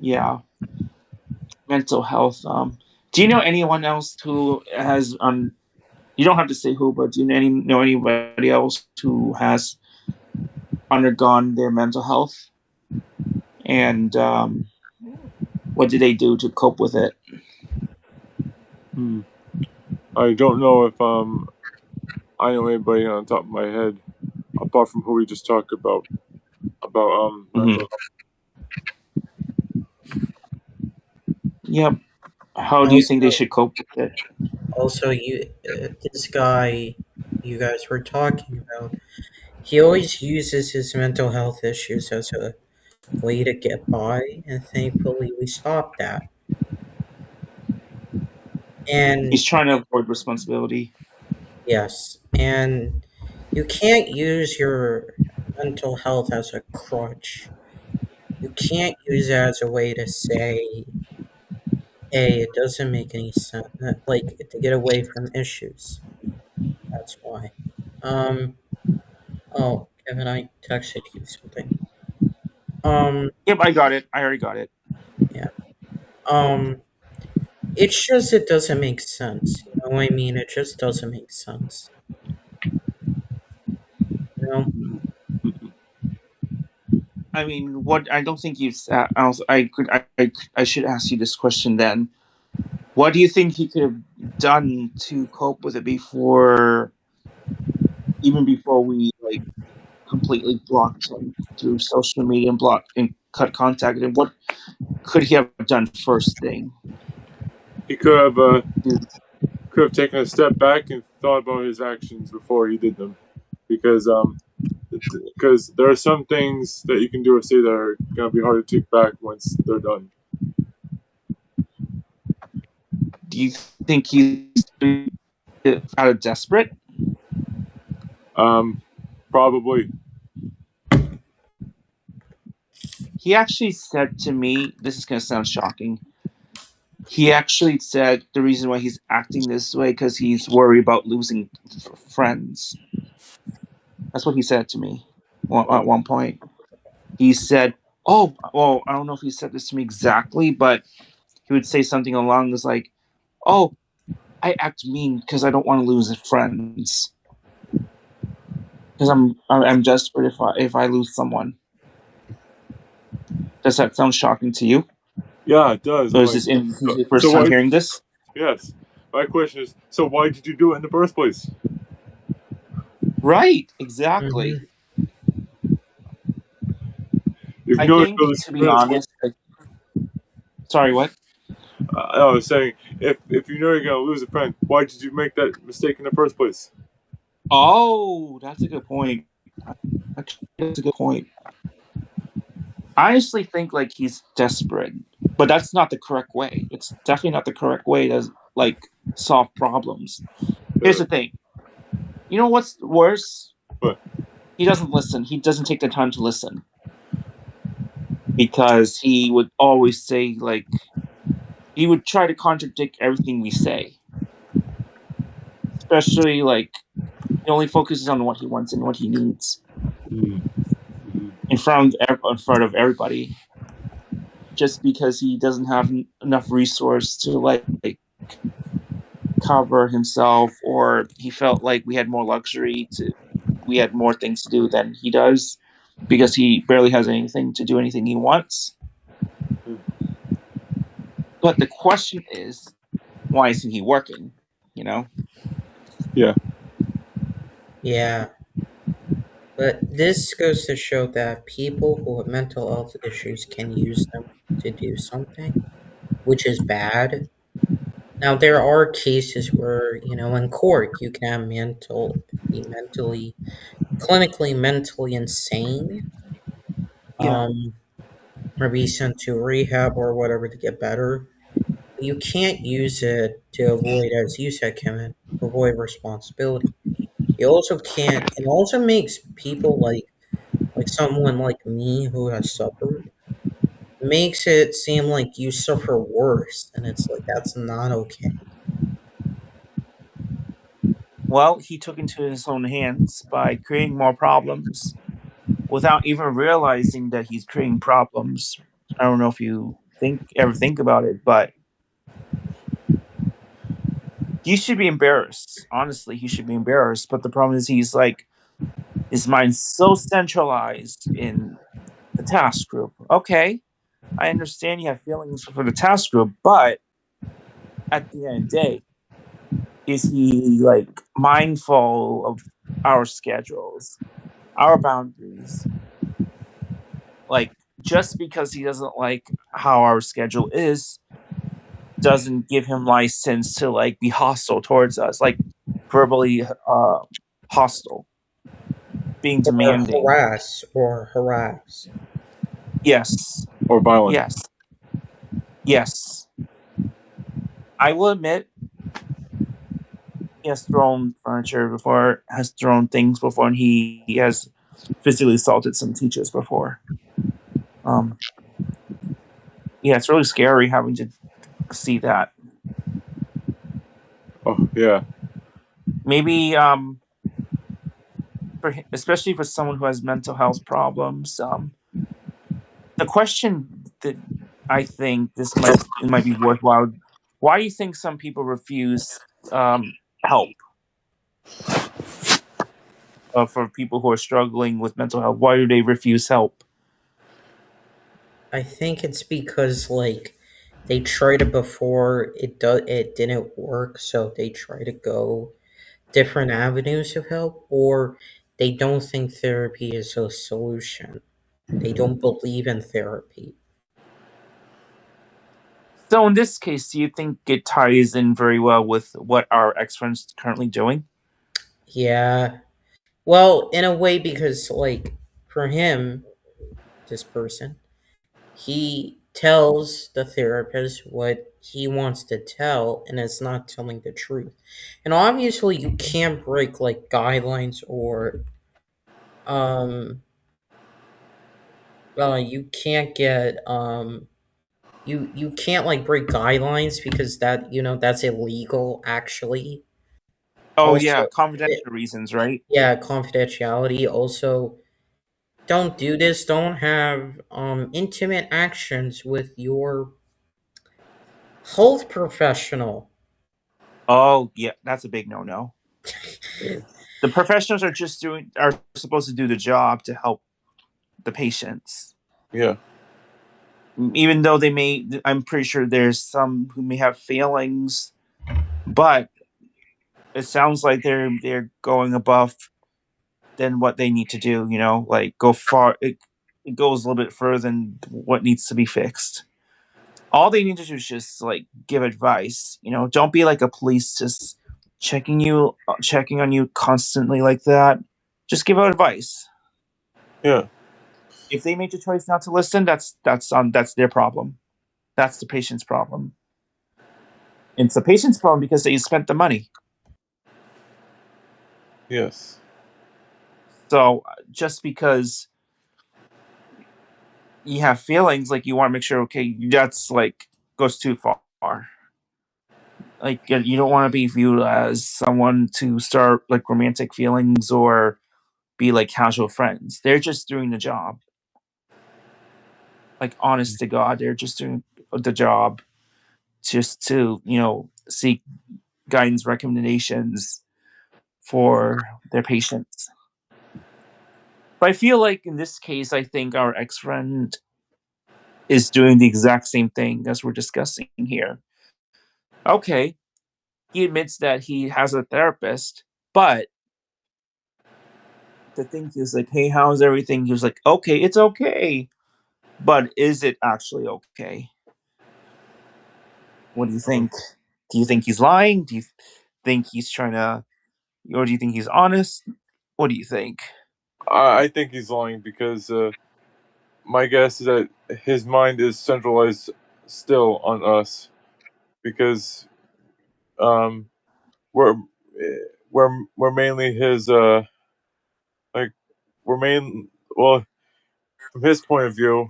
Yeah. Mental health. Do you know anyone else who has you don't have to say who, but do you know anybody else who has undergone their mental health? And what did they do to cope with it? I don't know if I know anybody on top of my head apart from who we just talked about mental health. Yep. How do you think they should cope with it? Also, this guy you guys were talking about, he always uses his mental health issues as a way to get by, and thankfully we stopped that. And He's trying to avoid responsibility. yes, and you can't use your mental health as a crutch. You can't use it as a way to say, hey, it doesn't make any sense, like to get away from issues. That's why. Oh, Kevin, I texted you something. Yep, I got it. I already got it. Yeah. It's just it doesn't make sense. You know what I mean? It just doesn't make sense. You know? I mean, what I don't think you've. I should ask you this question then. What do you think he could have done to cope with it even before we like completely blocked him through social media and cut contact? And what could he have done first thing? He could have taken a step back and thought about his actions before he did them, because there are some things that you can do or say that are gonna be hard to take back once they're done. Do you think he's out of desperate? Probably. He actually said to me, this is going to sound shocking. He actually said the reason why he's acting this way because he's worried about losing friends. That's what he said to me at one point. He said, "Oh, well, I don't know if he said this to me exactly, but he would say something along as like, "Oh, I act mean because I don't want to lose friends. Because I'm desperate if I lose someone." Does that sound shocking to you? Yeah, it does. Or I'm is this like, your first time hearing this? Yes. My question is, so why did you do it in the first place? Right, exactly. Mhm. If you I know think, you're to be honest, sorry, what? I was saying, if you know you're gonna lose a friend, why did you make that mistake in the first place? Oh, that's a good point. Actually, that's a good point. I honestly think like he's desperate, but that's not the correct way. It's definitely not the correct way to like solve problems. Here's the thing. You know what's worse? What? He doesn't listen. He doesn't take the time to listen because he would always say like he would try to contradict everything we say. Especially like he only focuses on what he wants and what he needs in front of everybody, just because he doesn't have enough resource to like cover himself, or he felt like we had more things to do than he does, because he barely has anything to do anything he wants. But the question is, why isn't he working? You know? Yeah. Yeah. But this goes to show that people who have mental health issues can use them to do something, which is bad. Now, there are cases where, in court, you can be clinically mentally insane, Yeah. um, or be sent to rehab or whatever to get better. But you can't use it to avoid, as you said, Kevin, avoid responsibility. You also can't. It also makes people like someone like me who has suffered, makes it seem like you suffer worse, and it's like that's not okay. Well, he took into his own hands by creating more problems without even realizing that he's creating problems. I don't know if you ever think about it, but he should be embarrassed. Honestly, he should be embarrassed. But the problem is, he's like his mind's so centralized in the task group. Okay, I understand you have feelings for the task group, but at the end of the day, is he like mindful of our schedules, our boundaries? Like, just because he doesn't like how our schedule is, doesn't give him license to like be hostile towards us, like verbally hostile, being Or demanding. harass. Yes, Or violent. yes, yes. I will admit, he has thrown furniture before, has thrown things before, and he has physically assaulted some teachers before. Um, yeah, it's really scary having to see that. Oh yeah. Maybe especially for someone who has mental health problems, the question that I think it might be worthwhile: why do you think some people refuse help for people who are struggling with mental health? Why do they refuse help? I think it's because they tried it before, it didn't work, so they try to go different avenues of help, or they don't think therapy is a solution. They don't believe in therapy. So in this case, do you think it ties in very well with what our ex friend's currently doing? Yeah. Well, in a way, because for him, this person, he tells the therapist what he wants to tell, and it's not telling the truth. And obviously, you can't break guidelines, or um, you can't get you can't break guidelines, because that's illegal actually. Oh Also, yeah, confidential reasons, right? yeah, confidentiality. Also, don't do this. Don't have intimate actions with your Health professional. Oh yeah, that's a big no. The professionals are supposed to do the job to help the patients. Yeah. Even though I'm pretty sure there's some who may have failings, but it sounds like they're going above than what they need to do. Like go far. It goes a little bit further than what needs to be fixed. All they need to do is just like give advice. Don't be like a police just checking on you constantly like that. Just give out advice. Yeah. If they make the choice not to listen, that's their problem. That's the patient's problem. It's the patient's problem because they spent the money. Yes. So just because you have feelings, like you want to make sure, okay, that's like goes too far. Like you don't want to be viewed as someone to start like romantic feelings or be like casual friends. They're just doing the job. Like honest to God, they're just doing the job just to, seek guidance recommendations for their patients. But I feel like in this case, I think our ex friend is doing the exact same thing as we're discussing here. Okay, he admits that he has a therapist, but the thing is like, hey, how's everything? He was like, okay, it's okay. But is it actually okay? What do you think? Do you think he's lying? Do you think he's trying to, or do you think he's honest? What do you think? I think he's lying because my guess is that his mind is centralized still on us because um, we're we're mainly his like we're main well from his point of view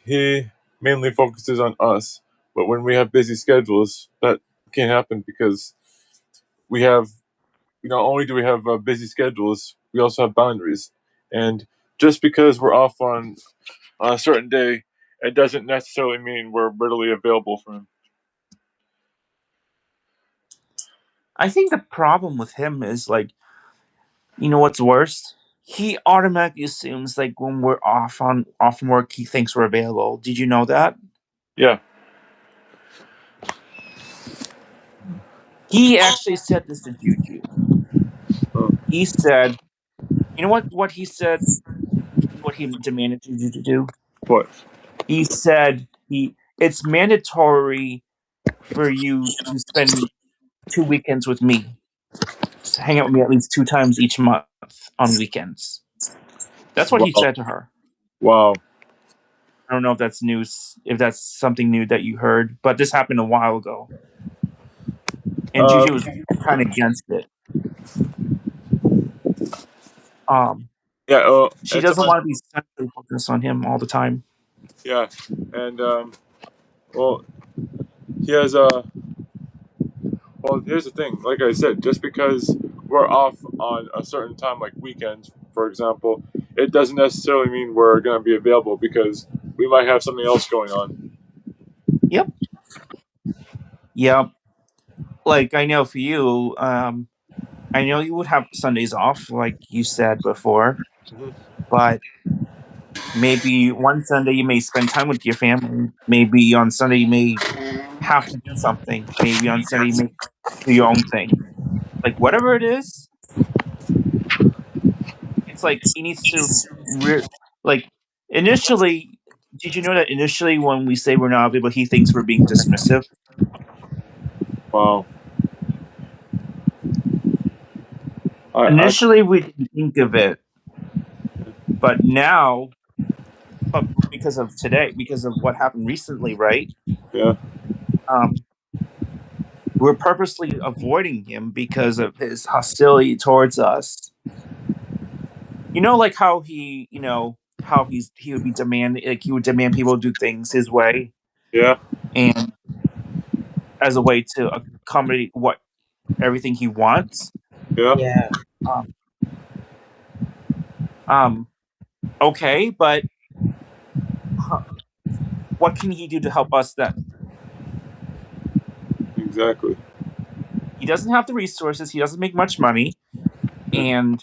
he mainly focuses on us, but when we have busy schedules that can't happen because we have not only do we have busy schedules, we also have boundaries, and just because we're off on a certain day, it doesn't necessarily mean we're readily available for him. I think the problem with him is like, what's worse? He automatically assumes like when we're off from work, he thinks we're available. Did you know that? Yeah. He actually said this to Juju. He said, you know what he said? What he demanded Juju to do? What? He said it's mandatory for you to spend 2 weekends with me. Just hang out with me at least 2 times each month on weekends. That's what he Wow. said to her. Wow. I don't know if that's news, if that's something new that you heard, but this happened a while ago. And Juju was kind of against it. Yeah. She doesn't want to be centrally focused on him all the time. Yeah, and well, he has well, here's the thing. Like I said, just because we're off on a certain time, like weekends, for example, it doesn't necessarily mean we're going to be available because we might have something else going on. Yep. Like I know for you, I know you would have Sundays off, like you said before, but maybe one Sunday you may spend time with your family. Maybe on Sunday you may have to do something. Maybe on Sunday you may do your own thing. Like whatever it is, it's like he needs to like initially. Did you know that initially when we say we're not available, he thinks we're being dismissive? Wow. Initially, we didn't think of it, but now, but because of today, because of what happened recently, right? Yeah. We're purposely avoiding him because of his hostility towards us. Like how he would be demanding, like he would demand people do things his way, Yeah. and as a way to accommodate what everything he wants. Yeah. Yeah. Okay, but what can he do to help us then? Exactly. He doesn't have the resources. He doesn't make much money, and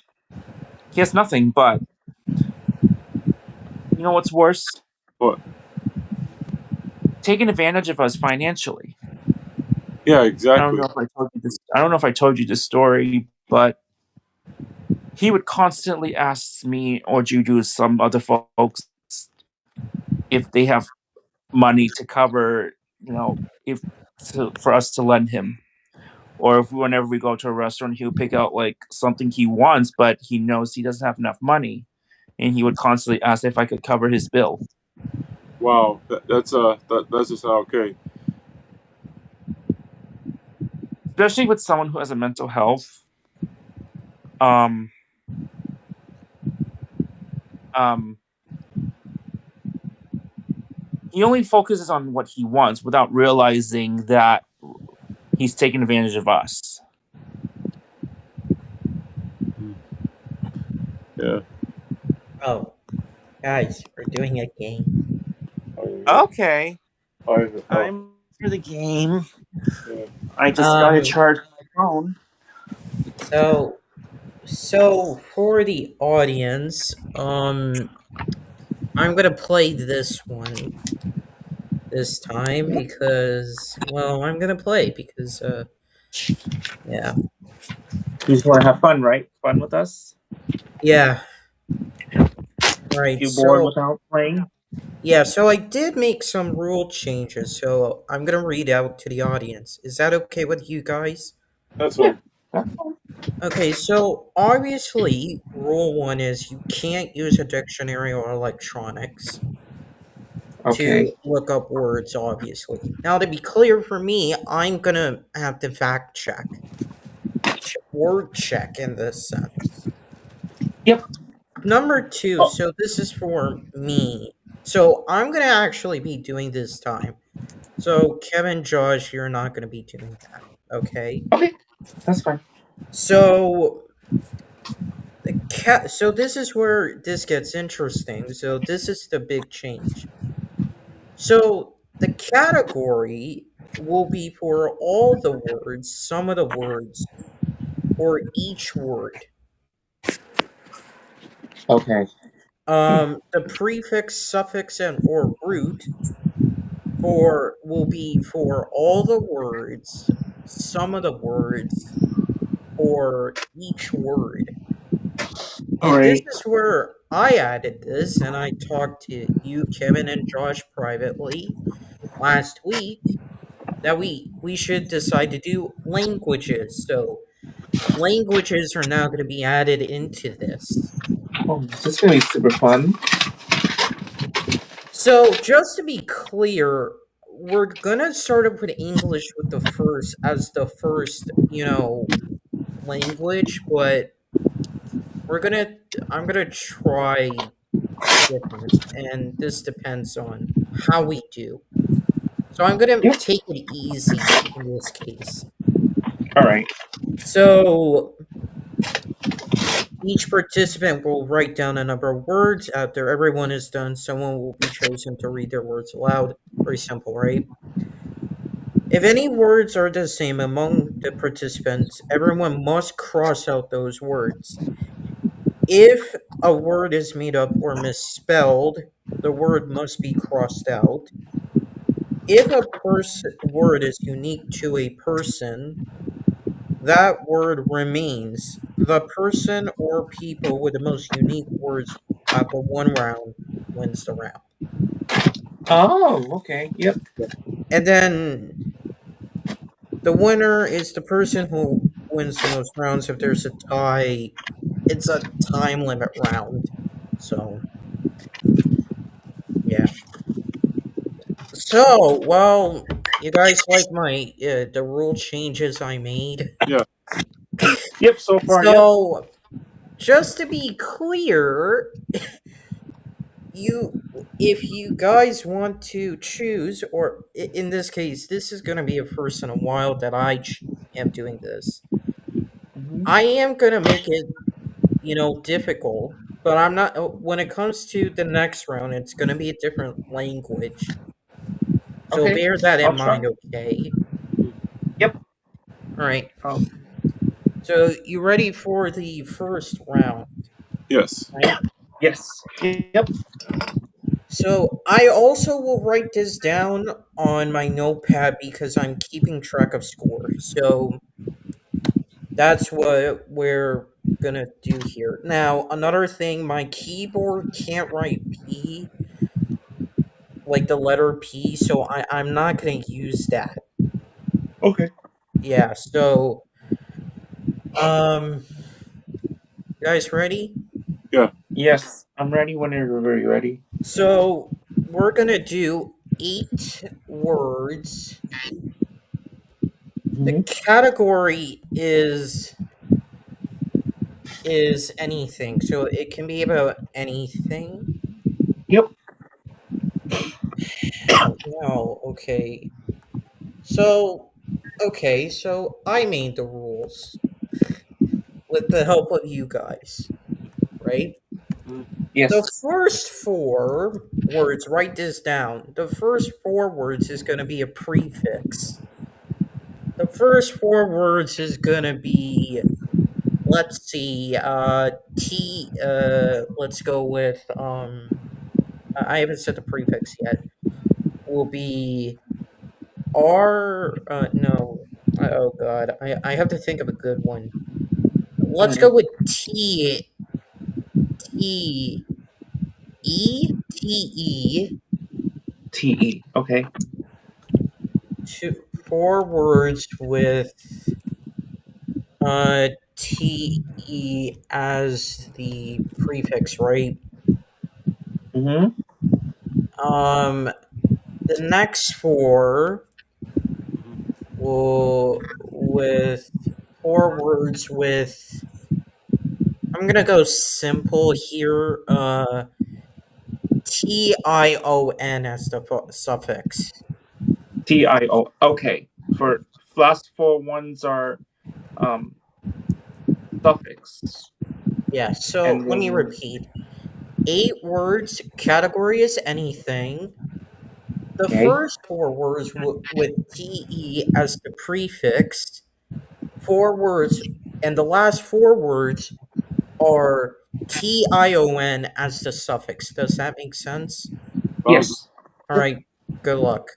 he has nothing. But you know what's worse? What? Taking advantage of us financially. Yeah, I exactly. don't know if I told you this. I don't know if I told you this story, but he would constantly ask me or Juju, some other folks, if they have money to cover, for us to lend him. Or if whenever we go to a restaurant, he would pick out like something he wants, but he knows he doesn't have enough money, and he would constantly ask if I could cover his bill. Wow, that's just not okay. Especially with someone who has a mental health. He only focuses on what he wants without realizing that he's taking advantage of us. Yeah. Oh, guys, we're doing a game. Okay, Oh. I'm for the game. Yeah. I just gotta charge my phone. So for the audience, I'm gonna play this one this time because, well, I'm gonna play because, yeah. You just want to have fun, right? Fun with us? Yeah. Right, You bored so, without playing? yeah, so I did make some rule changes, so I'm gonna read out to the audience. Is that okay with you guys? That's fine. Okay, so obviously, rule 1 is you can't use a dictionary or electronics Okay. to look up words, obviously. Now, to be clear for me, I'm gonna have to fact check. Word check in this sense. Yep. Number 2, Oh. so this is for me. So I'm gonna actually be doing this time. So Kevin, Josh, you're not gonna be doing that. Okay? Okay. That's fine. So so this is where this gets interesting. So this is the big change. So the category will be for all the words, some of the words, or each word. Okay. The prefix, suffix, and or root will be for all the words, some of the words, or each word. All And this right. is where I added this, and I talked to you, Kevin, and Josh privately last week that we should decide to do languages. So languages are now going to be added into this. Oh, this is gonna be super fun. So just to be clear, we're gonna sort of put English with the first as the first, language, but I'm gonna try different, and this depends on how we do. So I'm gonna Yep. take it easy in this case. All right. So each participant will write down a number of words. After everyone is done, someone will be chosen to read their words aloud. Very simple, right? If any words are the same among the participants, everyone must cross out those words. If a word is made up or misspelled, the word must be crossed out. If a word is unique to a person, that word remains. The person or people with the most unique words at the one round wins the round. Oh, okay. Yep. And then the winner is the person who wins the most rounds. If there's a tie, it's a time limit round. So, yeah. So, well, you guys like my the rule changes I made? Yeah. Yep. So far, yep. So, just to be clear, if you guys want to choose, or in this case, this is going to be a first in a while that I am doing this. Mhm. I am going to make it, difficult, but I'm not. When it comes to the next round, it's going to be a different language. So Okay, bear that in I'll try. mind, okay? Yep. All right. Um, So you ready for the first round, Yes. right? yes. Yep. So I also will write this down on my notepad because I'm keeping track of score. So that's what we're gonna do here. Now, another thing, my keyboard can't write P, like the letter P, so I'm not gonna use that. Okay. Yeah, so you guys ready? Yeah. Yes, I'm ready whenever you're ready. So we're gonna do 8 words. The Mhm. category is anything, so it can be about anything. Yep. No, okay. So so I made the rules with the help of you guys, right? The Yes. first 4 words, write this down. The first 4 words is going to be a prefix. The first 4 words is going to be, let's see, let's go with, I haven't said the prefix yet. Will be no. Oh God, I have to think of a good one. Let's go Mhm. with T, T, TE. Okay. 4 words with T as the prefix, right? Mm-hmm. Um, the next 4 will with 4 words with. I'm gonna go simple here. Tion as the suffix. TIO. Okay. For last 4 ones are um suffix. Yeah. So And let me then repeat. 8 words. Category is anything. The okay. first 4 words with te as the prefix. 4 words, and the last 4 words are tion as the suffix. Does that make sense? Yes. All right. Good luck.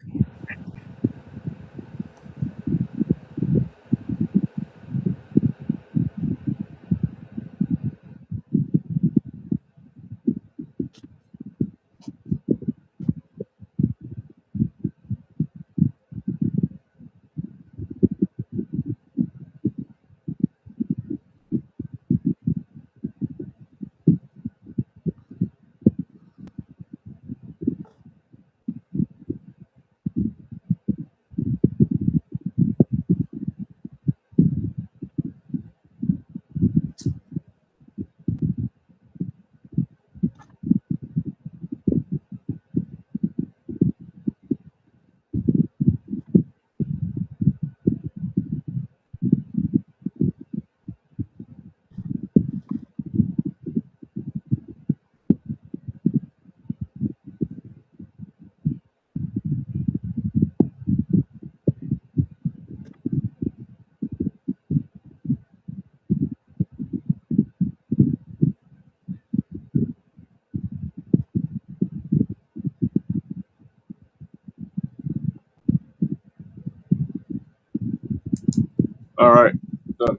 All right. Done.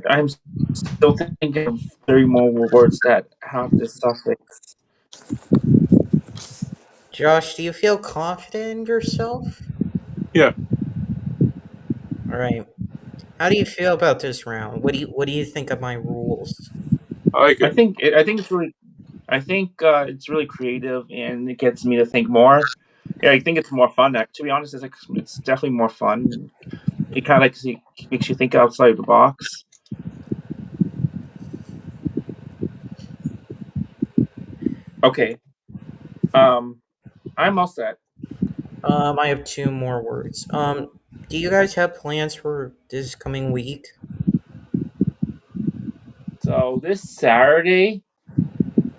I'm still thinking of 3 more words that have the suffix. Josh, do you feel confident in yourself? Yeah. All right. How do you feel about this round? What do you think of my rules? I like it. I think it's really it's really creative and it gets me to think more. Yeah, I think it's more fun. To be honest, it's definitely more fun. It kind of makes you think outside the box. Okay. I'm all set. I have 2 more words. Do you guys have plans for this coming week? So this Saturday,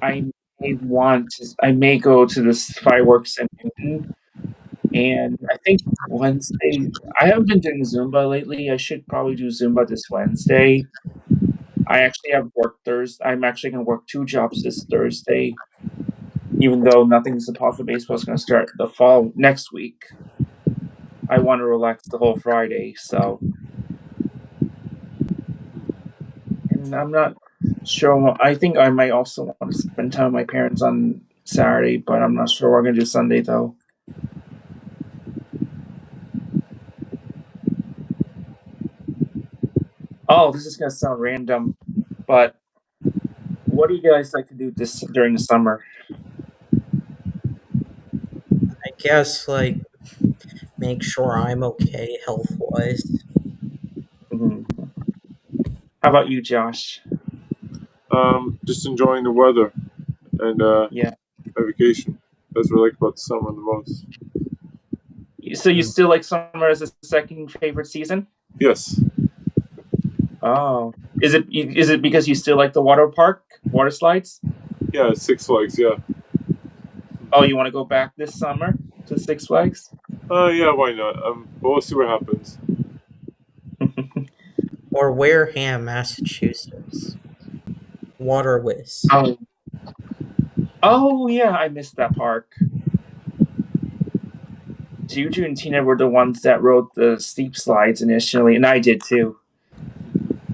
I I may go to this fireworks in Newton, and I think Wednesday. I haven't been doing Zumba lately. I should probably do Zumba this Wednesday. I actually have work Thursday. I'm actually going to work 2 jobs this Thursday, even though nothing's impossible. Baseball is going to start the fall next week. I want to relax the whole Friday, so. And I'm not sure. I think I might also want to spend time with my parents on Saturday, but I'm not sure what I'm going to do Sunday, though. Oh, this is going to sound random, but what do you guys like to do during the summer? I guess, like, make sure I'm okay health-wise. Mhm. How about you, Josh? Just enjoying the weather and Yeah. my vacation. That's what I like about the summer the most. So you still like summer as a second favorite season? Yes. Oh, is it because you still like the water slides? Yeah, Six Flags. Yeah. Oh, you want to go back this summer to Six Flags? Yeah. Why not? But we'll see what happens. Or Wareham, Massachusetts. Waterwiz. Oh yeah, I missed that park. Juju and Tina were the ones that rode the steep slides initially, and I did too.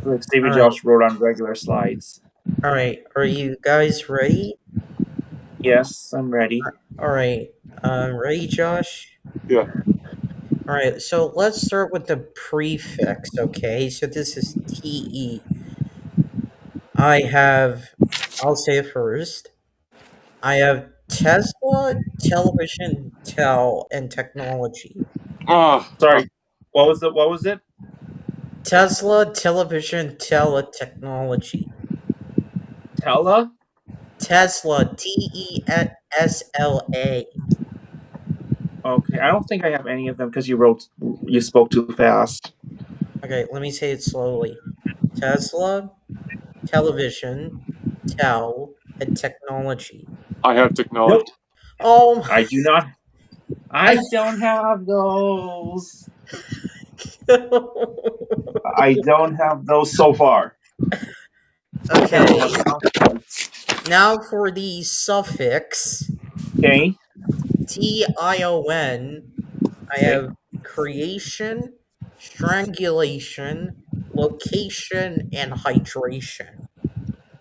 Like Steve and Josh rode on regular slides. Alright, are you guys ready? Yes, I'm ready. Alright, ready, Josh? Yeah. Alright, so let's start with the prefix, okay? So this is TE. I'll say it first. I have Tesla, television, and technology. Sorry, what was it? Tesla, television, technology. Tella? Tesla, TESLA. Okay, I don't think I have any of them because you spoke too fast. Okay, let me say it slowly. Tesla, television, and technology. I have technology. Nope. Oh, I do not. I don't have those. I don't have those so far. Okay. Now for the suffix. Okay. TION. I have creation, strangulation, location, and hydration.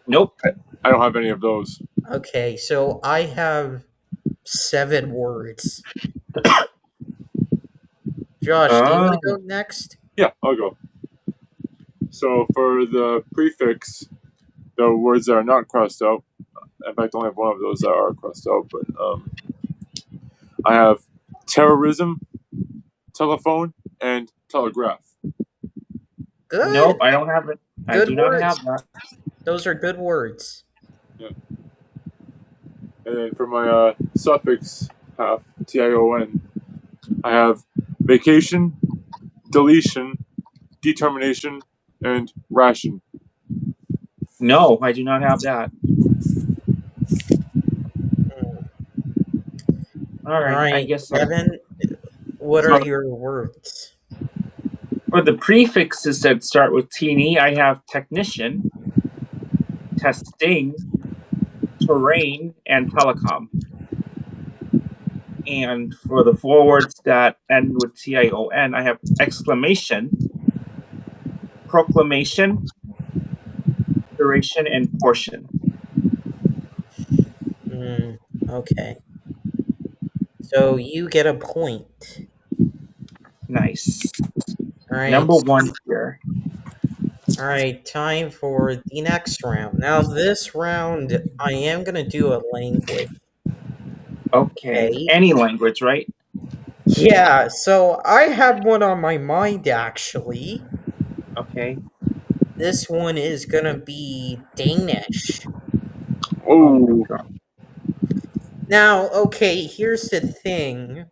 Nope. I don't have any of those. Okay, so I have 7 words. Josh, do you want to go next? Yeah, I'll go. So for the prefix, the words that are not crossed out. In fact, I only have one of those that are crossed out. But I have terrorism, telephone, and telegraph. Good. Nope, I don't have it. Good I do words. not have that. Those are good words. Yeah. And then for my suffix half, TION, I have vacation, deletion, determination, and ration. No, I do not have that. All right, I guess. Kevin, what are your words? For the prefixes that start with TNE, I have technician, testing, terrain, and telecom. And for the 4 words that end with TION, I have exclamation, proclamation, duration, and portion. Okay. So you get a point. Nice. All right. Number 1 here. All right, time for the next round. Now, this round, I am going to do a language. Okay. Any language, right? Yeah, so I had one on my mind, actually. Okay. This one is going to be Danish. Oh. Now, okay, here's the thing.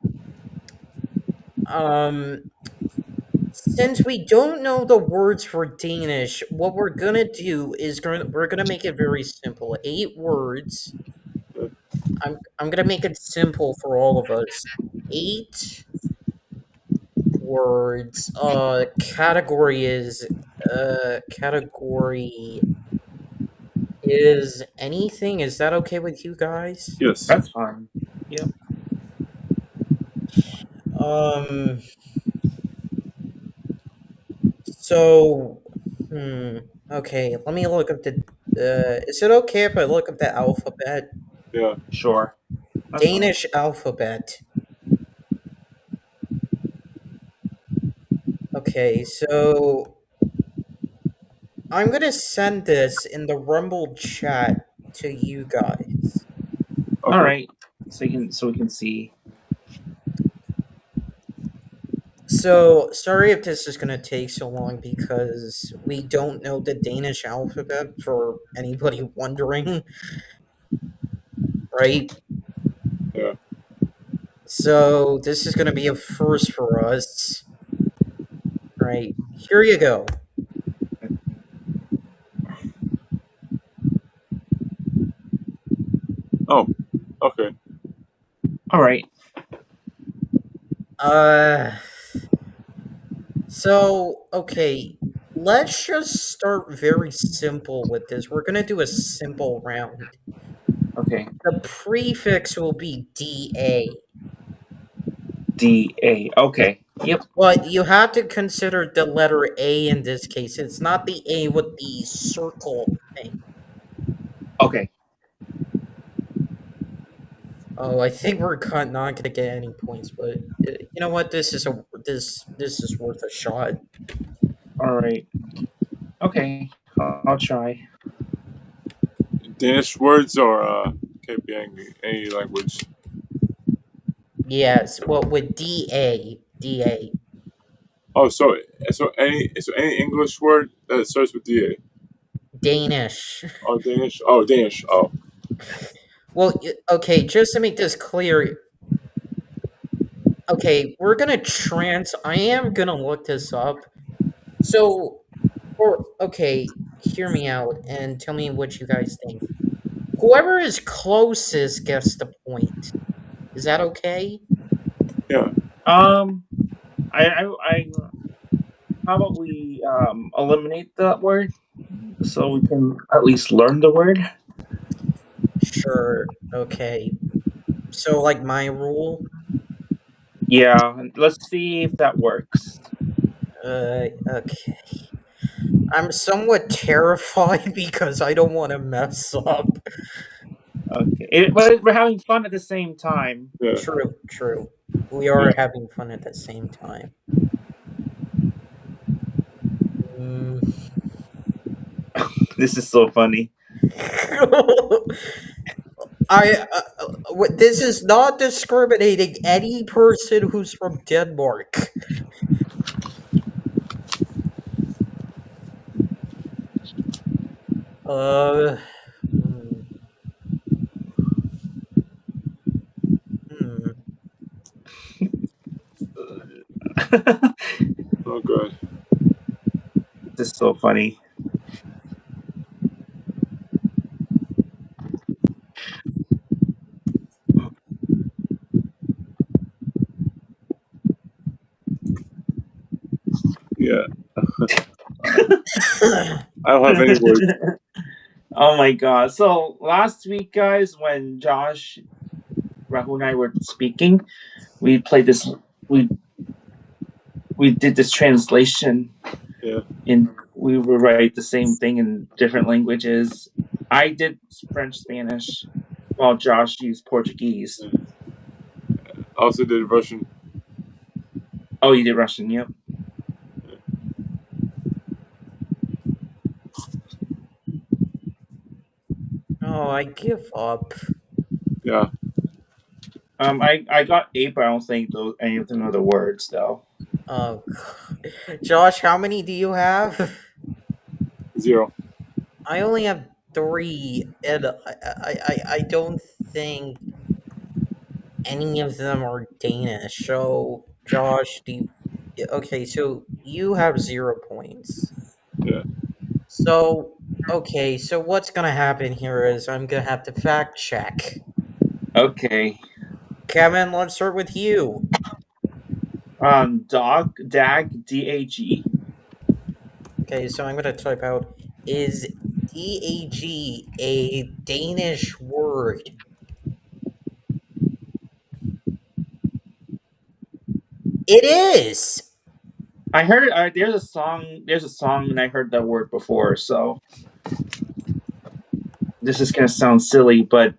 Since we don't know the words for Danish, what we're gonna do is we're gonna make it very simple. 8 words. I'm gonna make it simple for all of us. 8 words. Category is anything. Is that okay with you guys? Yes. That's fine. Yep. Um. So, okay. Let me look up the. Is it okay if I look up the alphabet? Yeah. Sure. That's fine. Danish alphabet. Okay, so I'm gonna send this in the Rumble chat to you guys. Okay. All right. So we can see. So sorry if this is gonna take so long because we don't know the Danish alphabet for anybody wondering. Right? Yeah. So this is gonna be a first for us. Right. Here you go. Oh. Okay. All right. So okay, let's just start very simple with this. We're gonna do a simple round. Okay. The prefix will be DA. DA. Okay. Yep. But you have to consider the letter A in this case. It's not the A with the circle thing. Okay. Oh, I think we're not gonna get any points, but you know what? This is worth a shot. All right. Okay. I'll try. Danish words or can't be any language. Yes, well with DA. Oh, so any English word that starts with DA. Danish. Oh, Danish. Oh, Danish. Oh. Well, okay, just to make this clear. Okay, we're gonna I am gonna look this up. So, okay, hear me out and tell me what you guys think. Whoever is closest gets the point. Is that okay? Yeah. I how about we eliminate that word so we can at least learn the word? Sure. Okay. So, like my rule. Yeah. Let's see if that works. Okay. I'm somewhat terrified because I don't want to mess up. Okay. But we're having fun at the same time. Yeah. True. We are having fun at the same time. This is so funny. This is not discriminating any person who's from Denmark. Oh, good. This is so funny. Yeah. I don't have any words. Oh my god. So last week, guys, when Josh, Rahul, and I were speaking, we played this we did this translation. Yeah. We would write the same thing in different languages. I did French, Spanish, while Josh used Portuguese. I also did Russian. Oh, you did Russian, yep. Oh, I give up. Yeah. I got 8, but I don't think any of them are the words though. Oh, Josh, how many do you have? 0. I only have 3, and I don't think any of them are Danish. So, Josh, okay, so you have 0 points. Yeah. So, okay, so what's gonna happen here is I'm gonna have to fact check. Okay. Kevin, let's start with you. Dag, D-A-G. Okay, so I'm gonna type out, is DAG a Danish word? It is! I heard there's a song, and I heard that word before, so this is gonna sound silly, but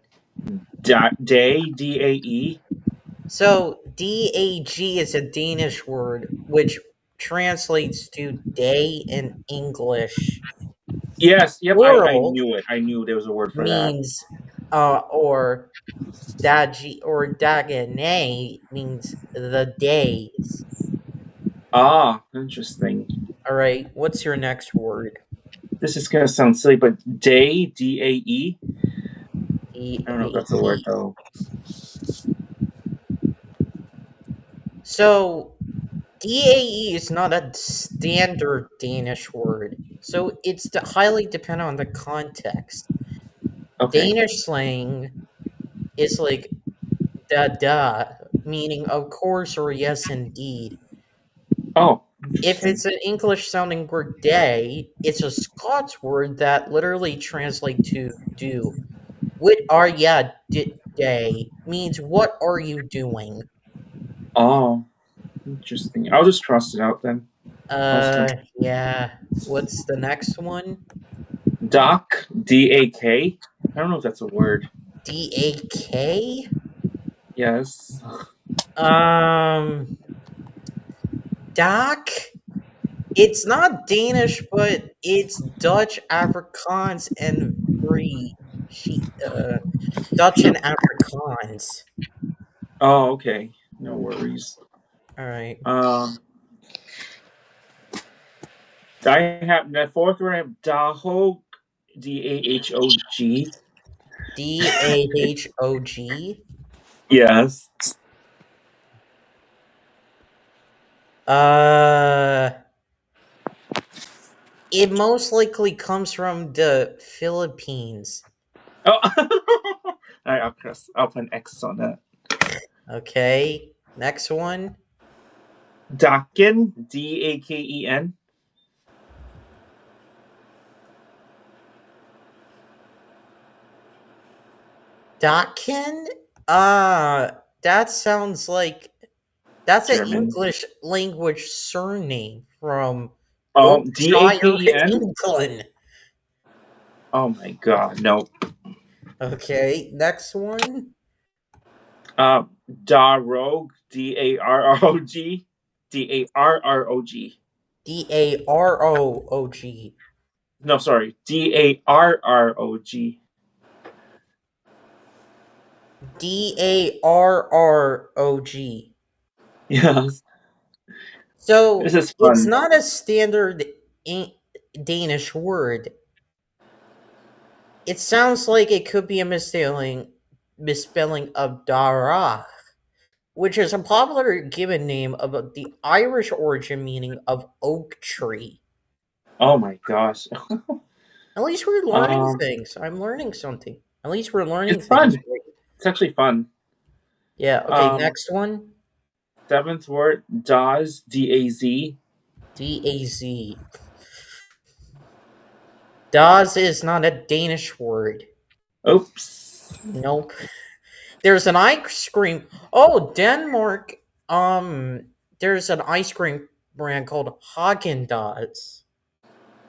day, D-A-E. So DAG is a Danish word which translates to day in English. Yes, yep, I Plural knew it. I knew there was a word for that. means or Dagi or Dagane means the days. Ah, interesting. Alright, what's your next word? This is gonna sound silly, but day, D-A-E. I don't know if that's a word though. So DAE is not a standard Danish word. So it's highly dependent on the context. Okay. Danish slang is like da, meaning of course or yes indeed. Oh, If it's an English sounding word day, it's a Scots word that literally translates to do. What are ya day means what are you doing? oh, interesting. I'll just cross it out then. Yeah. What's the next one? Doc, D-A-K. I don't know if that's a word. DAK? Yes. Doc? It's not Danish, but it's Dutch, Afrikaans, and Free. Dutch and Afrikaans. Oh, okay. No worries. Alright. I have the fourth word. I have Dahog, D-A-H-O-G. DAHOG? Yes. It most likely comes from the Philippines. Oh, alright. I'll put an X on that. Okay. Next one. Daken, D-A-K-E-N. Dakin? That sounds like that's an German. English language surname from Oh, Yorkshire, D-A-K-E-N. England. Oh my god, no. Okay, next one. Darrog, D-A-R-R-O-G. D-A-R-R-O-G. DAROOG. No, sorry. D-A-R-R-O-G. DARROG. Yes. So This is it's fun. not a standard Danish word. It sounds like it could be a misspelling of Dara, which is a popular given name of the Irish origin meaning of oak tree. Oh my gosh. At least we're learning things. I'm learning something. At least we're learning It's fun. things. It's actually fun. Yeah, okay, next one. Seventh word, Daz, D-A-Z. DAZ. Daz is not a Danish word. Oops. Nope. There's an ice cream. Oh, Denmark. There's an ice cream brand called Häagen-Dazs.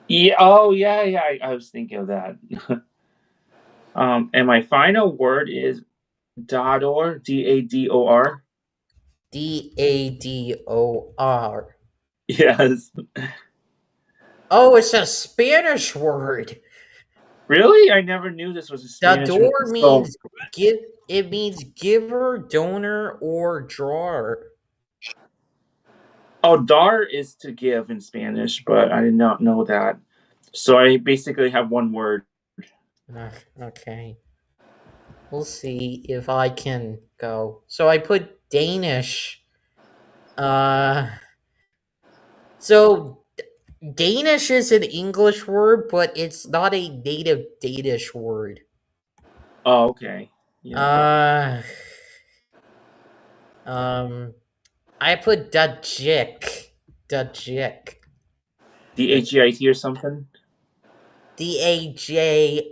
Yeah. Oh, yeah. I was thinking of that. And my final word is Dador, D-A-D-O-R. DADOR. Yes. Oh, it's a Spanish word. Really? I never knew this was a Spanish word. Dador means give. It means giver, donor, or drawer. Oh, dar is to give in Spanish, but I did not know that. So I basically have one word. Okay. We'll see if I can go. So I put Danish. So Danish is an English word, but it's not a native Danish word. Oh, okay. Yeah. I put Dajik. Dajik. DHEIT or something. Dajick.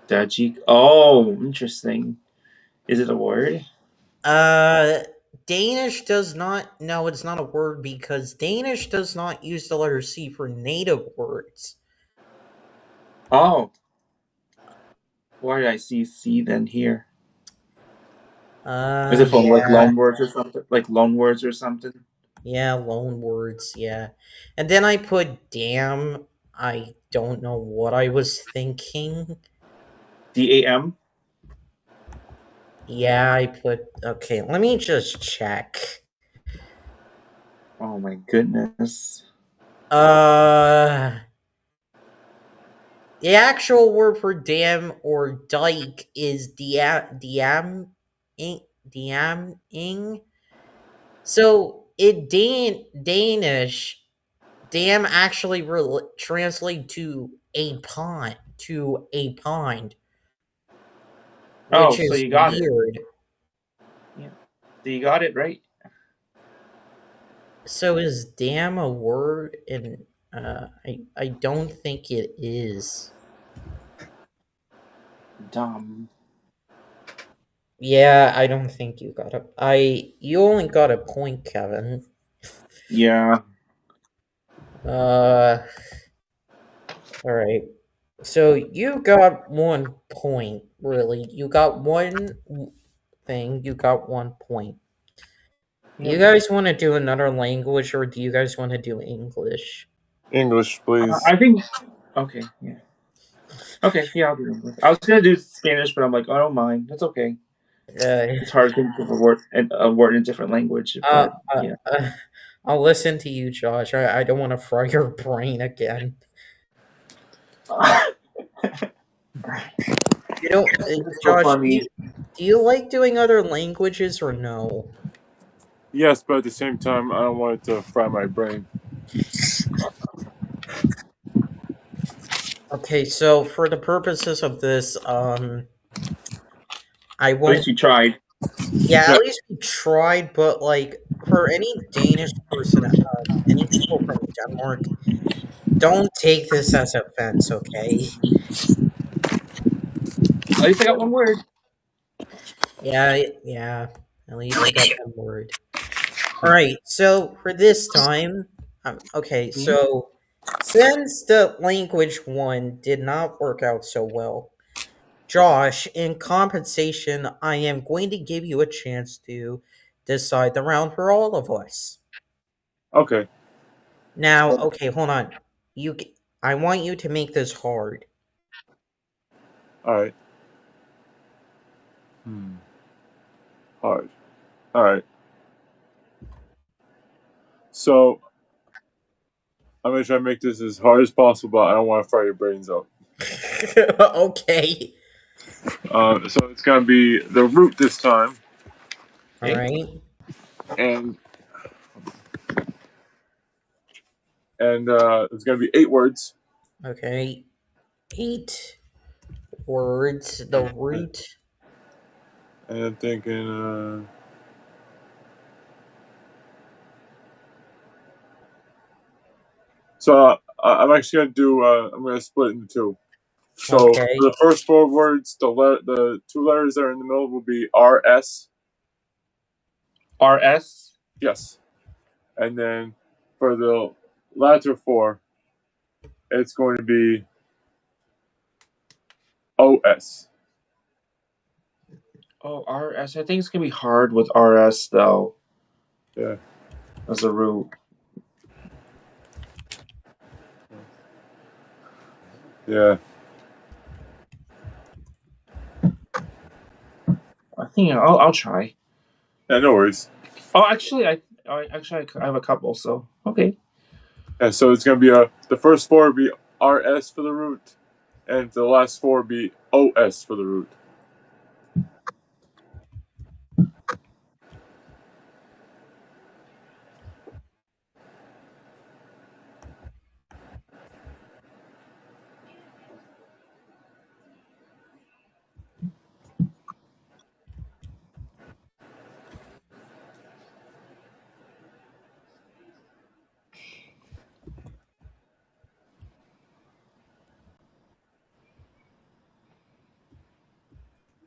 Dajik. Oh, interesting. Is it a word? Uh, Danish does not. No, it's not a word because Danish does not use the letter C for native words. Oh. Why did I see C then here? Is it from like Yeah, loan words or something? Like loan words or something? yeah, loan words, yeah. And then I put damn. I don't know what I was thinking. DAM? Yeah, I put. Okay, let me just check. Oh my goodness. Uh, the actual word for dam or dike is diaming. So in Danish, dam actually translate to a pond, Oh, which so is you got it. weird. Yeah. So you got it right. So is dam a word? And I don't think it is. Dumb. Yeah, I don't think you got you only got a point, Kevin. Yeah. Uh, all right. So you got 1 point, really. You got one thing. You got 1 point. Do you Yep. guys want to do another language, or do you guys want to do English? English, please. I think. Okay. Yeah. Okay. Yeah, I'll do English. I was gonna do Spanish, but I'm like, I don't mind. That's okay. Uh, It's hard to think of a word in a different language, uh, but uh, yeah. uh, I'll listen to you, Josh. I don't want to fry your brain again. You know, It's so Josh, funny. do you like doing other languages or no? Yes, but at the same time, I don't want it to fry my brain. Okay, so for the purposes of this, I At least won't. you tried. Yeah, Yeah. at least we tried, but like for any Danish person, any people from Denmark, don't take this as offense, okay? At least I got one word. Yeah, yeah. At least you got one word. All right, so for this time, okay, Hmm? so since the language one did not work out so well, Josh, in compensation, I am going to give you a chance to decide the round for all of us. Okay. Now, okay, hold on. I want you to make this hard. All right. Hard. All right. So I'm gonna try to make this as hard as possible. I don't want to fry your brains out. Okay. So it's gonna be the root this time, All Okay. right. and it's gonna be 8 words. Okay. 8 words. The root. And I'm thinking, I'm actually gonna do. I'm gonna split into two. So for Okay. the first 4 words, the 2 letters that are in the middle will be RS. RS. Yes, and then for the latter 4, it's going to be OS. Oh, RS. I think it's gonna be hard with RS though. Yeah. As a root. Yeah. I think I'll try. Yeah. No worries. Oh, actually, I have a couple. So okay. Yeah. So it's gonna be the first 4 will be RS for the root, and the last 4 will be OS for the root.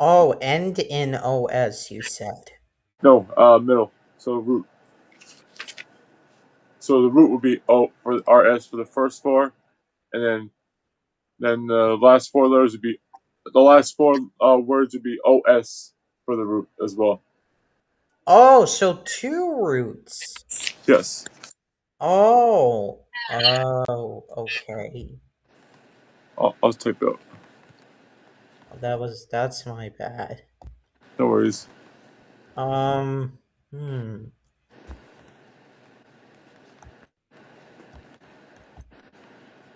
Oh, end in OS, you said. No, middle. So root. So the root would be O for RS for the first four, and then the last four letters would be the last four words would be OS for the root as well. Oh, so two roots. Yes. Oh. Oh, okay. I'll type it out. That's my bad. No worries. Hmm.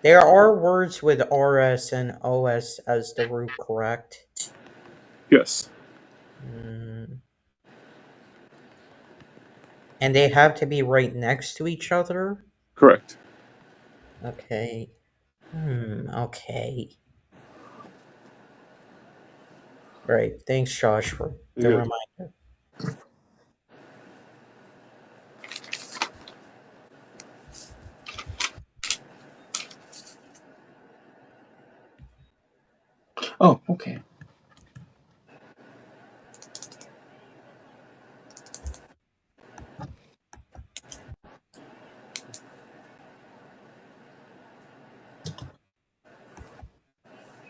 There are words with RS and OS as the root, correct? Yes. Hmm. And they have to be right next to each other? Correct. Okay. Okay. Great. Thanks, Josh, for the Yeah. reminder. Oh, okay.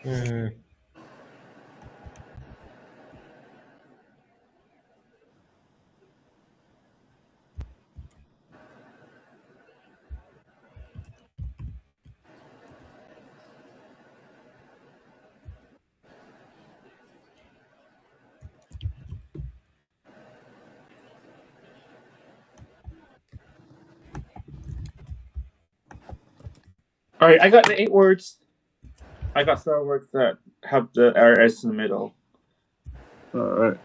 Hmm. All right, I got the 8 words. I got 7 words that have the RS in the middle. All right.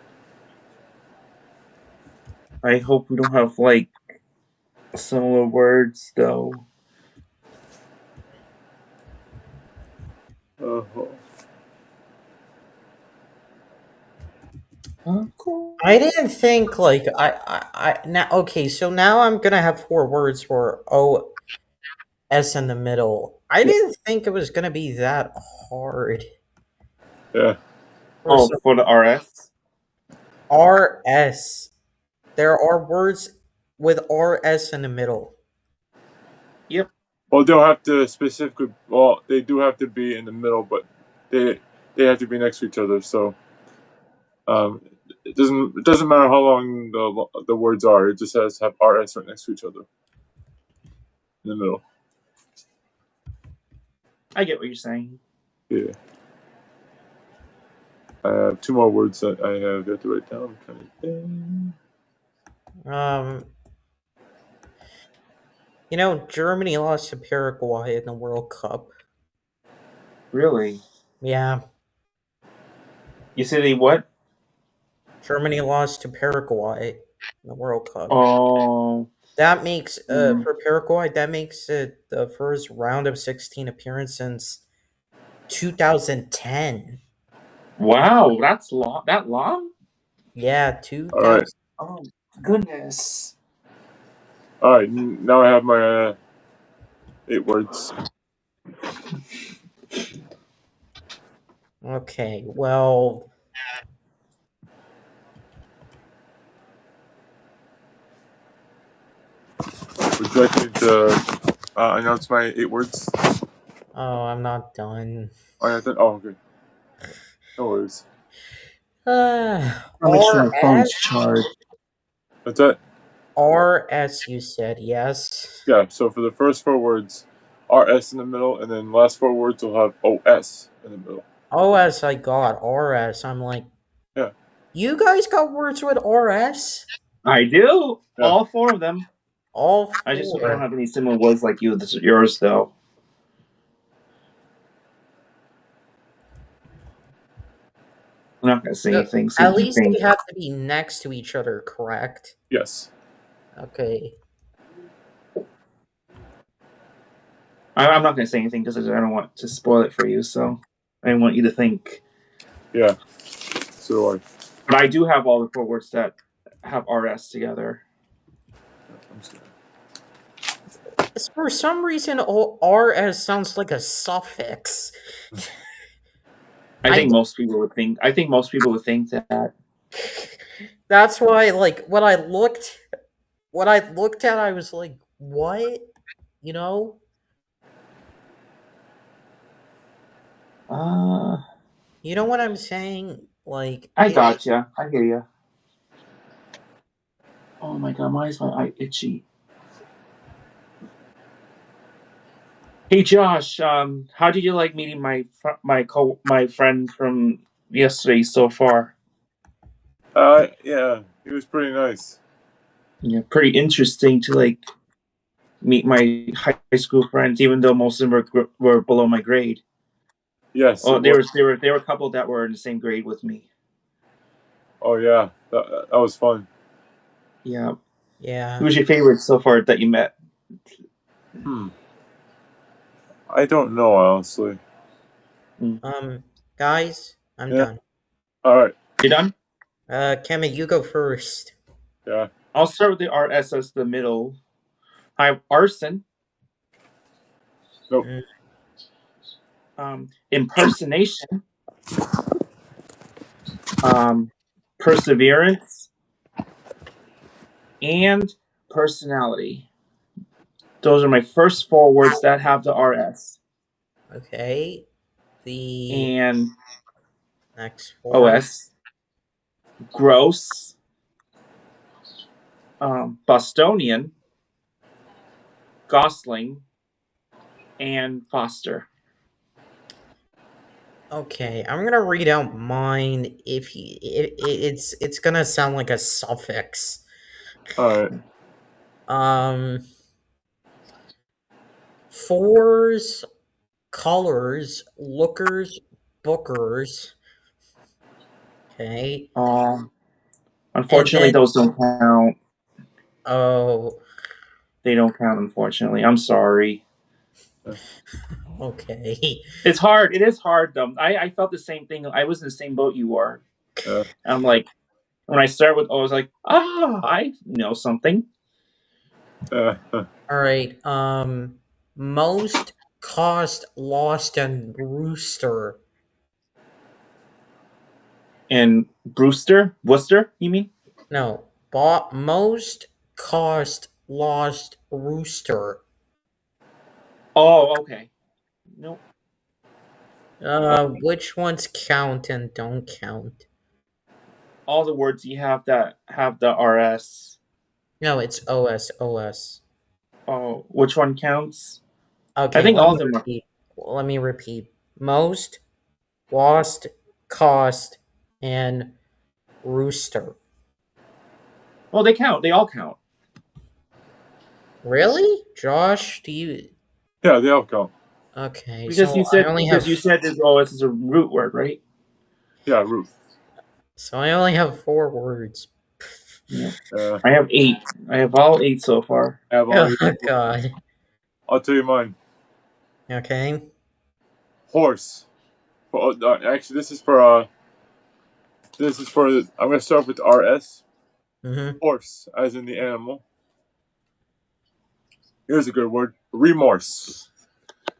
I hope we don't have like similar words though. I didn't think like I now okay, so now I'm gonna have four words for OS in the middle. I didn't think it was gonna be that hard. Yeah. For some For the RS. RS. There are words with RS in the middle. Yep. Well, they'll have to specifically. Well, they do have to be in the middle, but they have to be next to each other. So, it doesn't matter how long the words are. It just has to have RS right next to each other in the middle. I get what you're saying. Yeah. I have 2 more words that I have got to write down. Kind of thing. You know, Germany lost to Paraguay in the World Cup. Really? Yeah, You said they what? Germany lost to Paraguay in the World Cup. Oh. That makes for Paraguay, that makes it the first round of 16 appearance since 2010. Wow, that's long. That long? Yeah, All right. 2000. Oh goodness. All right. Now I have my 8 words. Okay, well, Would you like me to announce my 8 words? oh, I'm not done. Oh, yeah, okay. No worries. I'll make sure my phone's RS? charged. What's that? RS, you said, yes? Yeah. So for the first 4 words, RS in the middle, and then last 4 words will have OS in the middle. OS, I got. RS, I'm like, Yeah. you guys got words with RS? I do. Yeah. All 4 of them. All four. I just don't have any similar words like you. This is yours though. I'm not gonna say anything. So At you least think. they have to be next to each other, correct? Yes. Okay. I'm not gonna say anything because I don't want to spoil it for you. So I want you to think. Yeah. So do I. But I do have all the 4 words that have RS together. I'm sorry. For some reason, RS sounds like a suffix. I think most people would think. I think most people would think that. That's why, like, when I looked at, I was like, what? You know? You know what I'm saying? Like, I gotcha. I hear you. Oh my god, why is my eye itchy? Hey Josh, how did you like meeting my friend from yesterday so far? Yeah, he was pretty nice. Yeah, pretty interesting to like meet my high school friends, even though most of them were below my grade. Yes. Oh, there were a couple that were in the same grade with me. Oh yeah, that was fun. Yeah. yeah. Who's your favorite so far that you met? I don't know, honestly. Guys, I'm Yeah. done. All right. You done? Kemi, you go first. Yeah. I'll start with the RSS, the middle. I have arson. Nope. Impersonation. Perseverance. And personality. Those are my first 4 words that have the RS. Okay. The And next 4. OS. Gross. Bostonian. Gosling. And Foster. Okay, I'm gonna read out mine. It's gonna sound like a suffix. All right. Fours, colors, lookers, bookers. Okay. Unfortunately, then- those don't count. Oh, They don't count, unfortunately. I'm sorry. okay. It's hard. It is hard, though. I felt the same thing. I was in the same boat you were. I'm like, when I start with, I was like, I know something. All right. Most cost lost and Brewster. And Worcester, you mean? No, most cost lost rooster. Oh, okay. Nope. Which ones count and don't count? All the words you have that have the RS. No, it's OS. Oh, which one counts? Okay, I think all of them are. Let me repeat. Most, lost, cost, and rooster. Well, they count. They all count. Really? Josh, do you... Yeah, they all count. Okay, Because so you said I only have... you said this OS is a root word, right? Yeah, root. So I only have 4 words. Yeah. I have 8. I have all 8 so far. I have all Oh, God. I'll tell you mine. Okay. Horse. Actually, this is for. I'm gonna start with RS. Horse, as in the animal. Here's a good word. Remorse.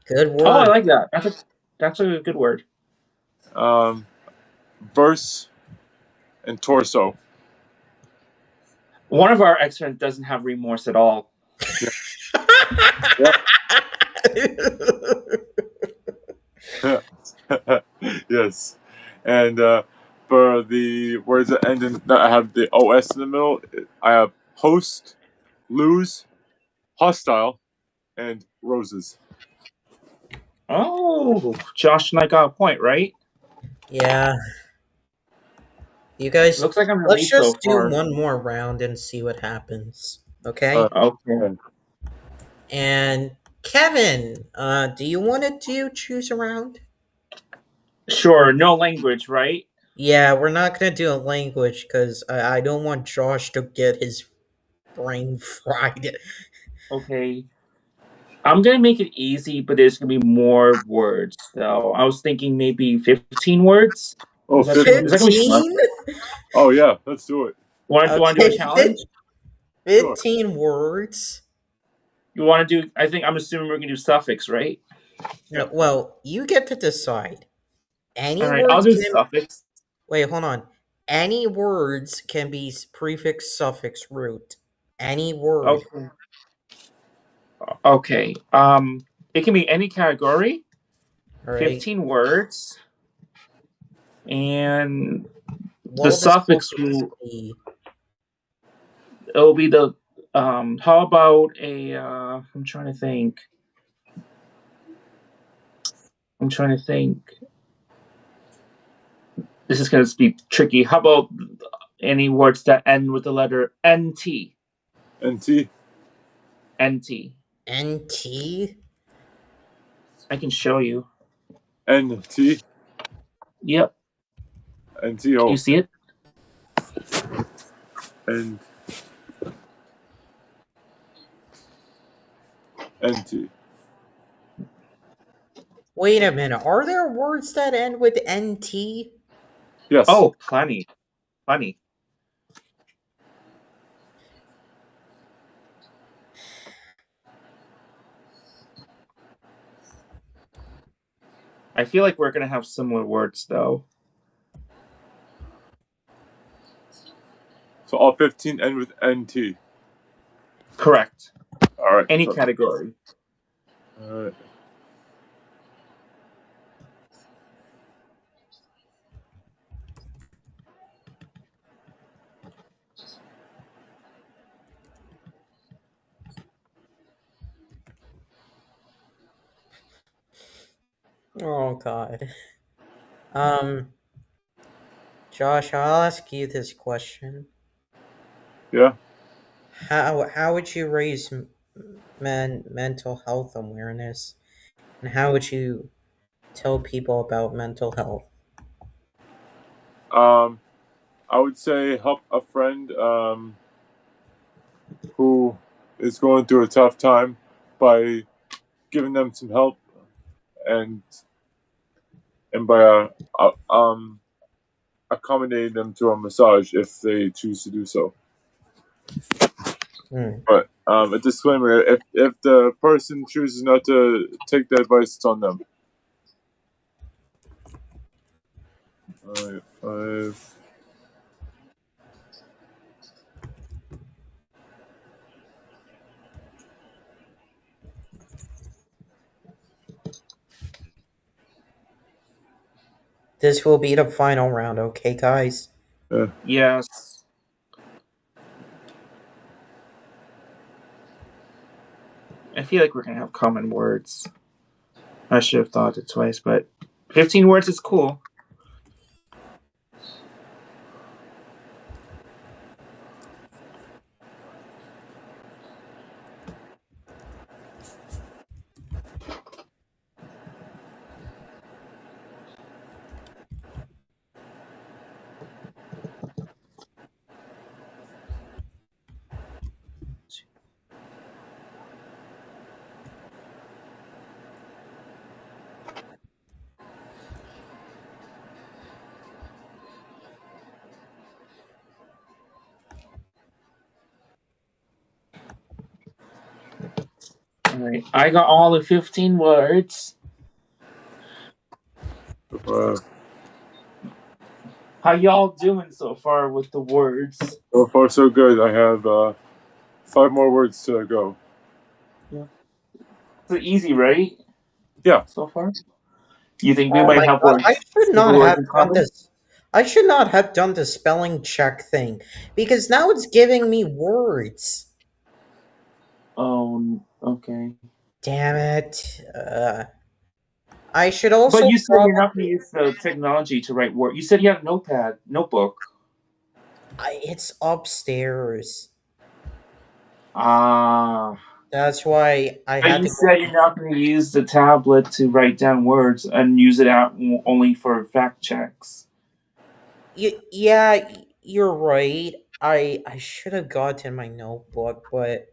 Good word. Oh, I like that. That's a good word. Verse and torso. One of our ex-friends doesn't have remorse at all. Yes. And for the words that end in that have the OS in the middle, I have host, lose, hostile, and roses. Oh, Josh and I got a point, right? Yeah. You guys, looks like I'm let's just do far. one more round and see what happens. Okay? Okay. And Kevin, do you want to choose a round? Sure, no language, right? Yeah, we're not gonna do a language because I don't want Josh to get his brain fried. Okay. I'm gonna make it easy, but there's gonna be more words. So I was thinking maybe 15 words. Oh, 15? Oh yeah, let's do it. Want to do a challenge? 15 words. You want to do? I'm assuming we're gonna do suffix, right? No, well, you get to decide. Any All right, I'll words do can suffix. wait, hold on. Any words can be prefix, suffix, root. Any word. Okay. Okay. It can be any category. All right. 15 words. And What the will suffix will be? it'll be the how about a I'm trying to think. This is going to be tricky. How about any words that end with the letter NT? NT. NT. NT? I can show you. NT. Yep. NTO. You see it? And NT. Wait a minute. Are there words that end with NT? Yes. Oh, plenty. Plenty. I feel like we're going to have similar words, though. So all 15 end with NT. Correct. All right. Any category. All right. Oh god. Josh, I'll ask you this question. Yeah. How would you raise mental health awareness, and how would you tell people about mental health? I would say help a friend who is going through a tough time by giving them some help and by accommodating them to a massage if they choose to do so. But a disclaimer: if the person chooses not to take the advice, it's on them. All right, 5. This will be the final round, okay, guys? Yes. I feel like we're going to have common words. I should have thought it twice, but 15 words is cool. All right, I got all the 15 words. How y'all doing so far with the words? So far, so good. I have 5 more words to go. Yeah. So easy, right? Yeah. So far? You think we might have God, words? I should not words have in done common? this. I should not have done the spelling check thing because now it's giving me words. Oh, okay. Damn it. I should also. But you said you're not going to use the technology to write words. You said you had a notebook. It's upstairs. That's why I but had you to. said you're not going to use the tablet to write down words and use it out only for fact checks. Yeah, you're right. I should have gotten my notebook, but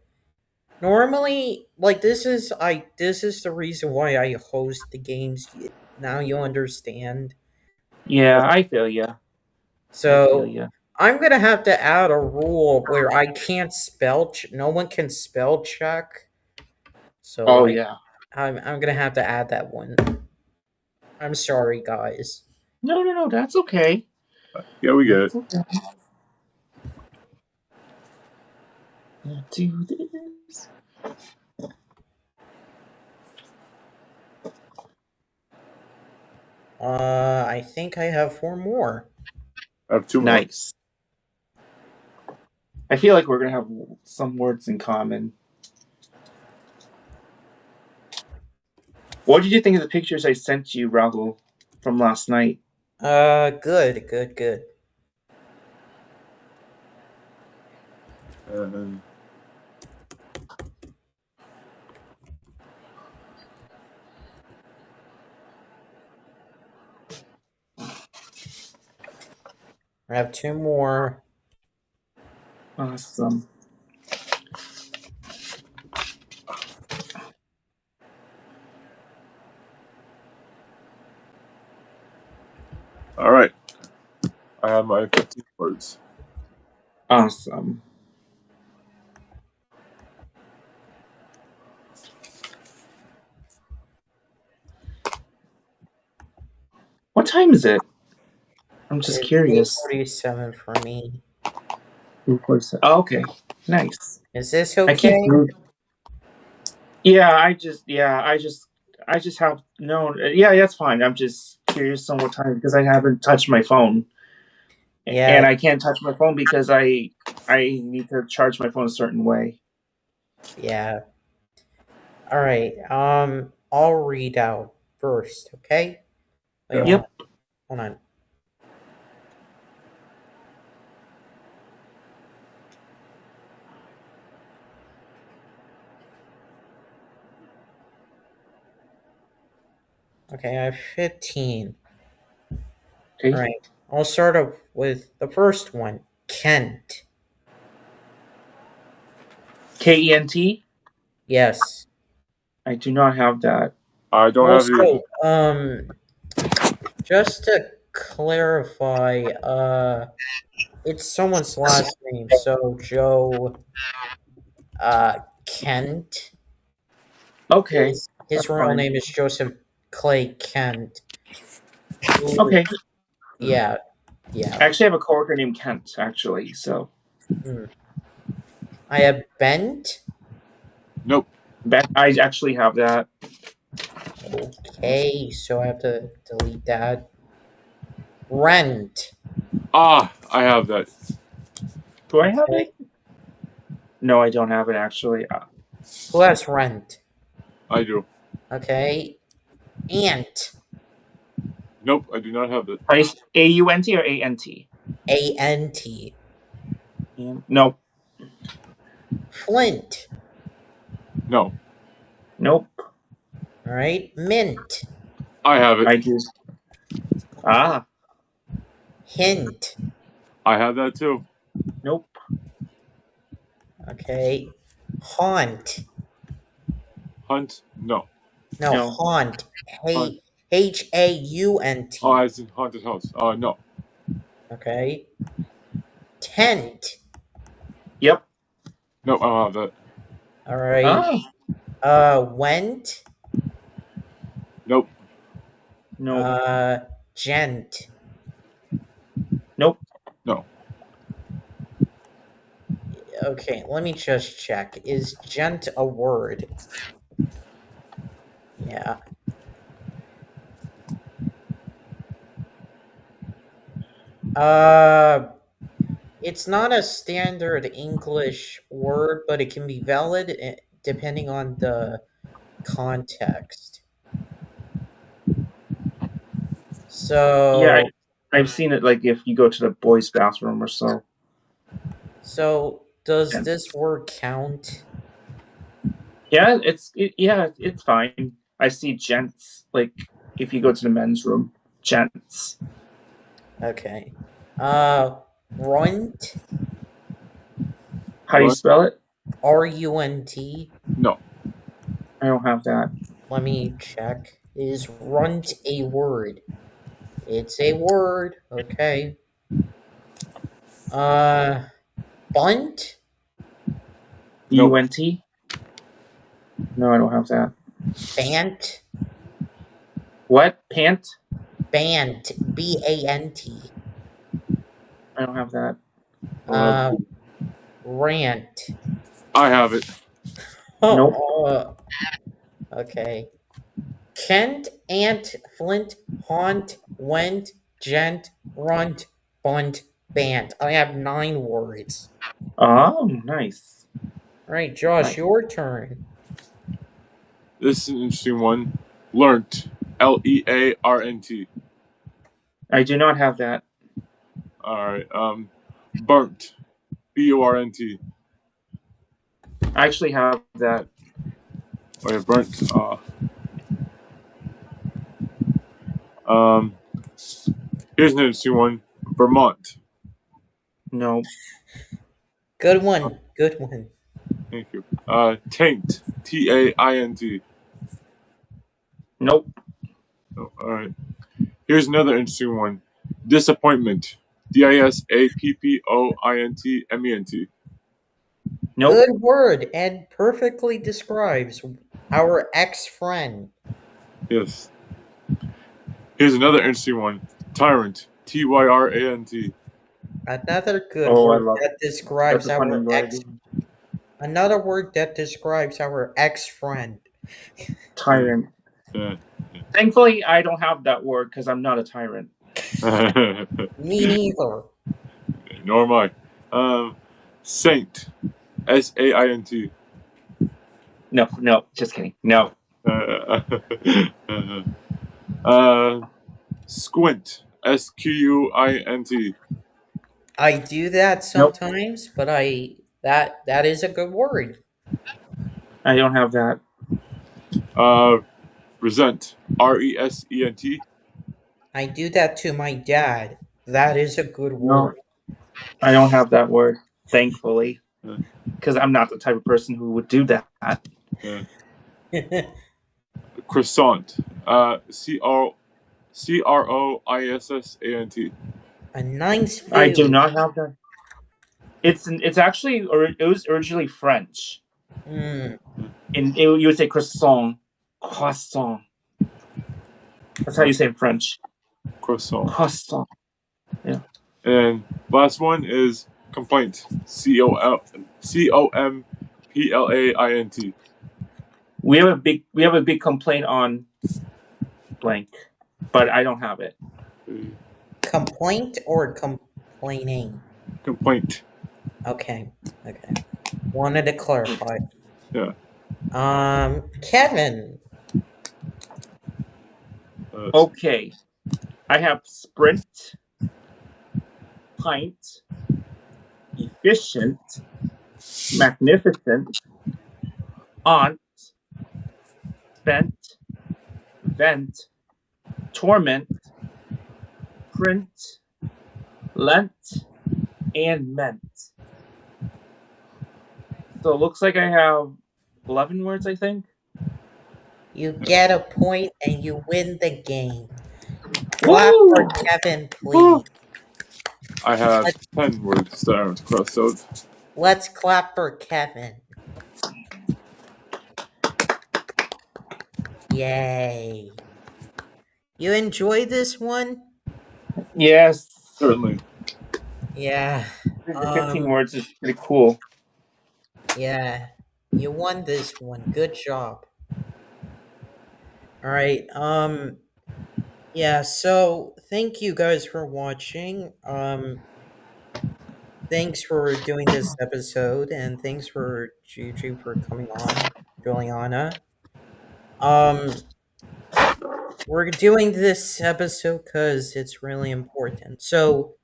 normally, like this is the reason why I host the games. Now you understand. Yeah, I feel ya. So I'm gonna have to add a rule where I can't spell. No one can spell check. So yeah. I'm gonna have to add that one. I'm sorry, guys. No, that's okay. Yeah, we get it. That's okay. Do this. I think I have 4 more. I have 2 more. Nice. I feel like we're gonna have some words in common. What did you think of the pictures I sent you, Rahul, from last night? Good. And I have 2 more. Awesome. all right, I have my 15 words. Awesome. What time is it? I'm just It's curious. 8:47 for me. Oh, okay. Nice. Is this I keep. okay? Yeah, I just have no. Yeah, that's fine. I'm just curious on what time because I haven't touched my phone. Yeah. And I can't touch my phone because I need to charge my phone a certain way. Yeah. All right. I'll read out first, okay? Wait, Yeah. Hold on. Okay, I have 15. Okay. All right. I'll start off with the first one. Kent. Kent. Yes. I do not have that. I don't have it either. Just to clarify, it's someone's last name, so Joe Kent. Okay. His that's real fine. name is Joseph Clay Kent. Okay. Yeah. I actually have a coworker named Kent, actually, so. I have Bent. Nope. I actually have that. Okay, so I have to delete that. Rent. I have that. Do I have it? No, I don't have it, actually. Who has rent? I do. Okay. Ant. Nope, I do not have it. A-U-N-T or A-N-T? A-N-T. Nope. Flint. No. Nope. All right. Mint. I have it. I do. Hint. I have that too. Nope. Okay. Haunt. Hunt? No. No. Haunt. Haunt. H-A-U-N-T. Oh, as in haunted house. No. Okay. Tent. Yep. Nope, I don't have that. All right. Went. Nope. No. Gent. Nope. No. Okay, let me just check. Is gent a word? Yeah. It's not a standard English word, but it can be valid depending on the context. So yeah, I've seen it like if you go to the boys' bathroom or so. So does this word count? Yeah, it's fine. I see gents like if you go to the men's room, gents. Okay. Runt. How do you spell it? R-U-N-T. No. I don't have that. Let me check. Is runt a word? It's a word. Okay. Bunt? U-N-T? No, I don't have that. Pant? What? Pant? Bant. B-A-N-T. I don't have that. Rant. I have it. Oh, okay. Kent, Ant, Flint, Haunt, Went, Gent, Runt, Bunt, Bant. I have 9 words. Oh, nice. All right, Josh, Nice. your turn. This is an interesting one. Learnt. Learnt. I do not have that. All right. Burnt. Burnt. I actually have that. Oh, yeah, burnt. Here's an interesting one. Vermont. No. Good one. Good one. Thank you. Taint. Taint. Nope. Oh, all right. Here's another interesting one. Disappointment. Disappointment. Nope. Good word, and perfectly describes our ex-friend. Yes. Here's another interesting one. Tyrant. Tyrant. Another good Oh, I word love that describes That's a funny our word. ex. Another word that describes our ex-friend. Tyrant. Yeah. Thankfully, I don't have that word because I'm not a tyrant. Me neither. Nor am I. Saint. Saint. No, just kidding. No. Squint. Squint. I do that sometimes, but that is a good word. I don't have that. Resent. Resent. I do that to my dad. That is a good No. word. I don't have that word, thankfully. Yeah. Because I'm not the type of person who would do that. Yeah. Croissant. Croissant. A nice food. I do not have that. It's actually, it was originally French. Mm. And you would say croissant. Croissant. That's how you say it in French. Croissant. Croissant. And last one is complaint. Complaint. We have a big complaint on blank, but I don't have it. Complaint or complaining? Complaint. Okay. Wanted to clarify. Yeah. Kevin. Okay. I have sprint, pint, efficient, magnificent, aunt, spent, vent, torment, print, lent, and meant. So it looks like I have 11 words, I think. You get a point and you win the game. Clap for Kevin, please. I have 10 words that are crossed out. Let's clap for Kevin. Yay. You enjoy this one? Yes. Certainly. Yeah. 15 words is pretty cool. Yeah. You won this one. Good job. All right. Yeah, so thank you guys for watching. Thanks for doing this episode, and thanks for Juju for coming on, Juliana. We're doing this episode because it's really important. So,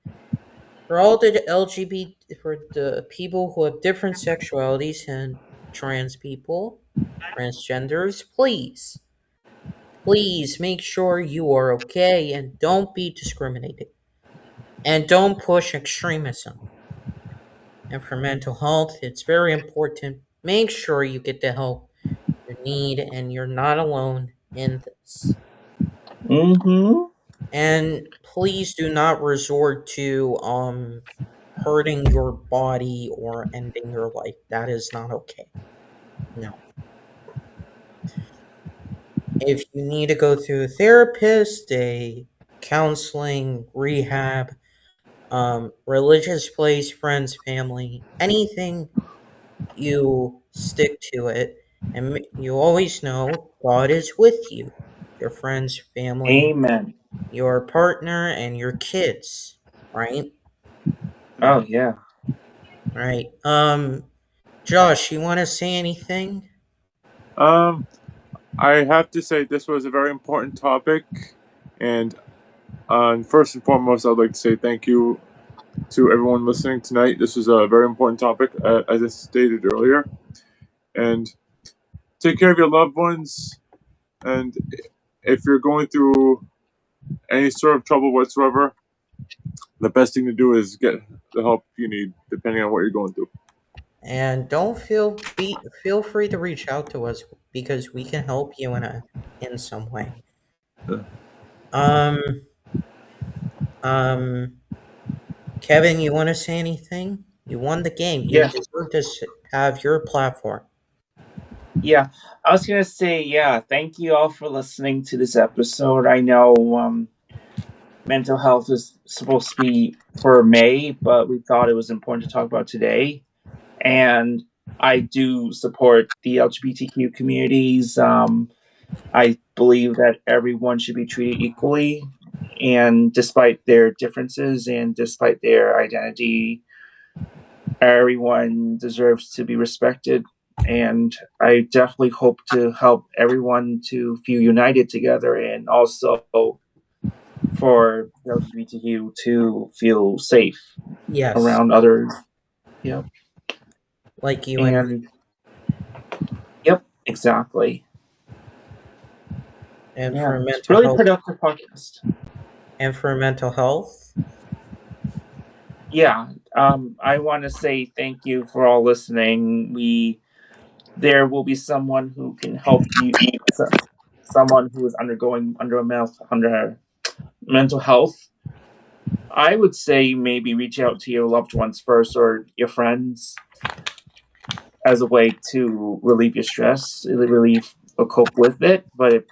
for all the LGBT, for the people who have different sexualities and trans people, transgenders, please make sure you are okay and don't be discriminated. And don't push extremism. And for mental health, it's very important. Make sure you get the help you need and you're not alone in this. Mm-hmm. And please do not resort to hurting your body or ending your life. That is not okay. No. If you need to go to a therapist, a counseling, rehab, religious place, friends, family, anything, you stick to it, and you always know God is with you, your friends, family, Amen. your partner, and your kids, right? Oh yeah. Right. Josh, you want to say anything? I have to say this was a very important topic, and first and foremost, I'd like to say thank you to everyone listening tonight. This is a very important topic, as I stated earlier, and take care of your loved ones. And if you're going through any sort of trouble whatsoever, the best thing to do is get the help you need, depending on what you're going through. And don't feel free to reach out to us because we can help you in some way. Yeah. Um Kevin, you want to say anything? You won the game. You Yeah. deserve to have your platform. Yeah. I was gonna say, yeah, thank you all for listening to this episode. I know mental health is supposed to be for May, but we thought it was important to talk about today. And I do support the LGBTQ communities. I believe that everyone should be treated equally, and despite their differences and despite their identity, everyone deserves to be respected. And I definitely hope to help everyone to feel united together, and also for the LGBTQ to feel safe Yes, around others. Yep. like you and me. And yep, exactly. And Yeah, for mental really health. productive podcast. And for mental health. Yeah, I want to say thank you for all listening. There will be someone who can help you, someone who is under mental health. I would say maybe reach out to your loved ones first or your friends as a way to relieve your stress, relieve or cope with it. But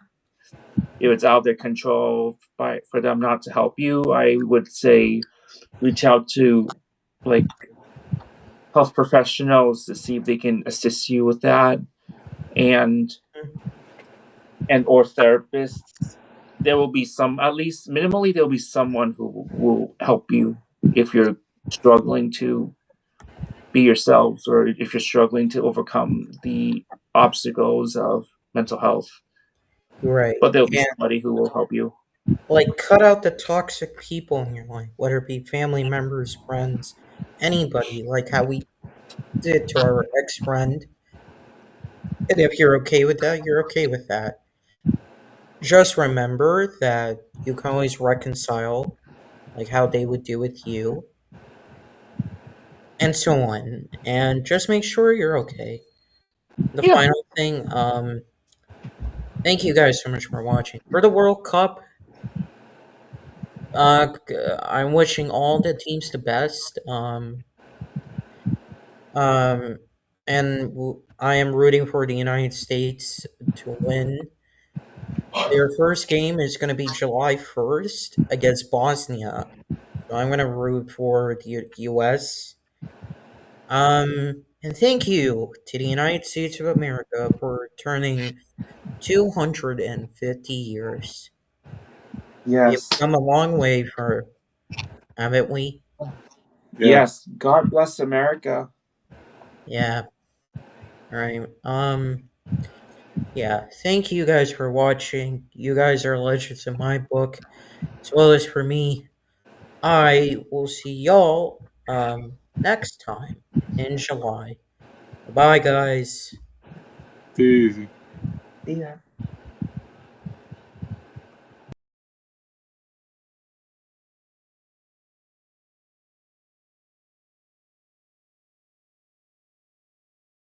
if it's out of their control for them not to help you, I would say reach out to like health professionals to see if they can assist you with that, and or therapists. There will be some, at least minimally, there will be someone who will help you if you're struggling to be yourselves, or if you're struggling to overcome the obstacles of mental health. Right. But there'll be And somebody who will help you. like cut out the toxic people in your life, whether it be family members, friends, anybody, like how we did to our ex-friend. And if you're okay with that, you're okay with that. Just remember that you can always reconcile, like how they would do with you, and so on. And just make sure you're okay. The Yeah. final thing, thank you guys so much for watching. For the World Cup, I'm wishing all the teams the best. And I am rooting for the United States to win. Their first game is going to be July 1st against Bosnia. So I'm going to root for the US. And thank you to the United States of America for turning 250 years. We've Yes. come a long way haven't we? Yeah. Yes. God bless America. Yeah. All right. Yeah. Thank you guys for watching. You guys are legends in my book, as well as for me. I will see y'all next time in July. Bye, guys. Easy. Yeah.